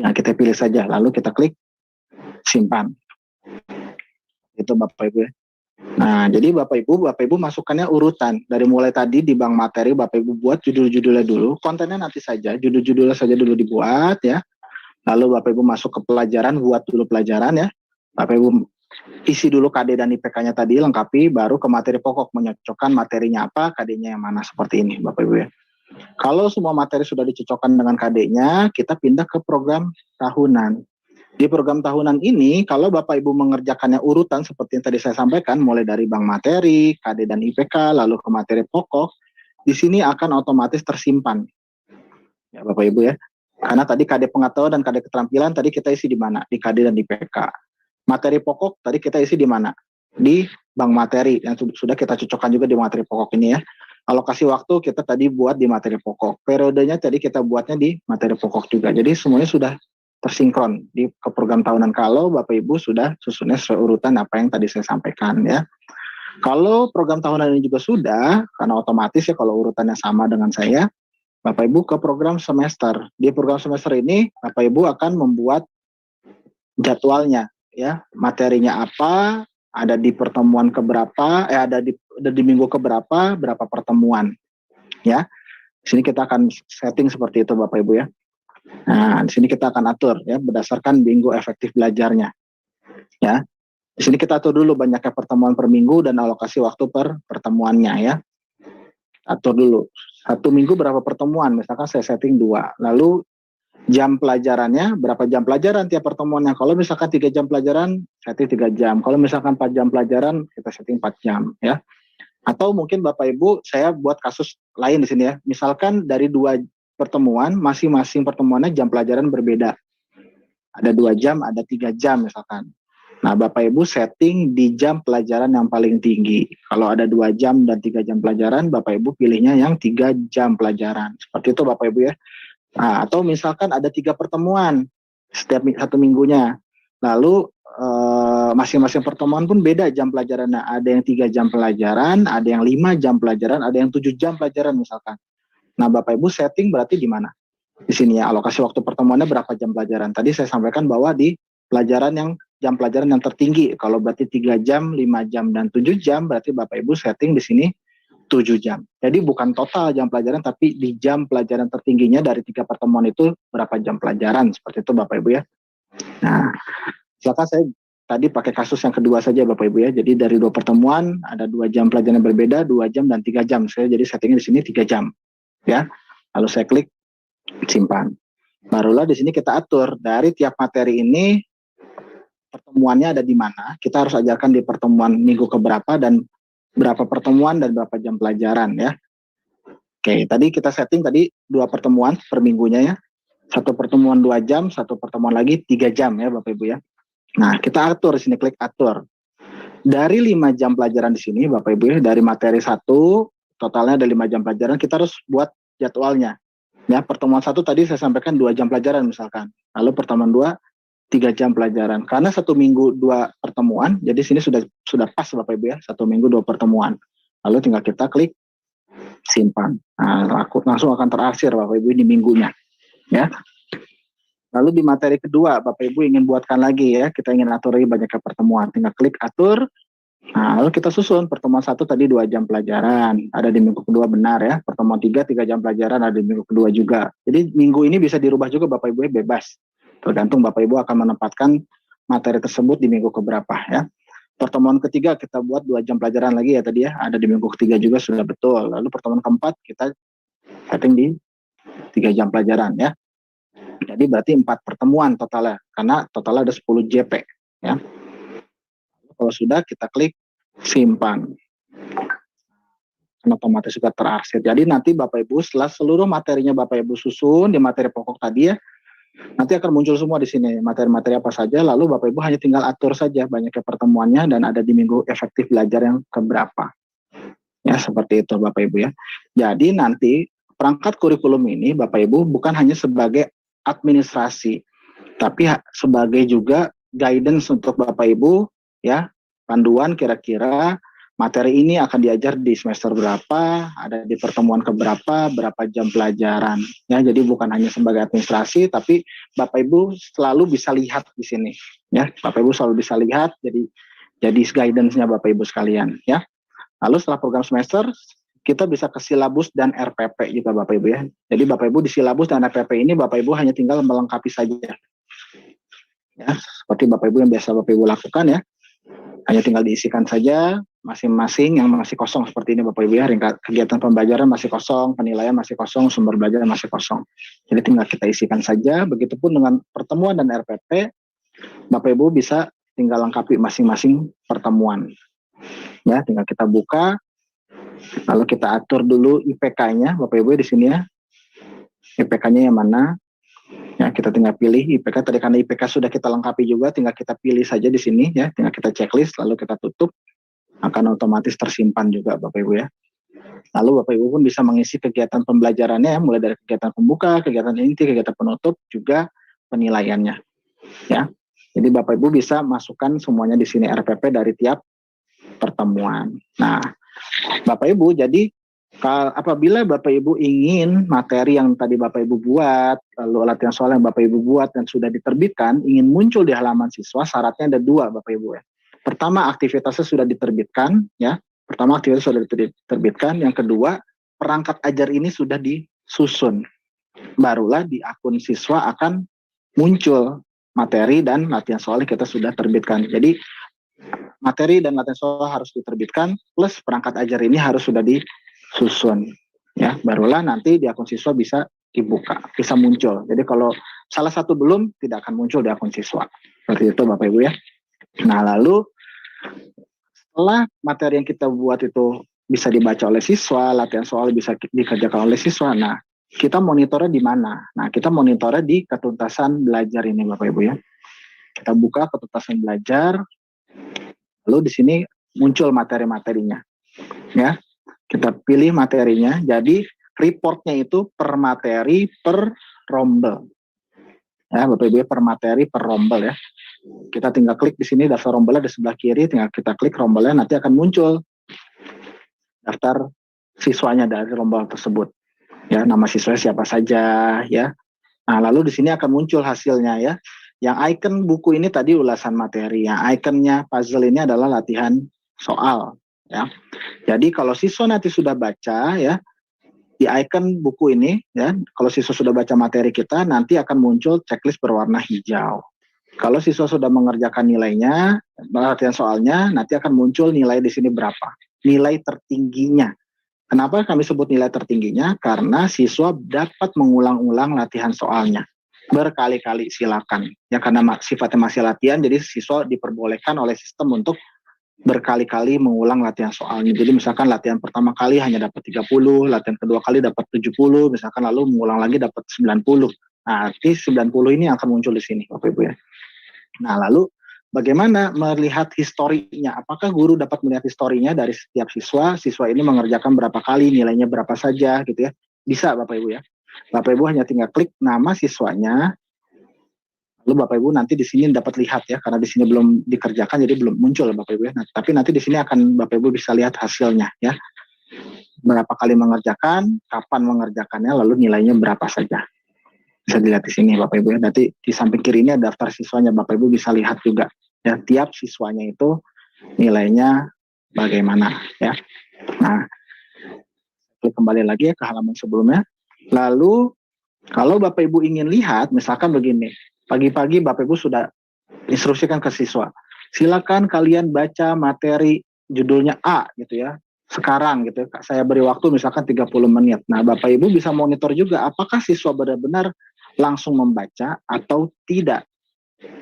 Nah, kita pilih saja, lalu kita klik simpan. Itu Bapak Ibu ya. Nah, jadi Bapak Ibu masukkannya urutan. Dari mulai tadi di bank materi, Bapak Ibu buat judul-judulnya dulu. Kontennya nanti saja, judul-judulnya saja dulu dibuat ya. Lalu Bapak Ibu masuk ke pelajaran, buat dulu pelajaran ya. Bapak Ibu isi dulu KD dan IPK-nya tadi, lengkapi, baru ke materi pokok, menyocokkan materinya apa, KD-nya yang mana, seperti ini Bapak Ibu ya. Kalau semua materi sudah dicocokkan dengan KD-nya, kita pindah ke program tahunan. Di program tahunan ini, kalau Bapak Ibu mengerjakannya urutan seperti yang tadi saya sampaikan, mulai dari bank materi, KD dan IPK, lalu ke materi pokok, di sini akan otomatis tersimpan. Ya Bapak Ibu ya. Karena tadi KD pengetahuan dan KD keterampilan tadi kita isi di mana? Di KD dan IPK. Materi pokok tadi kita isi di mana? Di bank materi yang sudah kita cocokkan juga di materi pokok ini ya. Alokasi waktu kita tadi buat di materi pokok. Periodenya tadi kita buatnya di materi pokok juga. Jadi semuanya sudah tersinkron ke program tahunan kalau Bapak Ibu sudah susunnya sesuai urutan apa yang tadi saya sampaikan ya. Kalau program tahunan ini juga sudah, karena otomatis ya kalau urutannya sama dengan saya, Bapak Ibu ke program semester. Di program semester ini Bapak Ibu akan membuat jadwalnya ya, materinya apa, ada di pertemuan keberapa, ada di minggu keberapa, berapa pertemuan ya. Di sini kita akan setting seperti itu Bapak Ibu ya. Nah, di sini kita akan atur ya berdasarkan minggu efektif belajarnya. Ya. Di sini kita atur dulu banyaknya pertemuan per minggu dan alokasi waktu per pertemuannya ya. Atur dulu. 1 minggu berapa pertemuan? Misalkan saya setting 2. Lalu jam pelajarannya berapa jam pelajaran tiap pertemuannya? Kalau misalkan 3 jam pelajaran, setting 3 jam. Kalau misalkan 4 jam pelajaran, kita setting 4 jam ya. Atau mungkin Bapak Ibu saya buat kasus lain di sini ya. Misalkan dari 2 pertemuan, masing-masing pertemuannya jam pelajaran berbeda. Ada 2 jam, ada 3 jam misalkan. Nah, Bapak Ibu setting di jam pelajaran yang paling tinggi. Kalau ada 2 jam dan 3 jam pelajaran, Bapak Ibu pilihnya yang 3 jam pelajaran. Seperti itu Bapak Ibu ya. Nah, atau misalkan ada 3 pertemuan setiap 1 minggunya. Lalu masing-masing pertemuan pun beda jam pelajarannya. Ada yang 3 jam pelajaran, ada yang 5 jam pelajaran, ada yang 7 jam pelajaran misalkan. Nah, Bapak Ibu setting berarti di mana? Di sini ya, alokasi waktu pertemuannya berapa jam pelajaran. Tadi saya sampaikan bahwa di pelajaran yang jam pelajaran yang tertinggi, kalau berarti 3 jam, 5 jam, dan 7 jam, berarti Bapak Ibu setting di sini 7 jam. Jadi bukan total jam pelajaran, tapi di jam pelajaran tertingginya dari 3 pertemuan itu berapa jam pelajaran. Seperti itu Bapak Ibu ya. Nah, silakan saya tadi pakai kasus yang kedua saja Bapak Ibu ya. Jadi dari 2 pertemuan, ada 2 jam pelajaran yang berbeda, 2 jam dan 3 jam. Saya jadi settingnya di sini 3 jam. Ya, lalu saya klik simpan. Barulah di sini kita atur dari tiap materi ini pertemuannya ada di mana. Kita harus ajarkan di pertemuan minggu keberapa dan berapa pertemuan dan berapa jam pelajaran ya. Oke, tadi kita setting tadi 2 pertemuan per minggunya ya. 1 pertemuan 2 jam, 1 pertemuan lagi 3 jam ya Bapak Ibu ya. Nah, kita atur di sini, klik atur. Dari 5 jam pelajaran di sini Bapak Ibu ya, dari materi 1 totalnya ada 5 jam pelajaran, kita harus buat jadwalnya. Ya, pertemuan 1 tadi saya sampaikan 2 jam pelajaran misalkan. Lalu pertemuan 2 3 jam pelajaran. Karena 1 minggu 2 pertemuan, jadi sini sudah pas Bapak Ibu ya, 1 minggu 2 pertemuan. Lalu tinggal kita klik simpan. Nah, langsung akan terarsir Bapak Ibu di minggunya. Ya. Lalu di materi kedua Bapak Ibu ingin buatkan lagi ya, kita ingin atur lagi banyaknya pertemuan, tinggal klik atur. Nah, lalu kita susun pertemuan 1 tadi 2 jam pelajaran, ada di minggu kedua benar ya. Pertemuan 3 jam pelajaran ada di minggu kedua juga. Jadi minggu ini bisa dirubah juga Bapak Ibu ya, bebas. Tergantung Bapak Ibu akan menempatkan materi tersebut di minggu keberapa ya. Pertemuan ketiga kita buat 2 jam pelajaran lagi ya tadi ya, ada di minggu ketiga juga sudah betul. Lalu pertemuan keempat kita setting di 3 jam pelajaran ya. Jadi berarti 4 pertemuan totalnya, karena totalnya ada 10 JP ya. Kalau sudah kita klik simpan, kan otomatis sudah terarsir. Jadi nanti Bapak Ibu setelah seluruh materinya Bapak Ibu susun di materi pokok tadi ya, nanti akan muncul semua di sini materi-materi apa saja. Lalu Bapak Ibu hanya tinggal atur saja banyaknya pertemuannya dan ada di minggu efektif belajar yang keberapa. Ya seperti itu Bapak Ibu ya. Jadi nanti perangkat kurikulum ini Bapak Ibu bukan hanya sebagai administrasi, tapi sebagai juga guidance untuk Bapak Ibu ya, panduan kira-kira materi ini akan diajar di semester berapa, ada di pertemuan keberapa, berapa jam pelajaran. Ya, jadi bukan hanya sebagai administrasi, tapi Bapak Ibu selalu bisa lihat di sini. Ya, Bapak Ibu selalu bisa lihat, jadi guidance-nya Bapak Ibu sekalian. Ya, lalu setelah program semester kita bisa ke silabus dan RPP juga Bapak Ibu ya. Jadi Bapak Ibu di silabus dan RPP ini Bapak Ibu hanya tinggal melengkapi saja. Ya, seperti Bapak Ibu yang biasa Bapak Ibu lakukan ya. Hanya tinggal diisikan saja masing-masing yang masih kosong seperti ini Bapak Ibu ya. Kegiatan pembelajaran masih kosong, penilaian masih kosong, sumber belajar masih kosong. Jadi tinggal kita isikan saja. Begitupun dengan pertemuan dan RPP, Bapak Ibu bisa tinggal lengkapi masing-masing pertemuan. Ya, tinggal kita buka. Lalu kita atur dulu IPK-nya Bapak Ibu di sini ya. IPK-nya yang mana? Ya, kita tinggal pilih IPK tadi, karena IPK sudah kita lengkapi juga, tinggal kita pilih saja di sini ya, tinggal kita checklist lalu kita tutup, akan otomatis tersimpan juga Bapak Ibu ya. Lalu Bapak Ibu pun bisa mengisi kegiatan pembelajarannya ya, mulai dari kegiatan pembuka, kegiatan inti, kegiatan penutup, juga penilaiannya ya. Jadi Bapak Ibu bisa masukkan semuanya di sini RPP dari tiap pertemuan. Nah, Bapak Ibu jadi apabila Bapak Ibu ingin materi yang tadi Bapak Ibu buat, lalu latihan soal yang Bapak Ibu buat dan sudah diterbitkan, ingin muncul di halaman siswa, syaratnya ada 2 Bapak Ibu ya. Pertama, aktivitasnya sudah diterbitkan ya. Pertama, aktivitas sudah diterbitkan. Yang kedua, perangkat ajar ini sudah disusun. Barulah di akun siswa akan muncul materi dan latihan soal yang kita sudah terbitkan. Jadi materi dan latihan soal harus diterbitkan, plus perangkat ajar ini harus sudah disusun ya, barulah nanti di akun siswa bisa dibuka, bisa muncul. Jadi kalau salah satu belum, tidak akan muncul di akun siswa. Seperti itu Bapak Ibu ya. Nah, lalu setelah materi yang kita buat itu bisa dibaca oleh siswa, latihan soal bisa dikerjakan oleh siswa. Nah, kita monitornya di mana? Nah, kita monitornya di ketuntasan belajar ini Bapak Ibu ya. Kita buka ketuntasan belajar, lalu di sini muncul materi-materinya. Ya, kita pilih materinya. Jadi reportnya itu per materi per rombel. Ya, Bapak Ibu per materi per rombel ya. Kita tinggal klik di sini daftar rombelnya di sebelah kiri, tinggal kita klik rombelnya, nanti akan muncul daftar siswanya dari rombel tersebut. Ya, nama siswanya siapa saja ya. Nah, lalu di sini akan muncul hasilnya ya. Yang icon buku ini tadi ulasan materi, yang ikonnya puzzle ini adalah latihan soal ya. Jadi kalau siswa nanti sudah baca ya, di icon buku ini ya, kalau siswa sudah baca materi kita, nanti akan muncul checklist berwarna hijau. Kalau siswa sudah mengerjakan nilainya, latihan soalnya, nanti akan muncul nilai di sini berapa, nilai tertingginya. Kenapa kami sebut nilai tertingginya? Karena siswa dapat mengulang-ulang latihan soalnya. berkali-kali silakan. Ya karena sifatnya masih latihan, jadi siswa diperbolehkan oleh sistem untuk berkali-kali mengulang latihan soalnya. Jadi misalkan latihan pertama kali hanya dapat 30, latihan kedua kali dapat 70, misalkan lalu mengulang lagi dapat 90. Nah, nanti 90 ini akan muncul di sini, Bapak Ibu ya. Nah, lalu bagaimana melihat historinya? Apakah guru dapat melihat historinya dari setiap siswa? Siswa ini mengerjakan berapa kali, nilainya berapa saja gitu ya. Bisa Bapak Ibu ya. Bapak Ibu hanya tinggal klik nama siswanya, lalu Bapak Ibu nanti di sini dapat lihat ya, karena di sini belum dikerjakan jadi belum muncul Bapak Ibu ya. Nah, tapi nanti di sini akan Bapak Ibu bisa lihat hasilnya ya. Berapa kali mengerjakan, kapan mengerjakannya, lalu nilainya berapa saja. Bisa dilihat di sini Bapak Ibu ya. Nanti di samping kiri ini ada daftar siswanya, Bapak Ibu bisa lihat juga ya, tiap siswanya itu nilainya bagaimana ya. Nah, kembali lagi ya ke halaman sebelumnya. Lalu kalau Bapak Ibu ingin lihat, misalkan begini, pagi-pagi Bapak Ibu sudah instruksikan ke siswa, silakan kalian baca materi judulnya A gitu ya, sekarang gitu ya, saya beri waktu misalkan 30 menit. Nah Bapak Ibu bisa monitor juga apakah siswa benar-benar langsung membaca atau tidak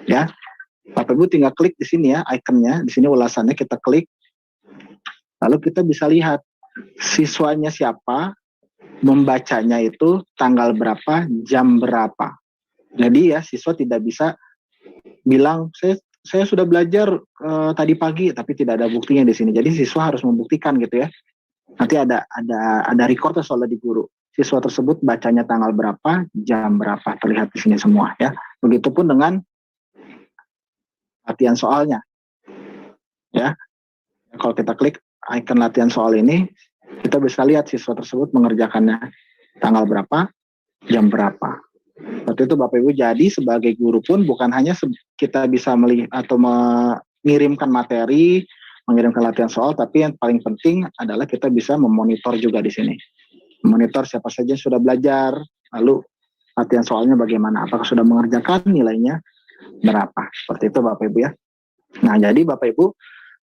ya. Bapak Ibu tinggal klik di sini ya, ikonnya di sini ulasannya kita klik, lalu kita bisa lihat siswanya siapa, membacanya itu tanggal berapa, jam berapa. Jadi ya siswa tidak bisa bilang saya sudah belajar tadi pagi, tapi tidak ada buktinya di sini. Jadi siswa harus membuktikan gitu ya. Nanti ada recordnya soalnya di guru. Siswa tersebut bacanya tanggal berapa, jam berapa, terlihat di sini semua ya. Begitupun dengan latihan soalnya. Ya. Kalau kita klik icon latihan soal ini, kita bisa lihat siswa tersebut mengerjakannya tanggal berapa, jam berapa. Seperti itu Bapak Ibu. Jadi sebagai guru pun bukan hanya kita bisa melihat atau mengirimkan materi, mengirimkan latihan soal, tapi yang paling penting adalah kita bisa memonitor juga di sini. Memonitor siapa saja yang sudah belajar, lalu latihan soalnya bagaimana, apakah sudah mengerjakan, nilainya berapa. Seperti itu Bapak Ibu ya. Nah, jadi Bapak Ibu,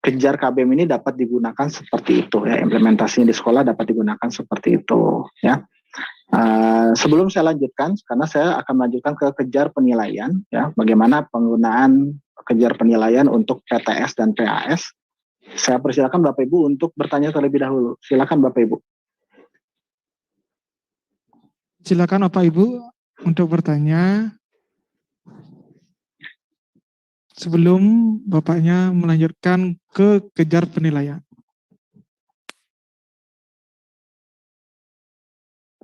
Kejar KBM ini dapat digunakan seperti itu ya, implementasinya di sekolah dapat digunakan seperti itu ya. Sebelum saya lanjutkan, karena saya akan melanjutkan ke Kejar penilaian ya, bagaimana penggunaan Kejar penilaian untuk PTS dan PAS. Saya persilakan Bapak Ibu untuk bertanya terlebih dahulu. Silakan Bapak Ibu. Silakan Bapak Ibu untuk bertanya. Sebelum Bapaknya melanjutkan ke Kejar penilaian.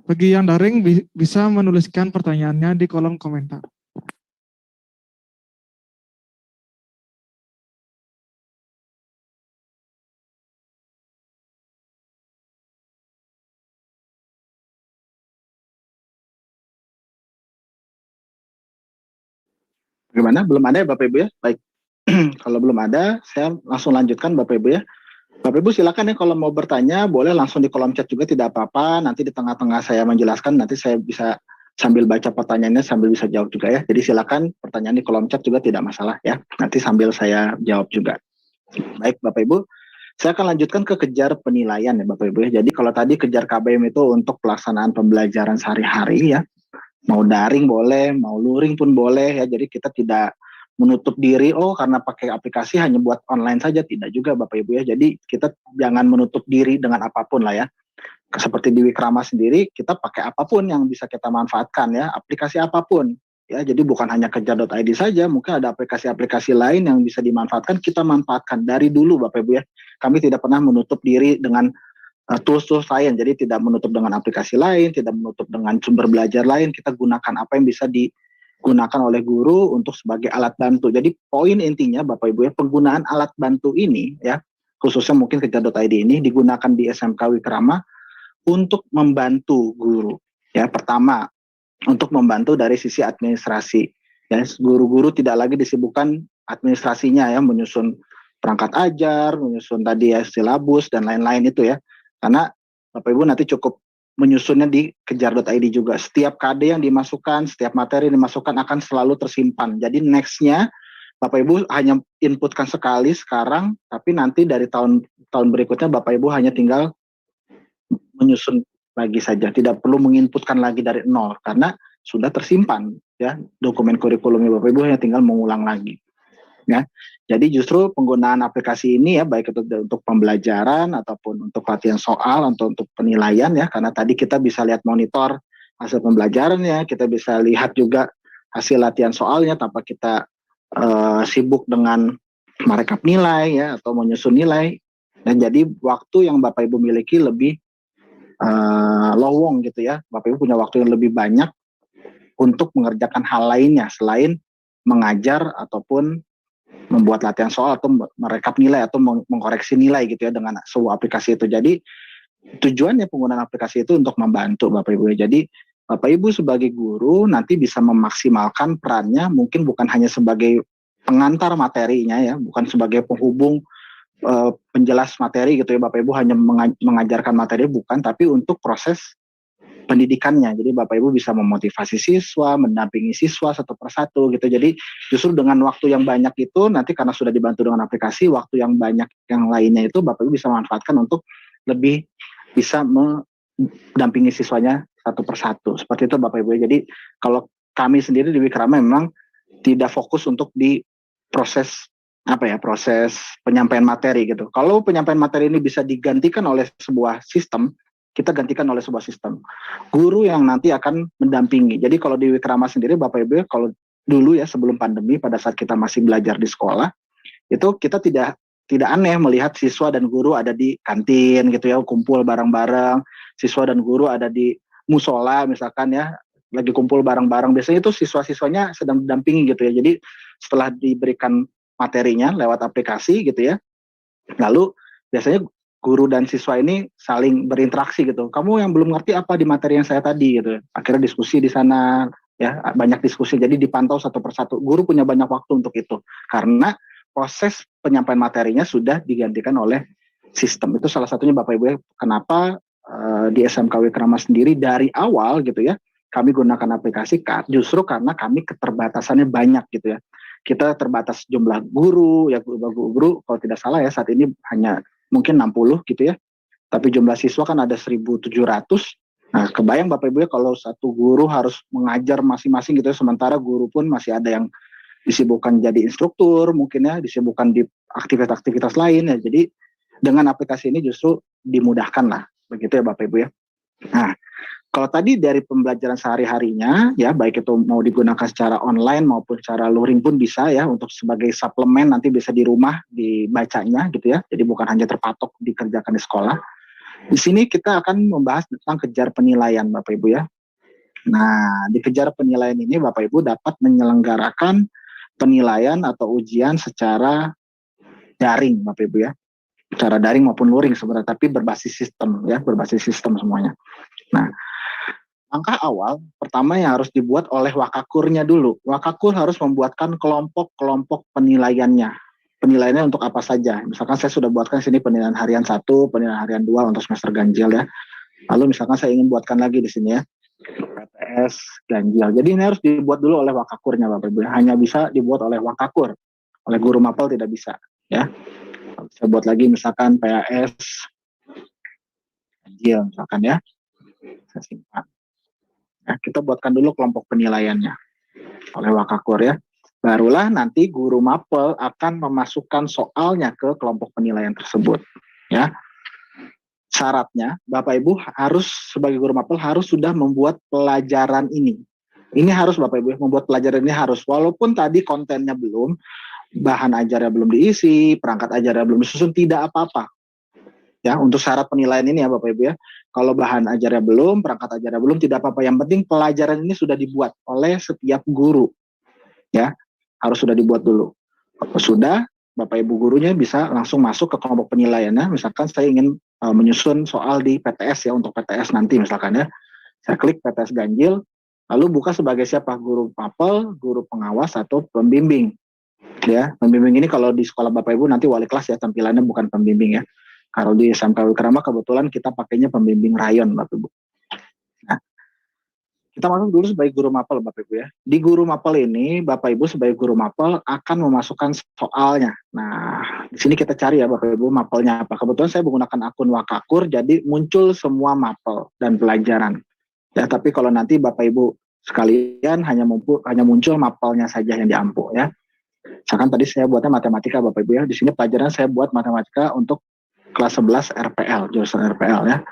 Bagi yang daring bisa menuliskan pertanyaannya di kolom komentar. Bagaimana? Belum ada ya Bapak Ibu ya? Baik. Kalau belum ada, saya langsung lanjutkan Bapak Ibu ya. Bapak Ibu silakan ya kalau mau bertanya, boleh langsung di kolom chat juga tidak apa-apa. Nanti di tengah-tengah saya menjelaskan, nanti saya bisa sambil baca pertanyaannya sambil bisa jawab juga ya. Jadi silakan pertanyaan di kolom chat juga tidak masalah ya. Nanti sambil saya jawab juga. Baik Bapak Ibu, saya akan lanjutkan ke Kejar penilaian ya Bapak Ibu ya. Jadi kalau tadi Kejar KBM itu untuk pelaksanaan pembelajaran sehari-hari ya. Mau daring boleh, mau luring pun boleh ya. Jadi kita tidak menutup diri, karena pakai aplikasi hanya buat online saja, tidak juga Bapak Ibu ya. Jadi kita jangan menutup diri dengan apapun lah ya. Seperti di Wikrama sendiri, kita pakai apapun yang bisa kita manfaatkan ya, aplikasi apapun ya. Jadi bukan hanya kejar.id saja, mungkin ada aplikasi-aplikasi lain yang bisa dimanfaatkan, kita manfaatkan dari dulu Bapak Ibu ya. Kami tidak pernah menutup diri dengan tools-tools lain, jadi tidak menutup dengan aplikasi lain, tidak menutup dengan sumber belajar lain, kita gunakan apa yang bisa digunakan oleh guru untuk sebagai alat bantu. Jadi poin intinya Bapak Ibu ya, penggunaan alat bantu ini ya, khususnya mungkin Kejar.id ini digunakan di SMK Wikrama untuk membantu guru. Ya, pertama untuk membantu dari sisi administrasi. Ya, guru-guru tidak lagi disibukkan administrasinya ya, menyusun perangkat ajar, menyusun tadi ya silabus dan lain-lain itu ya. Karena Bapak Ibu nanti cukup menyusunnya di Kejar.id juga. Setiap KD yang dimasukkan, setiap materi yang dimasukkan akan selalu tersimpan. Jadi next-nya Bapak Ibu hanya inputkan sekali sekarang, tapi nanti dari tahun berikutnya Bapak Ibu hanya tinggal menyusun lagi saja. Tidak perlu menginputkan lagi dari nol. Karena sudah tersimpan ya dokumen kurikulumnya Bapak Ibu, hanya tinggal mengulang lagi. Ya, jadi justru penggunaan aplikasi ini ya baik itu untuk pembelajaran ataupun untuk latihan soal atau untuk penilaian ya, karena tadi kita bisa lihat monitor hasil pembelajaran ya, kita bisa lihat juga hasil latihan soalnya tanpa kita sibuk dengan merekap nilai ya atau menyusun nilai, dan jadi waktu yang Bapak Ibu miliki lebih lowong gitu ya, Bapak Ibu punya waktu yang lebih banyak untuk mengerjakan hal lainnya selain mengajar ataupun membuat latihan soal atau merekap nilai atau mengkoreksi nilai gitu ya dengan sebuah aplikasi itu. Jadi tujuannya penggunaan aplikasi itu untuk membantu Bapak Ibu. Jadi Bapak Ibu sebagai guru nanti bisa memaksimalkan perannya, mungkin bukan hanya sebagai pengantar materinya ya, bukan sebagai penghubung penjelas materi gitu ya Bapak Ibu, hanya mengajarkan materi, bukan, tapi untuk proses pendidikannya. Jadi Bapak Ibu bisa memotivasi siswa, mendampingi siswa satu persatu gitu. Jadi justru dengan waktu yang banyak itu nanti karena sudah dibantu dengan aplikasi, waktu yang banyak yang lainnya itu Bapak Ibu bisa manfaatkan untuk lebih bisa mendampingi siswanya satu persatu. Seperti itu Bapak Ibu. Jadi kalau kami sendiri di Wikrama memang tidak fokus untuk di proses proses penyampaian materi gitu. Kalau penyampaian materi ini bisa digantikan oleh sebuah sistem, kita gantikan oleh sebuah sistem. Guru yang nanti akan mendampingi. Jadi kalau di Wikrama sendiri Bapak Ibu, kalau dulu ya sebelum pandemi pada saat kita masih belajar di sekolah, itu kita tidak aneh melihat siswa dan guru ada di kantin gitu ya, kumpul bareng-bareng, siswa dan guru ada di musola misalkan ya, lagi kumpul bareng-bareng. Biasanya itu siswa-siswanya sedang didampingi gitu ya. Jadi setelah diberikan materinya lewat aplikasi gitu ya, lalu biasanya guru dan siswa ini saling berinteraksi gitu. Kamu yang belum ngerti apa di materi yang saya tadi gitu. Akhirnya diskusi di sana ya, banyak diskusi. Jadi dipantau satu persatu. Guru punya banyak waktu untuk itu karena proses penyampaian materinya sudah digantikan oleh sistem. Itu salah satunya Bapak Ibu kenapa di SMK Wikrama sendiri dari awal gitu ya kami gunakan aplikasi justru karena kami keterbatasannya banyak gitu ya. Kita terbatas jumlah guru ya, guru kalau tidak salah ya saat ini hanya mungkin 60 gitu ya. Tapi jumlah siswa kan ada 1.700. Nah, kebayang Bapak Ibu ya kalau satu guru harus mengajar masing-masing gitu ya, sementara guru pun masih ada yang disibukkan jadi instruktur, mungkin ya disibukkan di aktivitas-aktivitas lain ya. Jadi dengan aplikasi ini justru dimudahkan lah, begitu ya Bapak Ibu ya. Nah, kalau tadi dari pembelajaran sehari-harinya ya, baik itu mau digunakan secara online maupun secara luring pun bisa ya, untuk sebagai suplemen nanti bisa di rumah dibacanya gitu ya. Jadi bukan hanya terpatok dikerjakan di sekolah. Di sini kita akan membahas tentang kejar penilaian Bapak Ibu ya. Nah, di kejar penilaian ini Bapak Ibu dapat menyelenggarakan penilaian atau ujian secara daring Bapak Ibu ya. Secara daring maupun luring sebenarnya, tapi berbasis sistem ya, berbasis sistem semuanya. Nah, langkah awal pertama yang harus dibuat oleh wakakurnya dulu. Wakakur harus membuatkan kelompok-kelompok penilaiannya. Penilaiannya untuk apa saja. Misalkan saya sudah buatkan sini penilaian harian 1, penilaian harian 2 untuk semester ganjil ya. Lalu misalkan saya ingin buatkan lagi di sini ya, PTS ganjil. Jadi ini harus dibuat dulu oleh wakakurnya Bapak Ibu. Hanya bisa dibuat oleh wakakur. Oleh guru mapel tidak bisa ya. Saya buat lagi misalkan PAS ganjil misalkan ya. Saya simpan. Nah, kita buatkan dulu kelompok penilaiannya oleh wakakur ya. Barulah nanti guru mapel akan memasukkan soalnya ke kelompok penilaian tersebut ya. Syaratnya Bapak Ibu harus sebagai guru mapel harus sudah membuat pelajaran ini. Ini harus Bapak Ibu membuat pelajaran ini harus, walaupun tadi kontennya belum, bahan ajarnya belum diisi, perangkat ajarnya belum disusun, tidak apa-apa. Ya, untuk syarat penilaian ini ya Bapak Ibu ya. Kalau bahan ajarnya belum, perangkat ajarnya belum, tidak apa-apa. Yang penting pelajaran ini sudah dibuat oleh setiap guru. Ya, harus sudah dibuat dulu. Kalau sudah, Bapak Ibu gurunya bisa langsung masuk ke kelompok penilaiannya. Misalkan saya ingin menyusun soal di PTS ya, untuk PTS nanti misalkan ya. Saya klik PTS ganjil, lalu buka sebagai siapa? Guru mapel, guru pengawas, atau pembimbing. Ya, pembimbing ini kalau di sekolah Bapak Ibu nanti wali kelas ya, tampilannya bukan pembimbing ya. Kalau di SMK Wikrama kebetulan kita pakainya pembimbing rayon Bapak Ibu. Nah, kita masuk dulu sebagai guru mapel Bapak Ibu ya. Di guru mapel ini Bapak Ibu sebagai guru mapel akan memasukkan soalnya. Nah, di sini kita cari ya Bapak Ibu mapelnya apa. Kebetulan saya menggunakan akun Wakakur, jadi muncul semua mapel dan pelajaran. Ya, tapi kalau nanti Bapak Ibu sekalian hanya muncul mapelnya saja yang diampu ya. Misalkan tadi saya buatnya matematika Bapak Ibu ya. Di sini pelajaran saya buat matematika untuk kelas 11 RPL, jurusan RPL ya.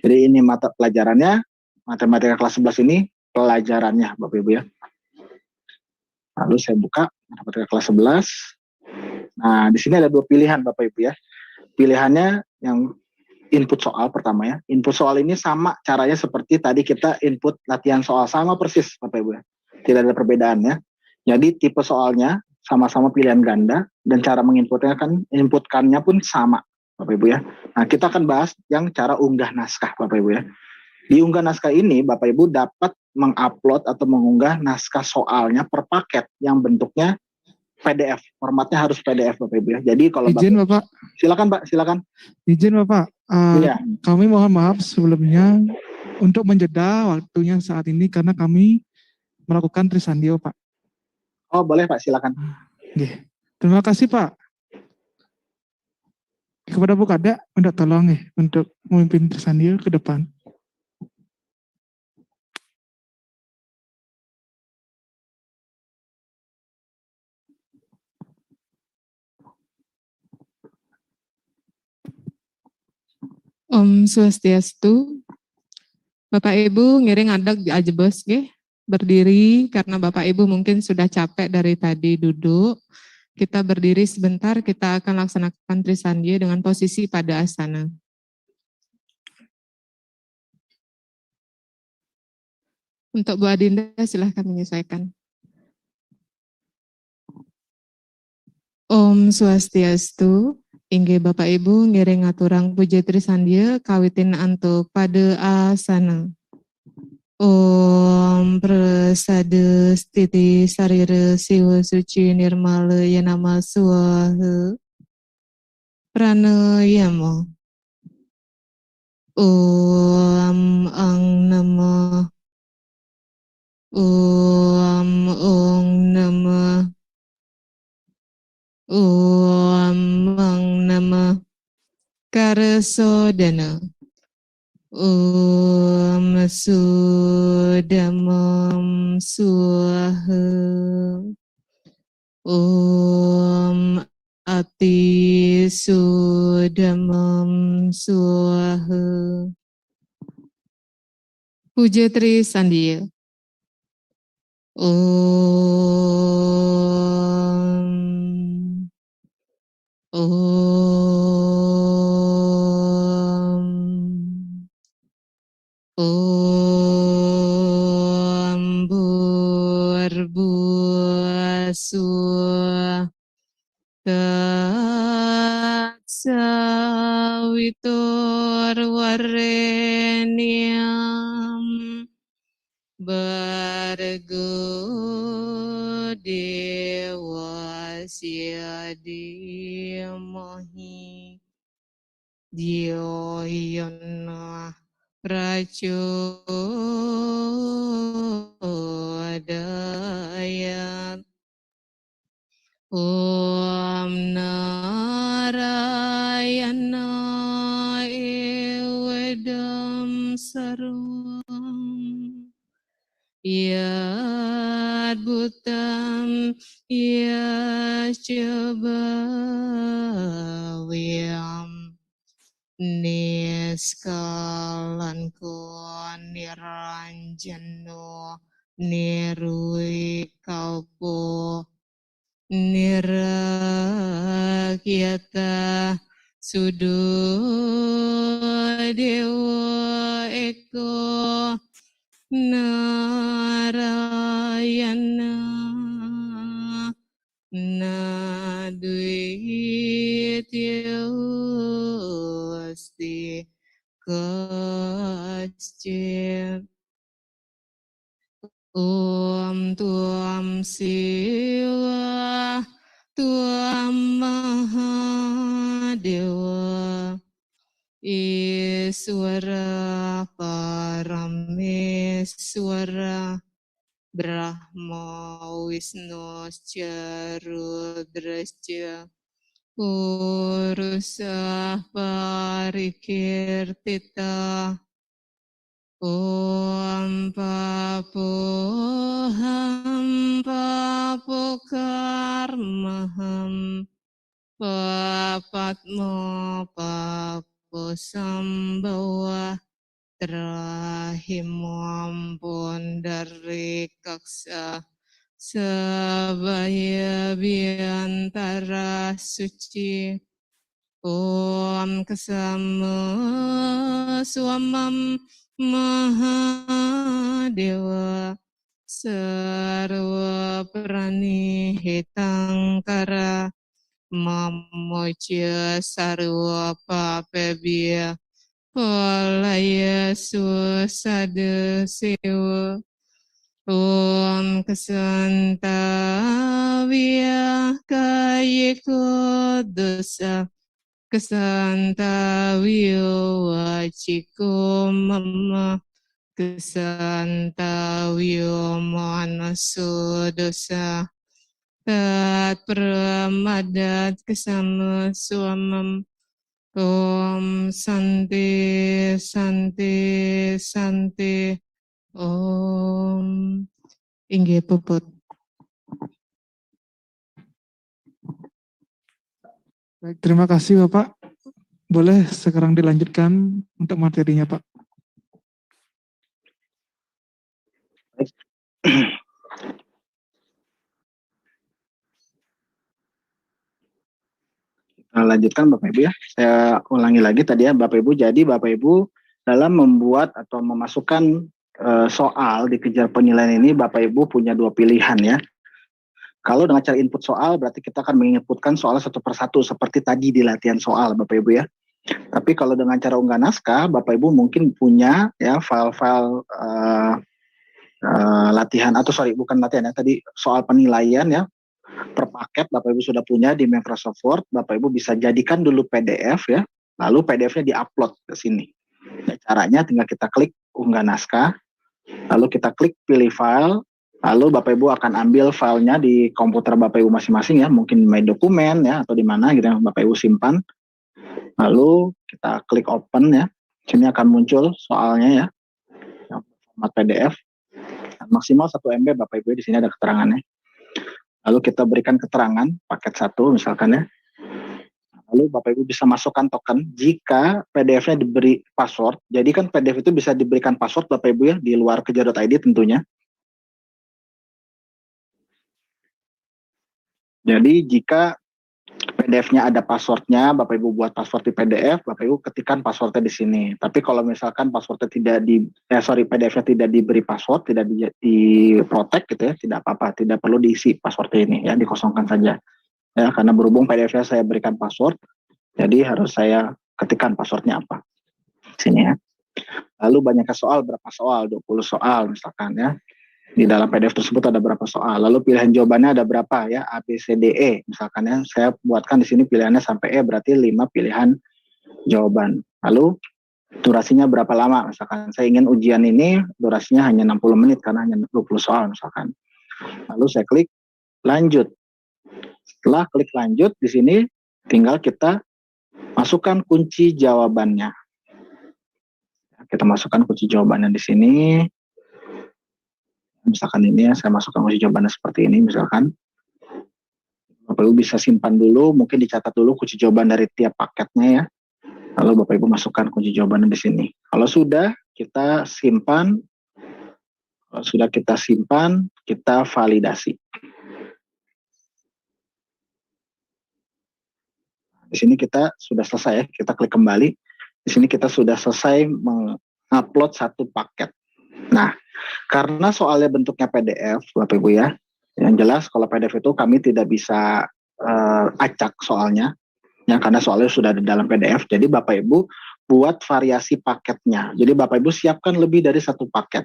Jadi ini mata pelajarannya, matematika kelas 11 ini pelajarannya Bapak Ibu ya. Lalu saya buka matematika kelas 11. Nah, di sini ada 2 pilihan Bapak Ibu ya. Pilihannya yang input soal pertama ya. Input soal ini sama caranya seperti tadi kita input latihan soal, sama persis Bapak Ibu ya. Tidak ada perbedaan ya. Jadi tipe soalnya sama-sama pilihan ganda dan cara inputkannya pun sama Bapak Ibu ya. Nah, kita akan bahas yang cara unggah naskah Bapak Ibu ya. Di unggah naskah ini Bapak Ibu dapat mengupload atau mengunggah naskah soalnya per paket yang bentuknya PDF. Formatnya harus PDF Bapak Ibu ya. Jadi kalau Izin Bapak. Silakan Pak, silakan. Izin Bapak. Iya. Kami mohon maaf sebelumnya untuk menjeda waktunya saat ini karena kami melakukan Trisandio Pak. Oh boleh Pak, silakan. Terima kasih Pak. Kepada Bu Kada, minta tolong untuk memimpin Trisandio ke depan. Om Swastiastu. Bapak Ibu ngiring adag di ajebos nggih. Berdiri karena Bapak Ibu mungkin sudah capek dari tadi duduk. Kita berdiri sebentar, kita akan laksanakan Trisandya dengan posisi pada asana. Untuk Bu Adinda silahkan menyesuaikan. Om Swastiastu. Inggih Bapak Ibu ngiring aturang puja Trisandya kawitin antuk pada asana. Om prasada stiti sarira siwa suci nirmala yanama swaha pranayama. Om ang nama. Om ong nama. Om ang nama. Karasodana. Om sudamam swaha. Om ati sudamam swaha. Puja Trisandya. Om Bhurvasuvah Tatsaviturvarenyam Bhargo Devasya Dhimahi Dhyo Yona Prachodayat. Om Narayana Evedam Sarvam Yad Bhutam Yasyabavyam Niskalan Kun Niranjano Nirwikalpo Nirakyata Sudodewa Eko Narayana Nadvityosti Kaschit. Om Tuam Siwa Tuam Mahadewa Iswara Parameswara Brahma Wisnu Rudrasya Purusa Parikirtita Om papoham papokarmaham papatmo paposambhawa Trahimam pundari kaksa Sabaya biantara suci Om kesama swamam Mahadewa Sarwa prani hitangkara Mamoja sarwa papebia Polaya susada sewa Om kesanta via kayeko dosa Kesanta vio wachiko mama Kesanta vio manaso dosa Tat pramadat kesama suamam Om Santi Santi Santi Om Inggih puput. Baik, terima kasih Bapak. Boleh sekarang dilanjutkan untuk materinya Pak. Lanjutkan Bapak Ibu ya. Saya ulangi lagi tadi ya Bapak Ibu. Jadi Bapak Ibu dalam membuat atau memasukkan soal di kejar penilaian ini Bapak Ibu punya dua pilihan ya. Kalau dengan cara input soal berarti kita akan menginputkan soal satu persatu seperti tadi di latihan soal Bapak Ibu ya. Tapi kalau dengan cara unggah naskah Bapak Ibu mungkin punya ya file-file latihan atau bukan latihan ya tadi soal penilaian ya per paket Bapak Ibu sudah punya di Microsoft Word. Bapak Ibu bisa jadikan dulu PDF ya. Lalu PDF-nya diupload ke sini. Ya, caranya tinggal kita klik unggah naskah. Lalu kita klik pilih file. Lalu Bapak Ibu akan ambil filenya di komputer Bapak Ibu masing-masing ya, mungkin My Dokumen ya atau di mana gitu yang Bapak Ibu simpan. Lalu kita klik open ya. Sini akan muncul soalnya ya. Format PDF. Maksimal 1 MB Bapak Ibu di sini ada keterangannya. Lalu kita berikan keterangan paket 1 misalkan ya. Lalu Bapak Ibu bisa masukkan token jika PDF-nya diberi password. Jadi kan PDF itu bisa diberikan password Bapak Ibu ya di luar kejar.id tentunya. Jadi jika PDF-nya ada passwordnya, Bapak Ibu buat password di PDF, Bapak Ibu ketikkan passwordnya di sini. Tapi kalau misalkan passwordnya PDF-nya tidak diberi password, tidak di protect gitu ya, tidak apa-apa, tidak perlu diisi passwordnya ini ya, dikosongkan saja. Ya, karena berhubung PDF-nya saya berikan password, jadi harus saya ketikkan passwordnya apa. Sini ya. Lalu banyaknya soal, berapa soal? 20 soal misalkan ya. Di dalam PDF tersebut ada berapa soal, lalu pilihan jawabannya ada berapa ya, A, B, C, D, E misalkan ya, saya buatkan di sini pilihannya sampai E, berarti 5 pilihan jawaban. Lalu durasinya berapa lama, misalkan saya ingin ujian ini durasinya hanya 60 menit karena hanya 20 soal misalkan. Lalu saya klik lanjut. Setelah klik lanjut di sini tinggal kita masukkan kunci jawabannya. Kita masukkan kunci jawabannya di sini. Misalkan ini ya, saya masukkan kunci jawabannya seperti ini misalkan. Bapak Ibu bisa simpan dulu, mungkin dicatat dulu kunci jawaban dari tiap paketnya ya. Lalu Bapak Ibu masukkan kunci jawabannya di sini. Kalau sudah kita simpan, kita validasi. Di sini kita sudah selesai ya, kita klik kembali. Di sini kita sudah selesai mengupload satu paket. Nah, karena soalnya bentuknya PDF, Bapak Ibu ya, yang jelas kalau PDF itu kami tidak bisa acak soalnya, ya karena soalnya sudah di dalam PDF. Jadi Bapak Ibu buat variasi paketnya. Jadi Bapak Ibu siapkan lebih dari satu paket.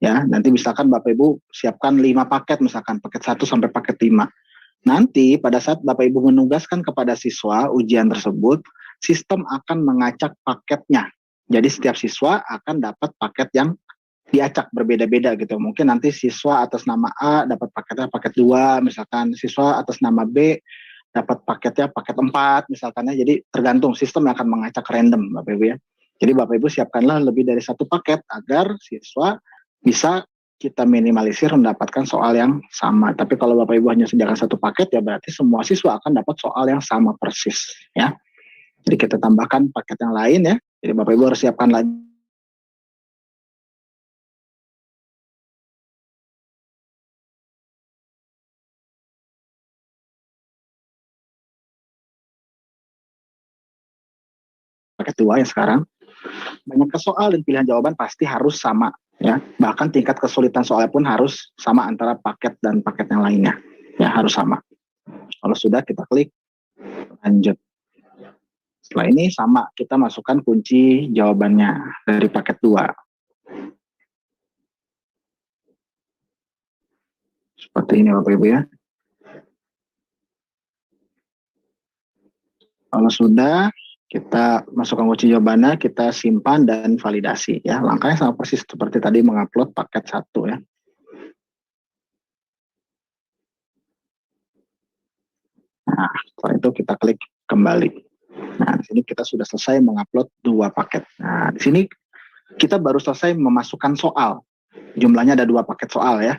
Ya, nanti misalkan Bapak Ibu siapkan 5 paket, misalkan paket 1 sampai paket 5. Nanti pada saat Bapak Ibu menugaskan kepada siswa ujian tersebut, sistem akan mengacak paketnya. Jadi setiap siswa akan dapat paket yang diacak berbeda-beda gitu. Mungkin nanti siswa atas nama A dapat paketnya paket 2, misalkan siswa atas nama B dapat paketnya paket 4 misalkan ya. Jadi tergantung sistem yang akan mengacak random Bapak Ibu ya. Jadi Bapak Ibu siapkanlah lebih dari satu paket agar siswa bisa kita minimalisir mendapatkan soal yang sama. Tapi kalau Bapak Ibu hanya sediakan satu paket, ya berarti semua siswa akan dapat soal yang sama persis, ya. Jadi kita tambahkan paket yang lain, ya. Jadi Bapak Ibu harus siapkan lagi paket 2 yang sekarang. Banyak soal dan pilihan jawaban pasti harus sama, ya. Bahkan tingkat kesulitan soalnya pun harus sama antara paket dan paket yang lainnya, ya, harus sama. Kalau sudah, kita klik lanjut. Setelah ini sama, kita masukkan kunci jawabannya dari paket 2. Seperti ini Bapak Ibu, ya. Kalau sudah, kita masukkan kunci jawabannya, kita simpan dan validasi, ya. Langkahnya sama persis seperti tadi mengupload paket 1, ya. Nah, setelah itu kita klik kembali. Nah, di sini kita sudah selesai mengupload 2 paket. Nah, di sini kita baru selesai memasukkan soal. Jumlahnya ada 2 paket soal, ya.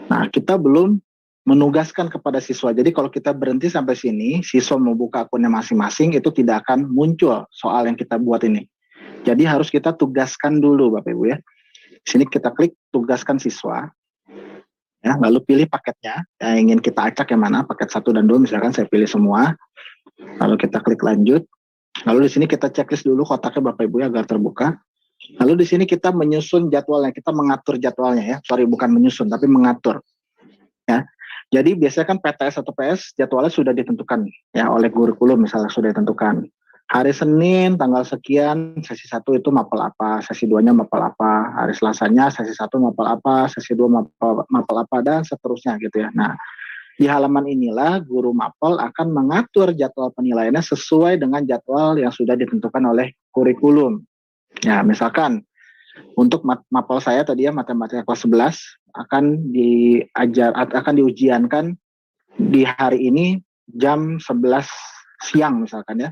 Nah, kita belum menugaskan kepada siswa. Jadi kalau kita berhenti sampai sini, siswa membuka akunnya masing-masing, itu tidak akan muncul soal yang kita buat ini. Jadi harus kita tugaskan dulu Bapak Ibu, ya. Di sini kita klik tugaskan siswa, ya, lalu pilih paketnya yang ingin kita acak yang mana, paket 1 dan 2 misalkan saya pilih semua. Lalu kita klik lanjut. Lalu di sini kita checklist dulu kotaknya Bapak Ibu, ya, agar terbuka. Lalu di sini kita menyusun jadwalnya, kita mengatur jadwalnya, ya. Sorry, bukan menyusun tapi mengatur, ya. Jadi biasanya kan PTS atau PS jadwalnya sudah ditentukan, ya, oleh kurikulum misalnya sudah ditentukan. Hari Senin tanggal sekian sesi 1 itu mapel apa, sesi 2-nya mapel apa, hari Selasanya sesi 1 mapel apa, sesi 2 mapel apa, dan seterusnya gitu, ya. Nah, di halaman inilah guru mapel akan mengatur jadwal penilaiannya sesuai dengan jadwal yang sudah ditentukan oleh kurikulum. Ya, misalkan untuk mapel saya tadi, ya, matematika kelas 11 akan diujiankan di hari ini jam 11 siang misalkan, ya.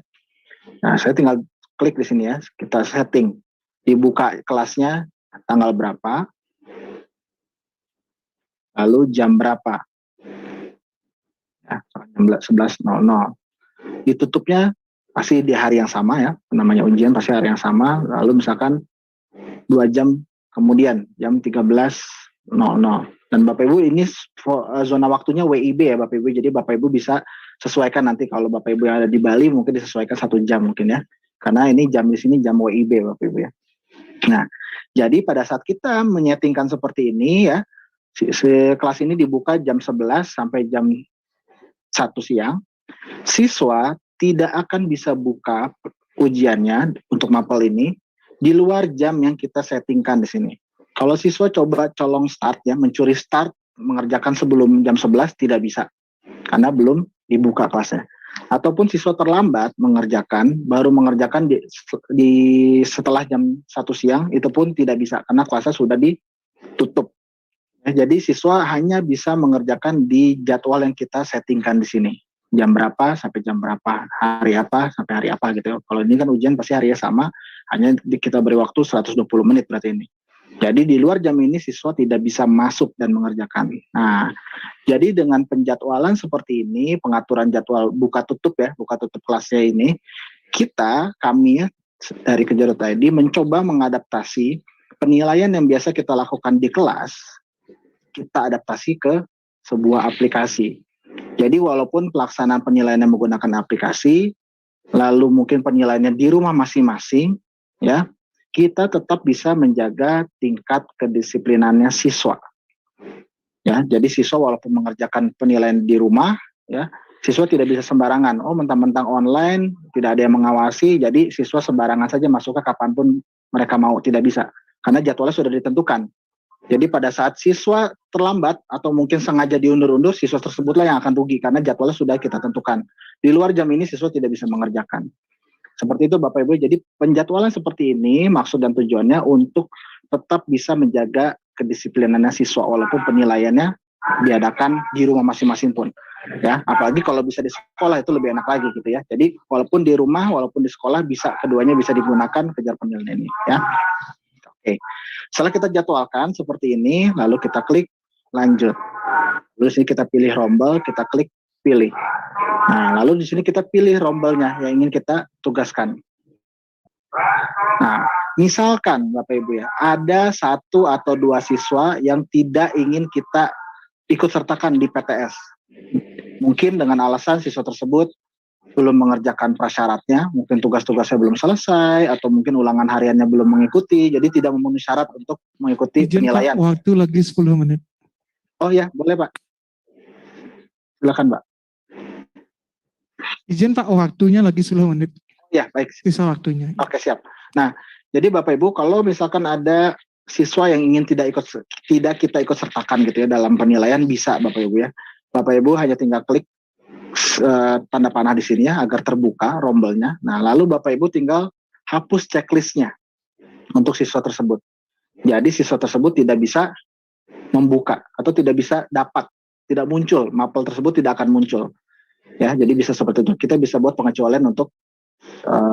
Nah, saya tinggal klik di sini, ya. Kita setting. Dibuka kelasnya tanggal berapa, lalu jam berapa. Ya, jam 11.00. Ditutupnya pasti di hari yang sama, ya. Namanya ujian pasti hari yang sama. Lalu misalkan 2 jam kemudian, jam 13.00. Dan Bapak Ibu ini zona waktunya WIB, ya Bapak Ibu. Jadi Bapak Ibu bisa sesuaikan nanti kalau Bapak Ibu yang ada di Bali mungkin disesuaikan 1 jam mungkin, ya. Karena ini jam di sini jam WIB Bapak Ibu, ya. Nah, jadi pada saat kita menyetingkan seperti ini, ya, kelas ini dibuka jam 11 sampai jam 1 siang. Siswa tidak akan bisa buka ujiannya untuk mapel ini di luar jam yang kita settingkan di sini. Kalau siswa coba colong start, ya, mencuri start mengerjakan sebelum jam 11 tidak bisa karena belum dibuka kelasnya. Ataupun siswa terlambat mengerjakan, baru mengerjakan di setelah jam 1 siang, itu pun tidak bisa karena kelasnya sudah ditutup. Ya, jadi siswa hanya bisa mengerjakan di jadwal yang kita settingkan di sini. Jam berapa sampai jam berapa, hari apa sampai hari apa gitu. Kalau ini kan ujian pasti harinya sama, hanya kita beri waktu 120 menit berarti ini. Jadi di luar jam ini siswa tidak bisa masuk dan mengerjakan. Nah, jadi dengan penjadwalan seperti ini, pengaturan jadwal buka tutup, ya, buka tutup kelasnya ini, kami ya, dari Kejarut ID mencoba mengadaptasi penilaian yang biasa kita lakukan di kelas, kita adaptasi ke sebuah aplikasi. Jadi walaupun pelaksanaan penilaiannya menggunakan aplikasi, lalu mungkin penilaiannya di rumah masing-masing, ya, kita tetap bisa menjaga tingkat kedisiplinannya siswa. Ya, jadi siswa walaupun mengerjakan penilaian di rumah, ya, siswa tidak bisa sembarangan. Oh, mentang-mentang online, tidak ada yang mengawasi, jadi siswa sembarangan saja masuk ke kapanpun mereka mau, tidak bisa. Karena jadwalnya sudah ditentukan. Jadi pada saat siswa terlambat atau mungkin sengaja diundur-undur, siswa tersebutlah yang akan rugi karena jadwalnya sudah kita tentukan. Di luar jam ini siswa tidak bisa mengerjakan. Seperti itu Bapak Ibu. Jadi penjadwalan seperti ini maksud dan tujuannya untuk tetap bisa menjaga kedisiplinannya siswa walaupun penilaiannya diadakan di rumah masing-masing pun. Ya, apalagi kalau bisa di sekolah itu lebih enak lagi gitu ya. Jadi walaupun di rumah, walaupun di sekolah keduanya bisa digunakan kejar penilaian ini ya. Oke. Setelah kita jadwalkan seperti ini, lalu kita klik lanjut. Lalu sini kita pilih rombel, kita klik pilih. Nah, lalu di sini kita pilih rombelnya yang ingin kita tugaskan. Nah, misalkan Bapak Ibu ya, ada 1 atau 2 siswa yang tidak ingin kita ikut sertakan di PTS. Mungkin dengan alasan siswa tersebut belum mengerjakan prasyaratnya, mungkin tugas-tugasnya belum selesai, atau mungkin ulangan hariannya belum mengikuti, jadi tidak memenuhi syarat untuk mengikuti Izin penilaian. Pak, waktu lagi 10 menit. Oh ya, boleh Pak. Silakan Pak. Izin Pak, waktunya lagi 10 menit. Ya, baik. Sisa waktunya. Oke, siap. Nah, jadi Bapak Ibu, kalau misalkan ada siswa yang ingin tidak kita ikut sertakan gitu ya dalam penilaian, bisa Bapak Ibu ya. Bapak Ibu hanya tinggal klik tanda panah di sini ya agar terbuka rombelnya. Nah, lalu Bapak Ibu tinggal hapus checklistnya untuk siswa tersebut. Jadi siswa tersebut tidak bisa membuka atau tidak bisa tidak muncul, mapel tersebut tidak akan muncul. Ya, jadi bisa seperti itu. Kita bisa buat pengecualian untuk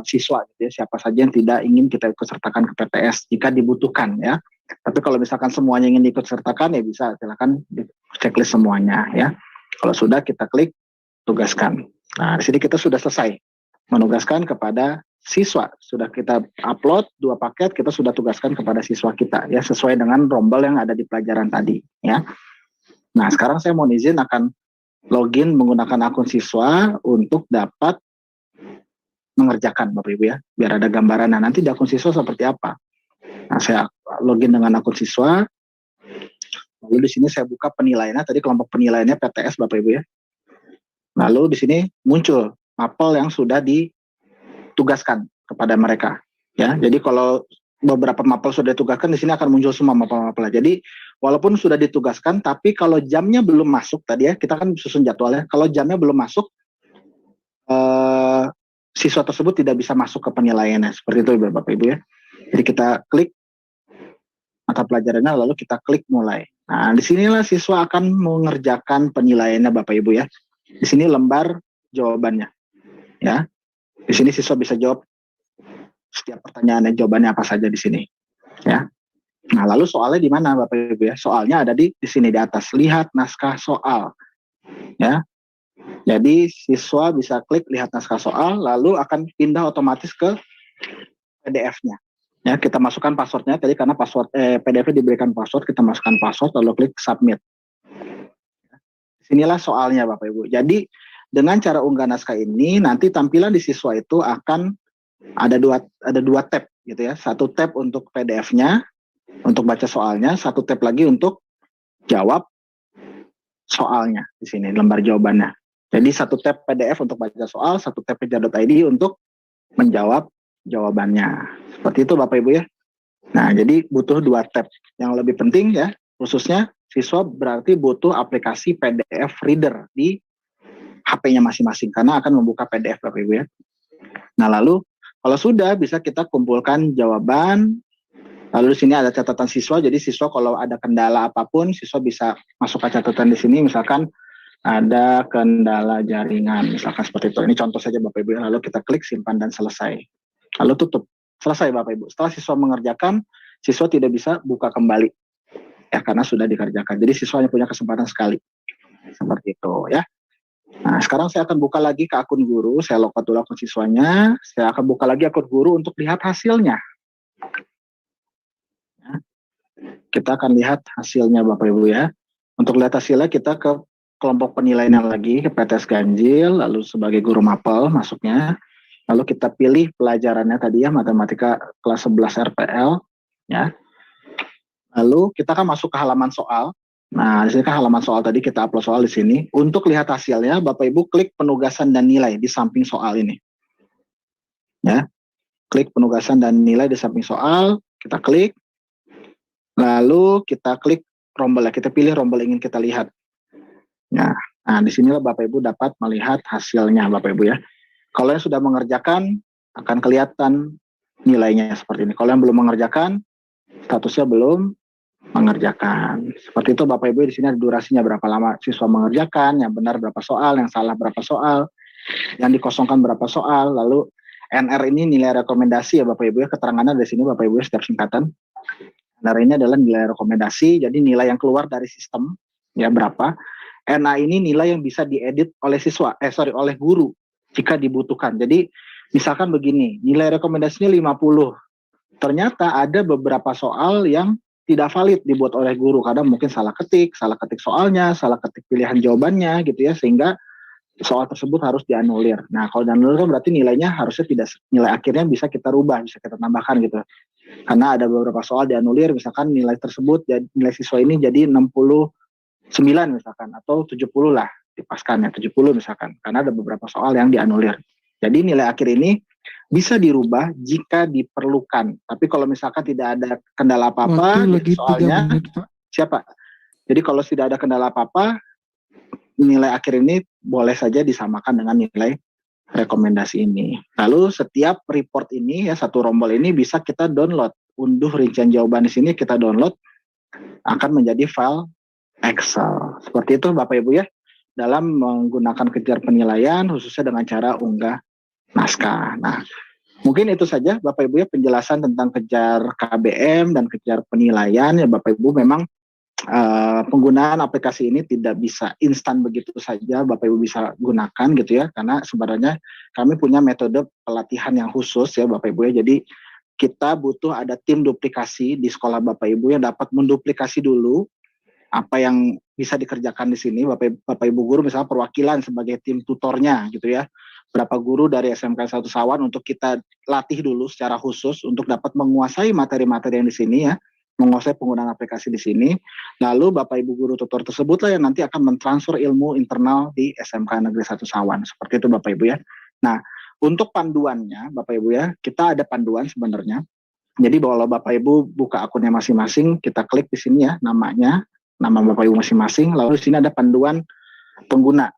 siswa gitu ya, siapa saja yang tidak ingin kita ikut sertakan ke PTS jika dibutuhkan ya. Tapi kalau misalkan semuanya ingin ikut sertakan ya bisa, silakan checklist semuanya ya. Kalau sudah kita klik tugaskan. Nah, di sini kita sudah selesai menugaskan kepada siswa. Sudah kita upload 2 paket, kita sudah tugaskan kepada siswa kita ya, sesuai dengan rombel yang ada di pelajaran tadi ya. Nah, sekarang saya mau izin akan login menggunakan akun siswa untuk dapat mengerjakan Bapak Ibu ya, biar ada gambaran. Nah, nanti di akun siswa seperti apa. Nah, saya login dengan akun siswa. Lalu di sini saya buka penilaiannya, tadi kelompok penilaiannya PTS Bapak Ibu ya. Lalu di sini muncul mapel yang sudah ditugaskan kepada mereka. Ya, jadi kalau beberapa mapel sudah ditugaskan, di sini akan muncul semua mapel-mapel. Jadi walaupun sudah ditugaskan, tapi kalau jamnya belum masuk tadi ya, kita kan susun jadwalnya. Kalau jamnya belum masuk, siswa tersebut tidak bisa masuk ke penilaiannya. Seperti itu Bapak Ibu ya. Jadi kita klik mata pelajarannya, lalu kita klik mulai. Nah, disinilah siswa akan mengerjakan penilaiannya Bapak Ibu ya. Di sini lembar jawabannya, ya. Di sini siswa bisa jawab setiap pertanyaannya, jawabannya apa saja di sini, ya. Nah, lalu soalnya di mana Bapak Ibu ya? Soalnya ada di sini di atas. Lihat naskah soal, ya. Jadi siswa bisa klik lihat naskah soal, lalu akan pindah otomatis ke PDF-nya. Ya, kita masukkan passwordnya tadi karena PDF diberikan password, kita masukkan password lalu klik submit. Inilah soalnya Bapak Ibu. Jadi dengan cara unggah naskah ini nanti tampilan di siswa itu akan ada dua tab gitu ya. 1 tab untuk PDF-nya untuk baca soalnya, 1 tab lagi untuk jawab soalnya di sini lembar jawabannya. Jadi 1 tab PDF untuk baca soal, 1 tab kejar.id untuk menjawab jawabannya. Seperti itu Bapak Ibu ya. Nah, jadi butuh 2 tab. Yang lebih penting ya, khususnya siswa berarti butuh aplikasi PDF Reader di HP-nya masing-masing karena akan membuka PDF Bapak Ibu ya. Nah, lalu kalau sudah bisa kita kumpulkan jawaban. Lalu di sini ada catatan siswa. Jadi siswa kalau ada kendala apapun, siswa bisa masukkan catatan di sini. Misalkan ada kendala jaringan, misalkan seperti itu. Ini contoh saja Bapak Ibu. Lalu kita klik simpan dan selesai. Lalu tutup. Selesai Bapak Ibu. Setelah siswa mengerjakan, siswa tidak bisa buka kembali. Ya, karena sudah dikerjakan. Jadi siswa hanya punya kesempatan sekali. Seperti itu ya. Nah, sekarang saya akan buka lagi ke akun guru. Saya logout dulu akun siswanya. Saya akan buka lagi akun guru untuk lihat hasilnya. Ya. Kita akan lihat hasilnya Bapak Ibu ya. Untuk lihat hasilnya kita ke kelompok penilaian lagi, ke PTS Ganjil, lalu sebagai guru mapel masuknya. Lalu kita pilih pelajarannya tadi ya, matematika kelas 11 RPL. Ya. Lalu kita akan masuk ke halaman soal. Nah, di sini kan halaman soal tadi kita upload soal di sini. Untuk lihat hasilnya, Bapak Ibu klik penugasan dan nilai di samping soal ini. Ya, klik penugasan dan nilai di samping soal, kita klik. Lalu kita klik rombel, kita pilih rombel ingin kita lihat. Nah, di sinilah Bapak Ibu dapat melihat hasilnya Bapak Ibu ya. Kalau yang sudah mengerjakan akan kelihatan nilainya seperti ini. Kalau yang belum mengerjakan, statusnya belum mengerjakan. Seperti itu Bapak Ibu, di sini ada durasinya berapa lama siswa mengerjakan, yang benar berapa soal, yang salah berapa soal, yang dikosongkan berapa soal, lalu NR ini nilai rekomendasi ya Bapak Ibu ya, keterangannya dari sini Bapak Ibu ya, setiap singkatan. NR ini adalah nilai rekomendasi, jadi nilai yang keluar dari sistem ya berapa. NA ini nilai yang bisa diedit oleh oleh guru jika dibutuhkan. Jadi misalkan begini, nilai rekomendasinya 50. Ternyata ada beberapa soal yang tidak valid dibuat oleh guru karena mungkin salah ketik soalnya, salah ketik pilihan jawabannya gitu ya, sehingga soal tersebut harus dianulir. Nah, kalau dianulir kan berarti nilainya harusnya tidak, nilai akhirnya bisa kita rubah, bisa kita tambahkan gitu. Karena ada beberapa soal dianulir, misalkan nilai tersebut, nilai siswa ini jadi 69 misalkan, atau 70 lah, dipaskan ya, 70 misalkan, karena ada beberapa soal yang dianulir. Jadi nilai akhir ini bisa dirubah jika diperlukan. Tapi kalau misalkan tidak ada kendala apa-apa, soalnya siapa? Jadi kalau tidak ada kendala apa-apa, nilai akhir ini boleh saja disamakan dengan nilai rekomendasi ini. Lalu setiap report ini ya, satu rombol ini bisa kita download. Unduh rincian jawaban di sini kita download, akan menjadi file Excel. Seperti itu Bapak Ibu ya, dalam menggunakan kejar penilaian khususnya dengan cara unggah naskah. Nah, mungkin itu saja Bapak Ibu ya penjelasan tentang kejar KBM dan kejar penilaian ya Bapak Ibu. Memang penggunaan aplikasi ini tidak bisa instan begitu saja Bapak Ibu bisa gunakan gitu ya, karena sebenarnya kami punya metode pelatihan yang khusus ya Bapak Ibu ya. Jadi kita butuh ada tim duplikasi di sekolah Bapak Ibu yang dapat menduplikasi dulu apa yang bisa dikerjakan di sini. Bapak Ibu guru misalnya perwakilan sebagai tim tutornya gitu ya, berapa guru dari SMK 1 Sawan untuk kita latih dulu secara khusus untuk dapat menguasai materi-materi yang di sini ya, menguasai penggunaan aplikasi di sini. Lalu Bapak Ibu guru tutor tersebutlah yang nanti akan mentransfer ilmu internal di SMK Negeri 1 Sawan. Seperti itu Bapak Ibu ya. Nah, untuk panduannya Bapak Ibu ya, kita ada panduan sebenarnya. Jadi kalau Bapak Ibu buka akunnya masing-masing, kita klik di sini ya namanya, nama Bapak Ibu masing-masing, lalu di sini ada panduan pengguna.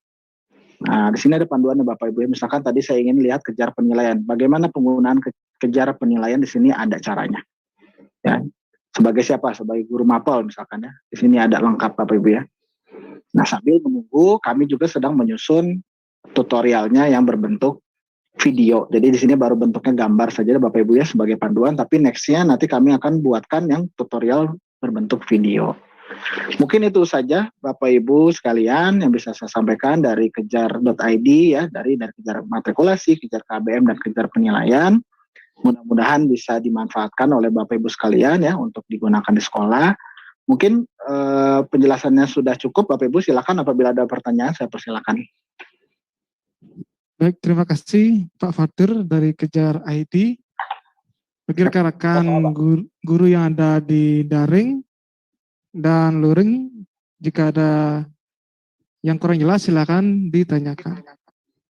Nah, di sini ada panduannya Bapak Ibu. Misalkan tadi saya ingin lihat kejar penilaian. Bagaimana penggunaan kejar penilaian di sini ada caranya. Ya. Sebagai siapa? Sebagai guru mapel misalkan ya. Di sini ada lengkap Bapak Ibu ya. Nah, sambil menunggu kami juga sedang menyusun tutorialnya yang berbentuk video. Jadi di sini baru bentuknya gambar saja Bapak Ibu ya sebagai panduan, tapi nextnya nanti kami akan buatkan yang tutorial berbentuk video. Mungkin itu saja Bapak Ibu sekalian yang bisa saya sampaikan dari kejar.id ya, dari kejar matrikulasi, kejar KBM dan kejar penilaian. Mudah-mudahan bisa dimanfaatkan oleh Bapak Ibu sekalian ya untuk digunakan di sekolah. Mungkin penjelasannya sudah cukup Bapak Ibu, silakan apabila ada pertanyaan saya persilakan. Baik, terima kasih Pak Fatur dari Kejar ID. Bagi rekan-rekan guru yang ada di daring dan luring, jika ada yang kurang jelas silakan ditanyakan.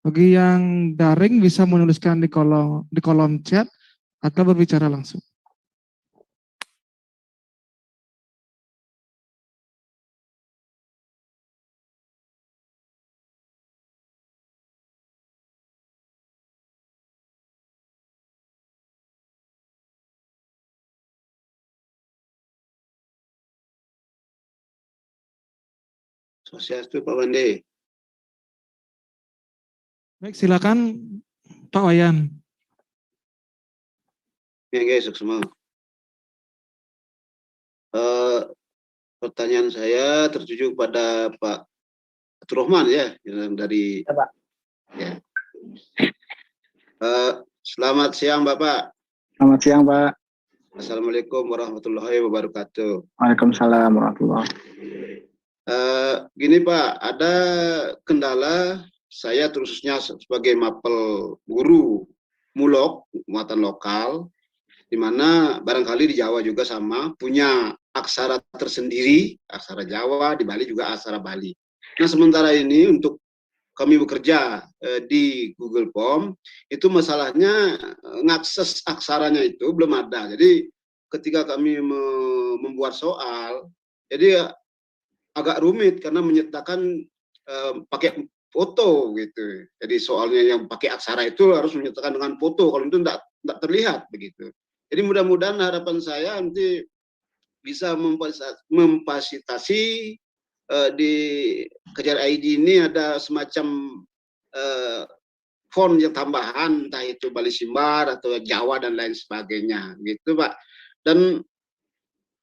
Bagi yang daring bisa menuliskan di kolom chat atau berbicara langsung. Sosiastu Pak Wande. Baik, silakan Pak Wayan. Ya guys, semua. Pertanyaan saya tertuju pada Pak Rahman ya, yang dari. Ya, Pak. Ya. Selamat siang Bapak. Selamat siang Pak. Assalamualaikum warahmatullahi wabarakatuh. Waalaikumsalam warahmatullahi wabarakatuh. Gini Pak, ada kendala saya khususnya sebagai mapel guru mulok muatan lokal, di mana barangkali di Jawa juga sama punya aksara tersendiri, aksara Jawa, di Bali juga aksara Bali. Nah sementara ini untuk kami bekerja di Google Form, itu masalahnya ngakses aksaranya itu belum ada. Jadi ketika kami membuat soal, jadi agak rumit karena menyertakan pakai foto gitu. Jadi soalnya yang pakai aksara itu harus menyertakan dengan foto, kalau itu tidak terlihat begitu. Jadi mudah-mudahan harapan saya nanti bisa memfasilitasi di Kejar ID ini ada semacam font yang tambahan, entah itu Bali Simbar atau Jawa dan lain sebagainya, gitu Pak. Dan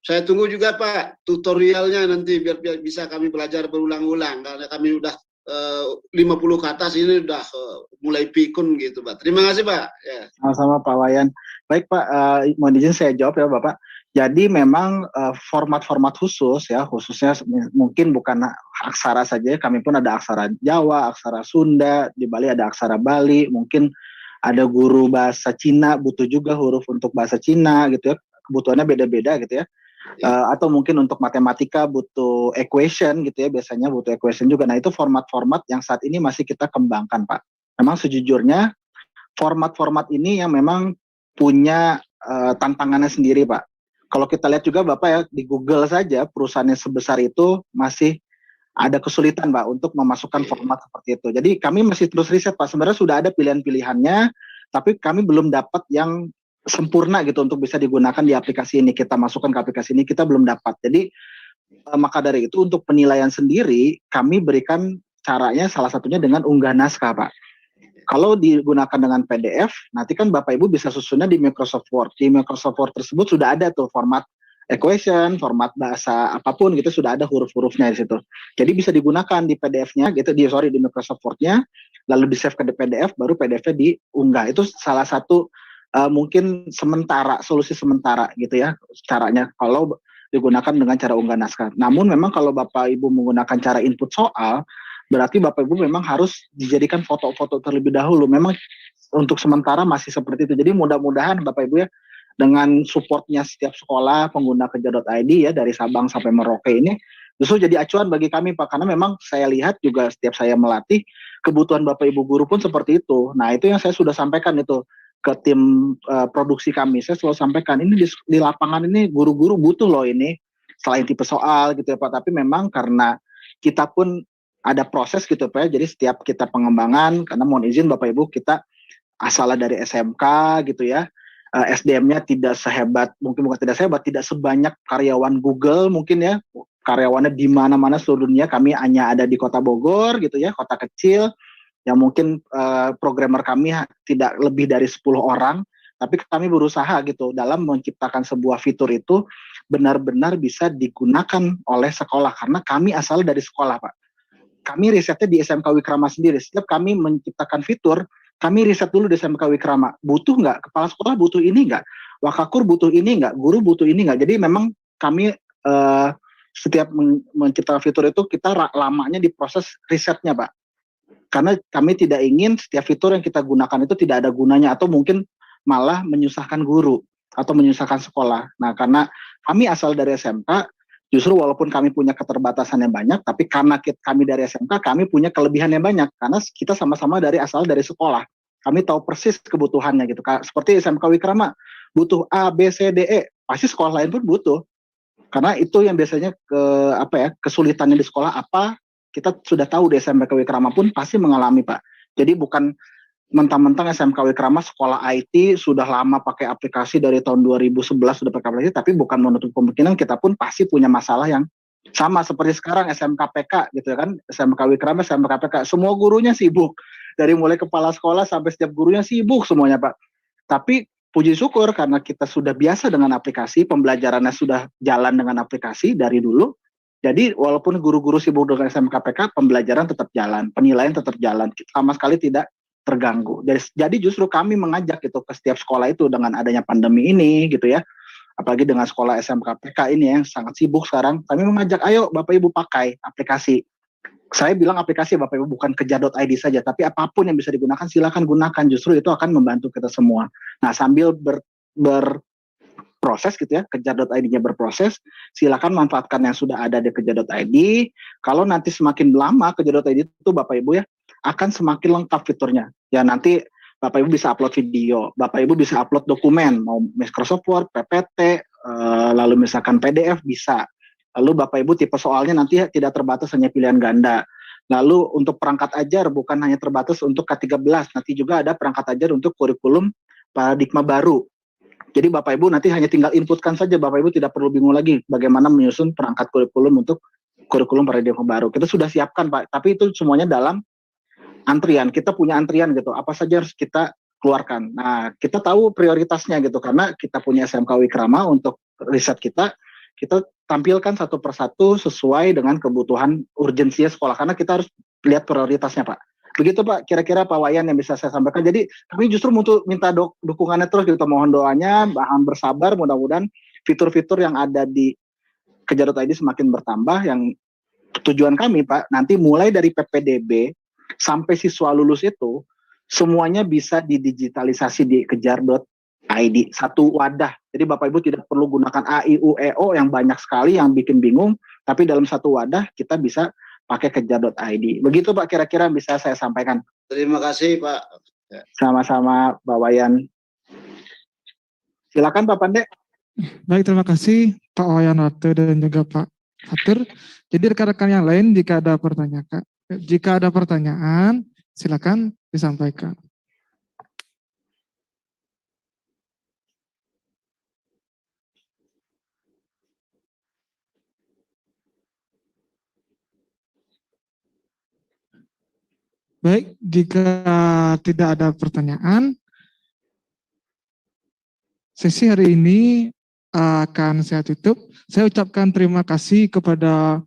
saya tunggu juga Pak tutorialnya nanti biar bisa kami belajar berulang-ulang, karena kami udah 50 ke atas ini udah mulai pikun gitu Pak. Terima kasih Pak. Ya. Sama-sama Pak Wayan. Baik Pak, mohon izin saya jawab ya Bapak. Jadi memang format-format khusus ya, khususnya mungkin bukan aksara saja, kami pun ada aksara Jawa, aksara Sunda, di Bali ada aksara Bali, mungkin ada guru bahasa Cina butuh juga huruf untuk bahasa Cina gitu ya, kebutuhannya beda-beda gitu ya. Atau mungkin untuk matematika butuh equation gitu ya, biasanya butuh equation juga. Nah itu format-format yang saat ini masih kita kembangkan Pak. Memang sejujurnya format-format ini yang memang punya tantangannya sendiri Pak. Kalau kita lihat juga Bapak ya, di Google saja perusahaannya sebesar itu masih ada kesulitan Pak untuk memasukkan format seperti itu. Jadi kami masih terus riset Pak, sebenarnya sudah ada pilihan-pilihannya, tapi kami belum dapat yang sempurna gitu untuk bisa digunakan di aplikasi ini. Kita masukkan ke aplikasi ini, kita belum dapat. Jadi maka dari itu untuk penilaian sendiri, kami berikan caranya salah satunya dengan unggah naskah Pak. Kalau digunakan dengan PDF, nanti kan Bapak Ibu bisa susunnya di Microsoft Word. Di Microsoft Word tersebut sudah ada tuh format equation, format bahasa apapun gitu, sudah ada huruf-hurufnya di situ. Jadi bisa digunakan di PDF-nya gitu, di Microsoft Word-nya, lalu di-save ke PDF, baru PDF-nya diunggah. Itu salah satu mungkin solusi sementara gitu ya caranya kalau digunakan dengan cara unggah naskah. Namun memang kalau Bapak Ibu menggunakan cara input soal, berarti Bapak Ibu memang harus dijadikan foto-foto terlebih dahulu. Memang untuk sementara masih seperti itu. Jadi mudah-mudahan Bapak Ibu ya dengan supportnya setiap sekolah pengguna Kejar.id ya dari Sabang sampai Merauke ini justru jadi acuan bagi kami Pak, karena memang saya lihat juga setiap saya melatih kebutuhan Bapak Ibu guru pun seperti itu. Nah itu yang saya sudah sampaikan itu ke tim produksi kami. Saya selalu sampaikan ini di lapangan ini guru-guru butuh loh ini selain tipe soal gitu ya Pak, tapi memang karena kita pun ada proses gitu Pak ya, jadi setiap kita pengembangan, karena mohon izin Bapak Ibu kita asalnya dari SMK gitu ya, SDM-nya tidak sehebat, mungkin bukan tidak sehebat, tidak sebanyak karyawan Google mungkin ya, karyawannya di mana-mana seluruh dunia, kami hanya ada di Kota Bogor gitu ya, kota kecil, yang mungkin programmer kami tidak lebih dari 10 orang, tapi kami berusaha gitu dalam menciptakan sebuah fitur itu benar-benar bisa digunakan oleh sekolah, karena kami asal dari sekolah Pak. Kami risetnya di SMK Wikrama sendiri. Setiap kami menciptakan fitur, kami riset dulu di SMK Wikrama. Butuh nggak? Kepala sekolah butuh ini nggak? Wakakur butuh ini nggak? Guru butuh ini nggak? Jadi memang kami setiap menciptakan fitur itu kita lamanya di proses risetnya Pak. Karena kami tidak ingin setiap fitur yang kita gunakan itu tidak ada gunanya atau mungkin malah menyusahkan guru atau menyusahkan sekolah. Nah karena kami asal dari SMK, justru walaupun kami punya keterbatasan yang banyak, tapi karena kami dari SMK, kami punya kelebihan yang banyak. Karena kita sama-sama asal dari sekolah. Kami tahu persis kebutuhannya gitu. Seperti SMK Wikrama, butuh A, B, C, D, E. Pasti sekolah lain pun butuh. Karena itu yang biasanya kesulitannya di sekolah apa, kita sudah tahu di SMK Wikrama pun pasti mengalami Pak. Jadi bukan mentang-mentang SMK Wikrama sekolah IT sudah lama pakai aplikasi dari tahun 2011 sudah pakai aplikasi, tapi bukan menutup kemungkinan kita pun pasti punya masalah yang sama seperti sekarang SMK PK gitu kan, SMK Wikrama, SMK PK, semua gurunya sibuk, dari mulai kepala sekolah sampai setiap gurunya sibuk semuanya Pak. Tapi puji syukur karena kita sudah biasa dengan aplikasi, pembelajarannya sudah jalan dengan aplikasi dari dulu. Jadi walaupun guru-guru sibuk dengan SMK PK, pembelajaran tetap jalan, penilaian tetap jalan, sama sekali tidak terganggu. Jadi justru kami mengajak gitu ke setiap sekolah itu dengan adanya pandemi ini gitu ya, apalagi dengan sekolah SMK PK ini yang sangat sibuk sekarang, kami mengajak ayo Bapak Ibu pakai aplikasi. Saya bilang aplikasi Bapak Ibu bukan Kejar.id saja, tapi apapun yang bisa digunakan silakan gunakan, justru itu akan membantu kita semua. Nah sambil berproses gitu ya, Kejar.id-nya berproses, silakan manfaatkan yang sudah ada di Kejar.id. Kalau nanti semakin lama Kejar.id itu Bapak Ibu ya, akan semakin lengkap fiturnya. Ya nanti Bapak Ibu bisa upload video, Bapak Ibu bisa upload dokumen, mau Microsoft Word, PPT, lalu misalkan PDF bisa. Lalu Bapak Ibu tipe soalnya nanti tidak terbatas hanya pilihan ganda. Lalu untuk perangkat ajar bukan hanya terbatas untuk K13, nanti juga ada perangkat ajar untuk kurikulum paradigma baru. Jadi Bapak Ibu nanti hanya tinggal inputkan saja, Bapak Ibu tidak perlu bingung lagi bagaimana menyusun perangkat kurikulum untuk kurikulum paradigma baru. Kita sudah siapkan Pak, tapi itu semuanya dalam antrian. Kita punya antrian gitu, apa saja harus kita keluarkan. Nah, kita tahu prioritasnya gitu, karena kita punya SMK Wikrama untuk riset kita tampilkan satu persatu sesuai dengan kebutuhan urgensinya sekolah, karena kita harus lihat prioritasnya Pak. Begitu Pak, kira-kira Pak Wayan yang bisa saya sampaikan. Jadi kami justru minta dukungannya terus, kita mohon doanya, bahan bersabar, mudah-mudahan fitur-fitur yang ada di Kejar.id semakin bertambah. Yang tujuan kami Pak, nanti mulai dari PPDB sampai siswa lulus itu, semuanya bisa didigitalisasi di Kejar.id, satu wadah. Jadi Bapak Ibu tidak perlu gunakan A, I, U, E, O yang banyak sekali yang bikin bingung, tapi dalam satu wadah kita bisa pakai Kejar.id. Begitu Pak kira-kira bisa saya sampaikan. Terima kasih Pak. Sama-sama Pak Wayan. Silakan Pak Pande. Baik, terima kasih Pak Wayan Wate dan juga Pak Fatur. Jadi rekan-rekan yang lain jika ada pertanyaan, silakan disampaikan. Baik, jika tidak ada pertanyaan, sesi hari ini akan saya tutup. Saya ucapkan terima kasih kepada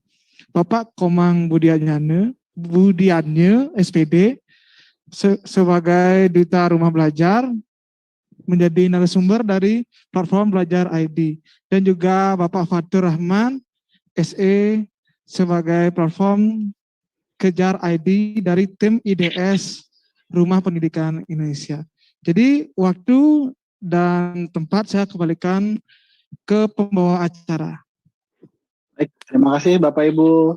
Bapak Komang Budianye, SPD, sebagai Duta Rumah Belajar, menjadi narasumber dari platform Belajar ID. Dan juga Bapak Fatur Rahman, SE, sebagai platform Kejar ID dari tim IDS Rumah Pendidikan Indonesia. Jadi waktu dan tempat saya kembalikan ke pembawa acara. Baik, terima kasih Bapak Ibu.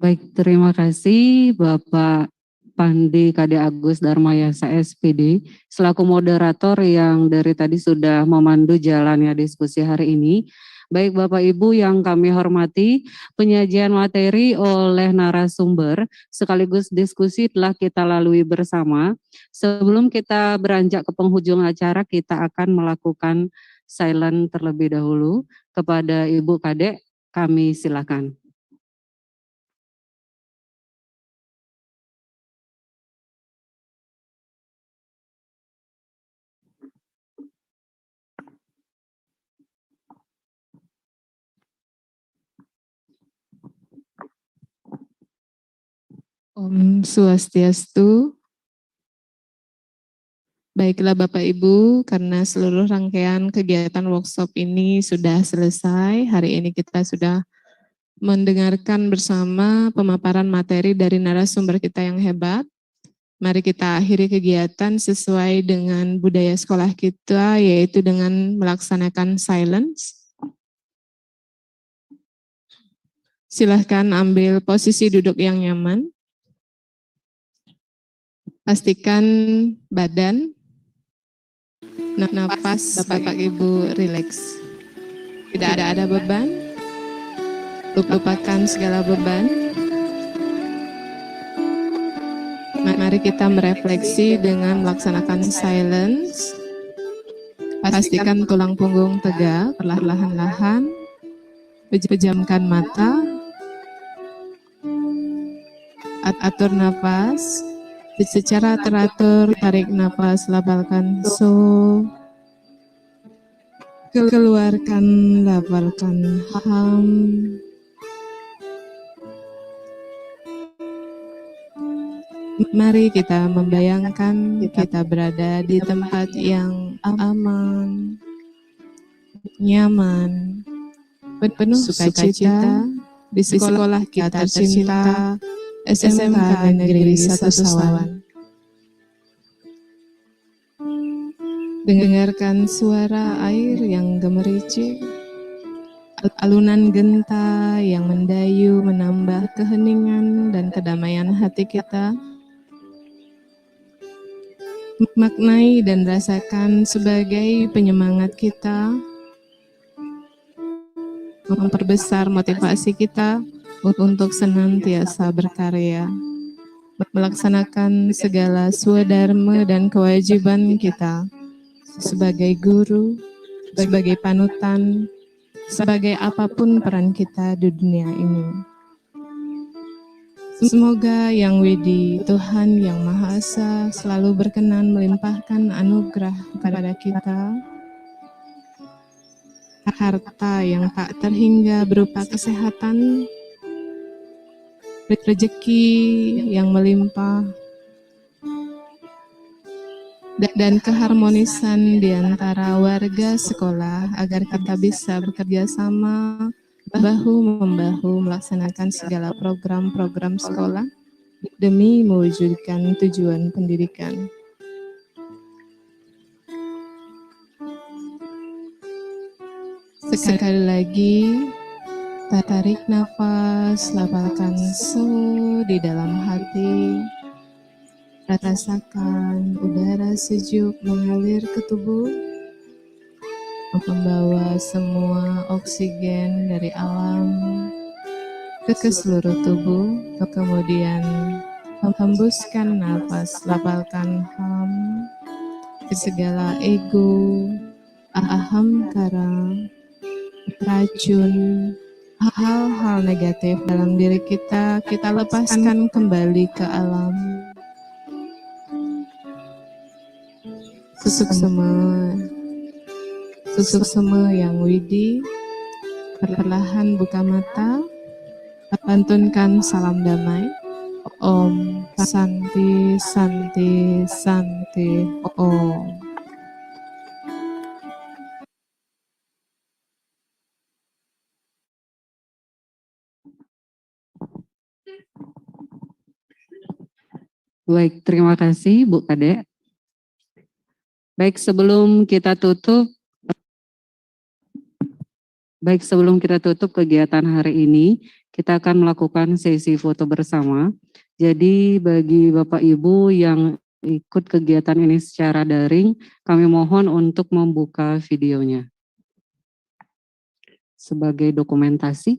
Baik, terima kasih Bapak Pandi Kade Agus Darmayasa SPD selaku moderator yang dari tadi sudah memandu jalannya diskusi hari ini. Baik Bapak Ibu yang kami hormati, penyajian materi oleh narasumber sekaligus diskusi telah kita lalui bersama. Sebelum kita beranjak ke penghujung acara, kita akan melakukan silent terlebih dahulu. Kepada Ibu Kadek, kami silakan. Om Swastiastu. Baiklah Bapak Ibu, karena seluruh rangkaian kegiatan workshop ini sudah selesai, hari ini kita sudah mendengarkan bersama pemaparan materi dari narasumber kita yang hebat. Mari kita akhiri kegiatan sesuai dengan budaya sekolah kita, yaitu dengan melaksanakan silence. Silahkan ambil posisi duduk yang nyaman. Pastikan badan, napas Bapak Ibu rileks. Tidak ada beban, lupakan segala beban. Mari kita merefleksi dengan melaksanakan silence. Pastikan tulang punggung tegak, perlahan-lahan. Pejamkan mata. Atur napas. Secara teratur, tarik napas, labalkan so. Keluarkan, labalkan ham. Mari kita membayangkan kita berada di tempat yang aman, nyaman, penuh sukacita di sekolah kita tercinta, SMK Negeri 1 Sawan. Dengarkan suara air yang gemericik, alunan genta yang mendayu menambah keheningan dan kedamaian hati kita. Maknai dan rasakan sebagai penyemangat kita, memperbesar motivasi kita untuk senantiasa berkarya. melaksanakan segala swadharma dan kewajiban kita sebagai guru, sebagai panutan, sebagai apapun peran kita di dunia ini. Semoga Yang Widi, Tuhan Yang Maha Esa, selalu berkenan melimpahkan anugerah kepada kita, harta yang tak terhingga berupa kesehatan, rezeki yang melimpah, dan keharmonisan di antara warga sekolah agar kita bisa bekerja sama bahu-membahu melaksanakan segala program-program sekolah demi mewujudkan tujuan pendidikan. Sekali lagi, tarik nafas, lapalkan su di dalam hati. Rasakan udara sejuk mengalir ke tubuh, membawa semua oksigen dari alam ke seluruh tubuh. Kemudian hembuskan nafas, lapalkan ham ke segala ego, ahamkara, racun, hal-hal negatif dalam diri kita lepaskan kembali ke alam. Susuk semua Yang Widi, perlahan buka mata, lantunkan salam damai. Om Santi Santi Santi Om. Baik, terima kasih Bu Kade. Baik, sebelum kita tutup kegiatan hari ini, kita akan melakukan sesi foto bersama. Jadi bagi Bapak Ibu yang ikut kegiatan ini secara daring, kami mohon untuk membuka videonya sebagai dokumentasi.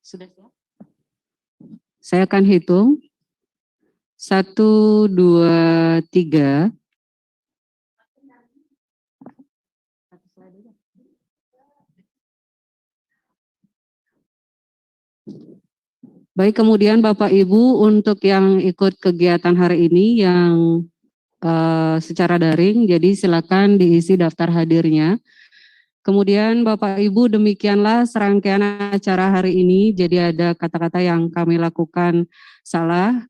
Sudah siap? Saya akan hitung. 1, 2, 3. Baik, kemudian Bapak Ibu untuk yang ikut kegiatan hari ini yang secara daring, jadi silakan diisi daftar hadirnya. Kemudian Bapak Ibu, demikianlah serangkaian acara hari ini. Jadi ada kata-kata yang kami lakukan salah.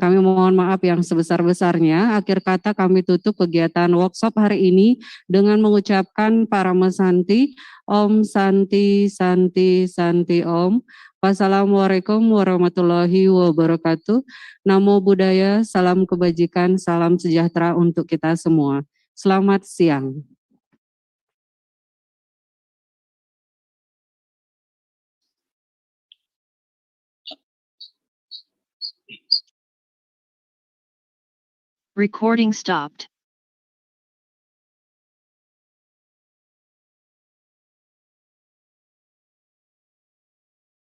Kami mohon maaf yang sebesar-besarnya. Akhir kata kami tutup kegiatan workshop hari ini dengan mengucapkan Parama Santi, Om Santi Santi Santi Om. Wassalamualaikum warahmatullahi wabarakatuh. Namo Buddhaya, salam kebajikan, salam sejahtera untuk kita semua. Selamat siang. Recording stopped.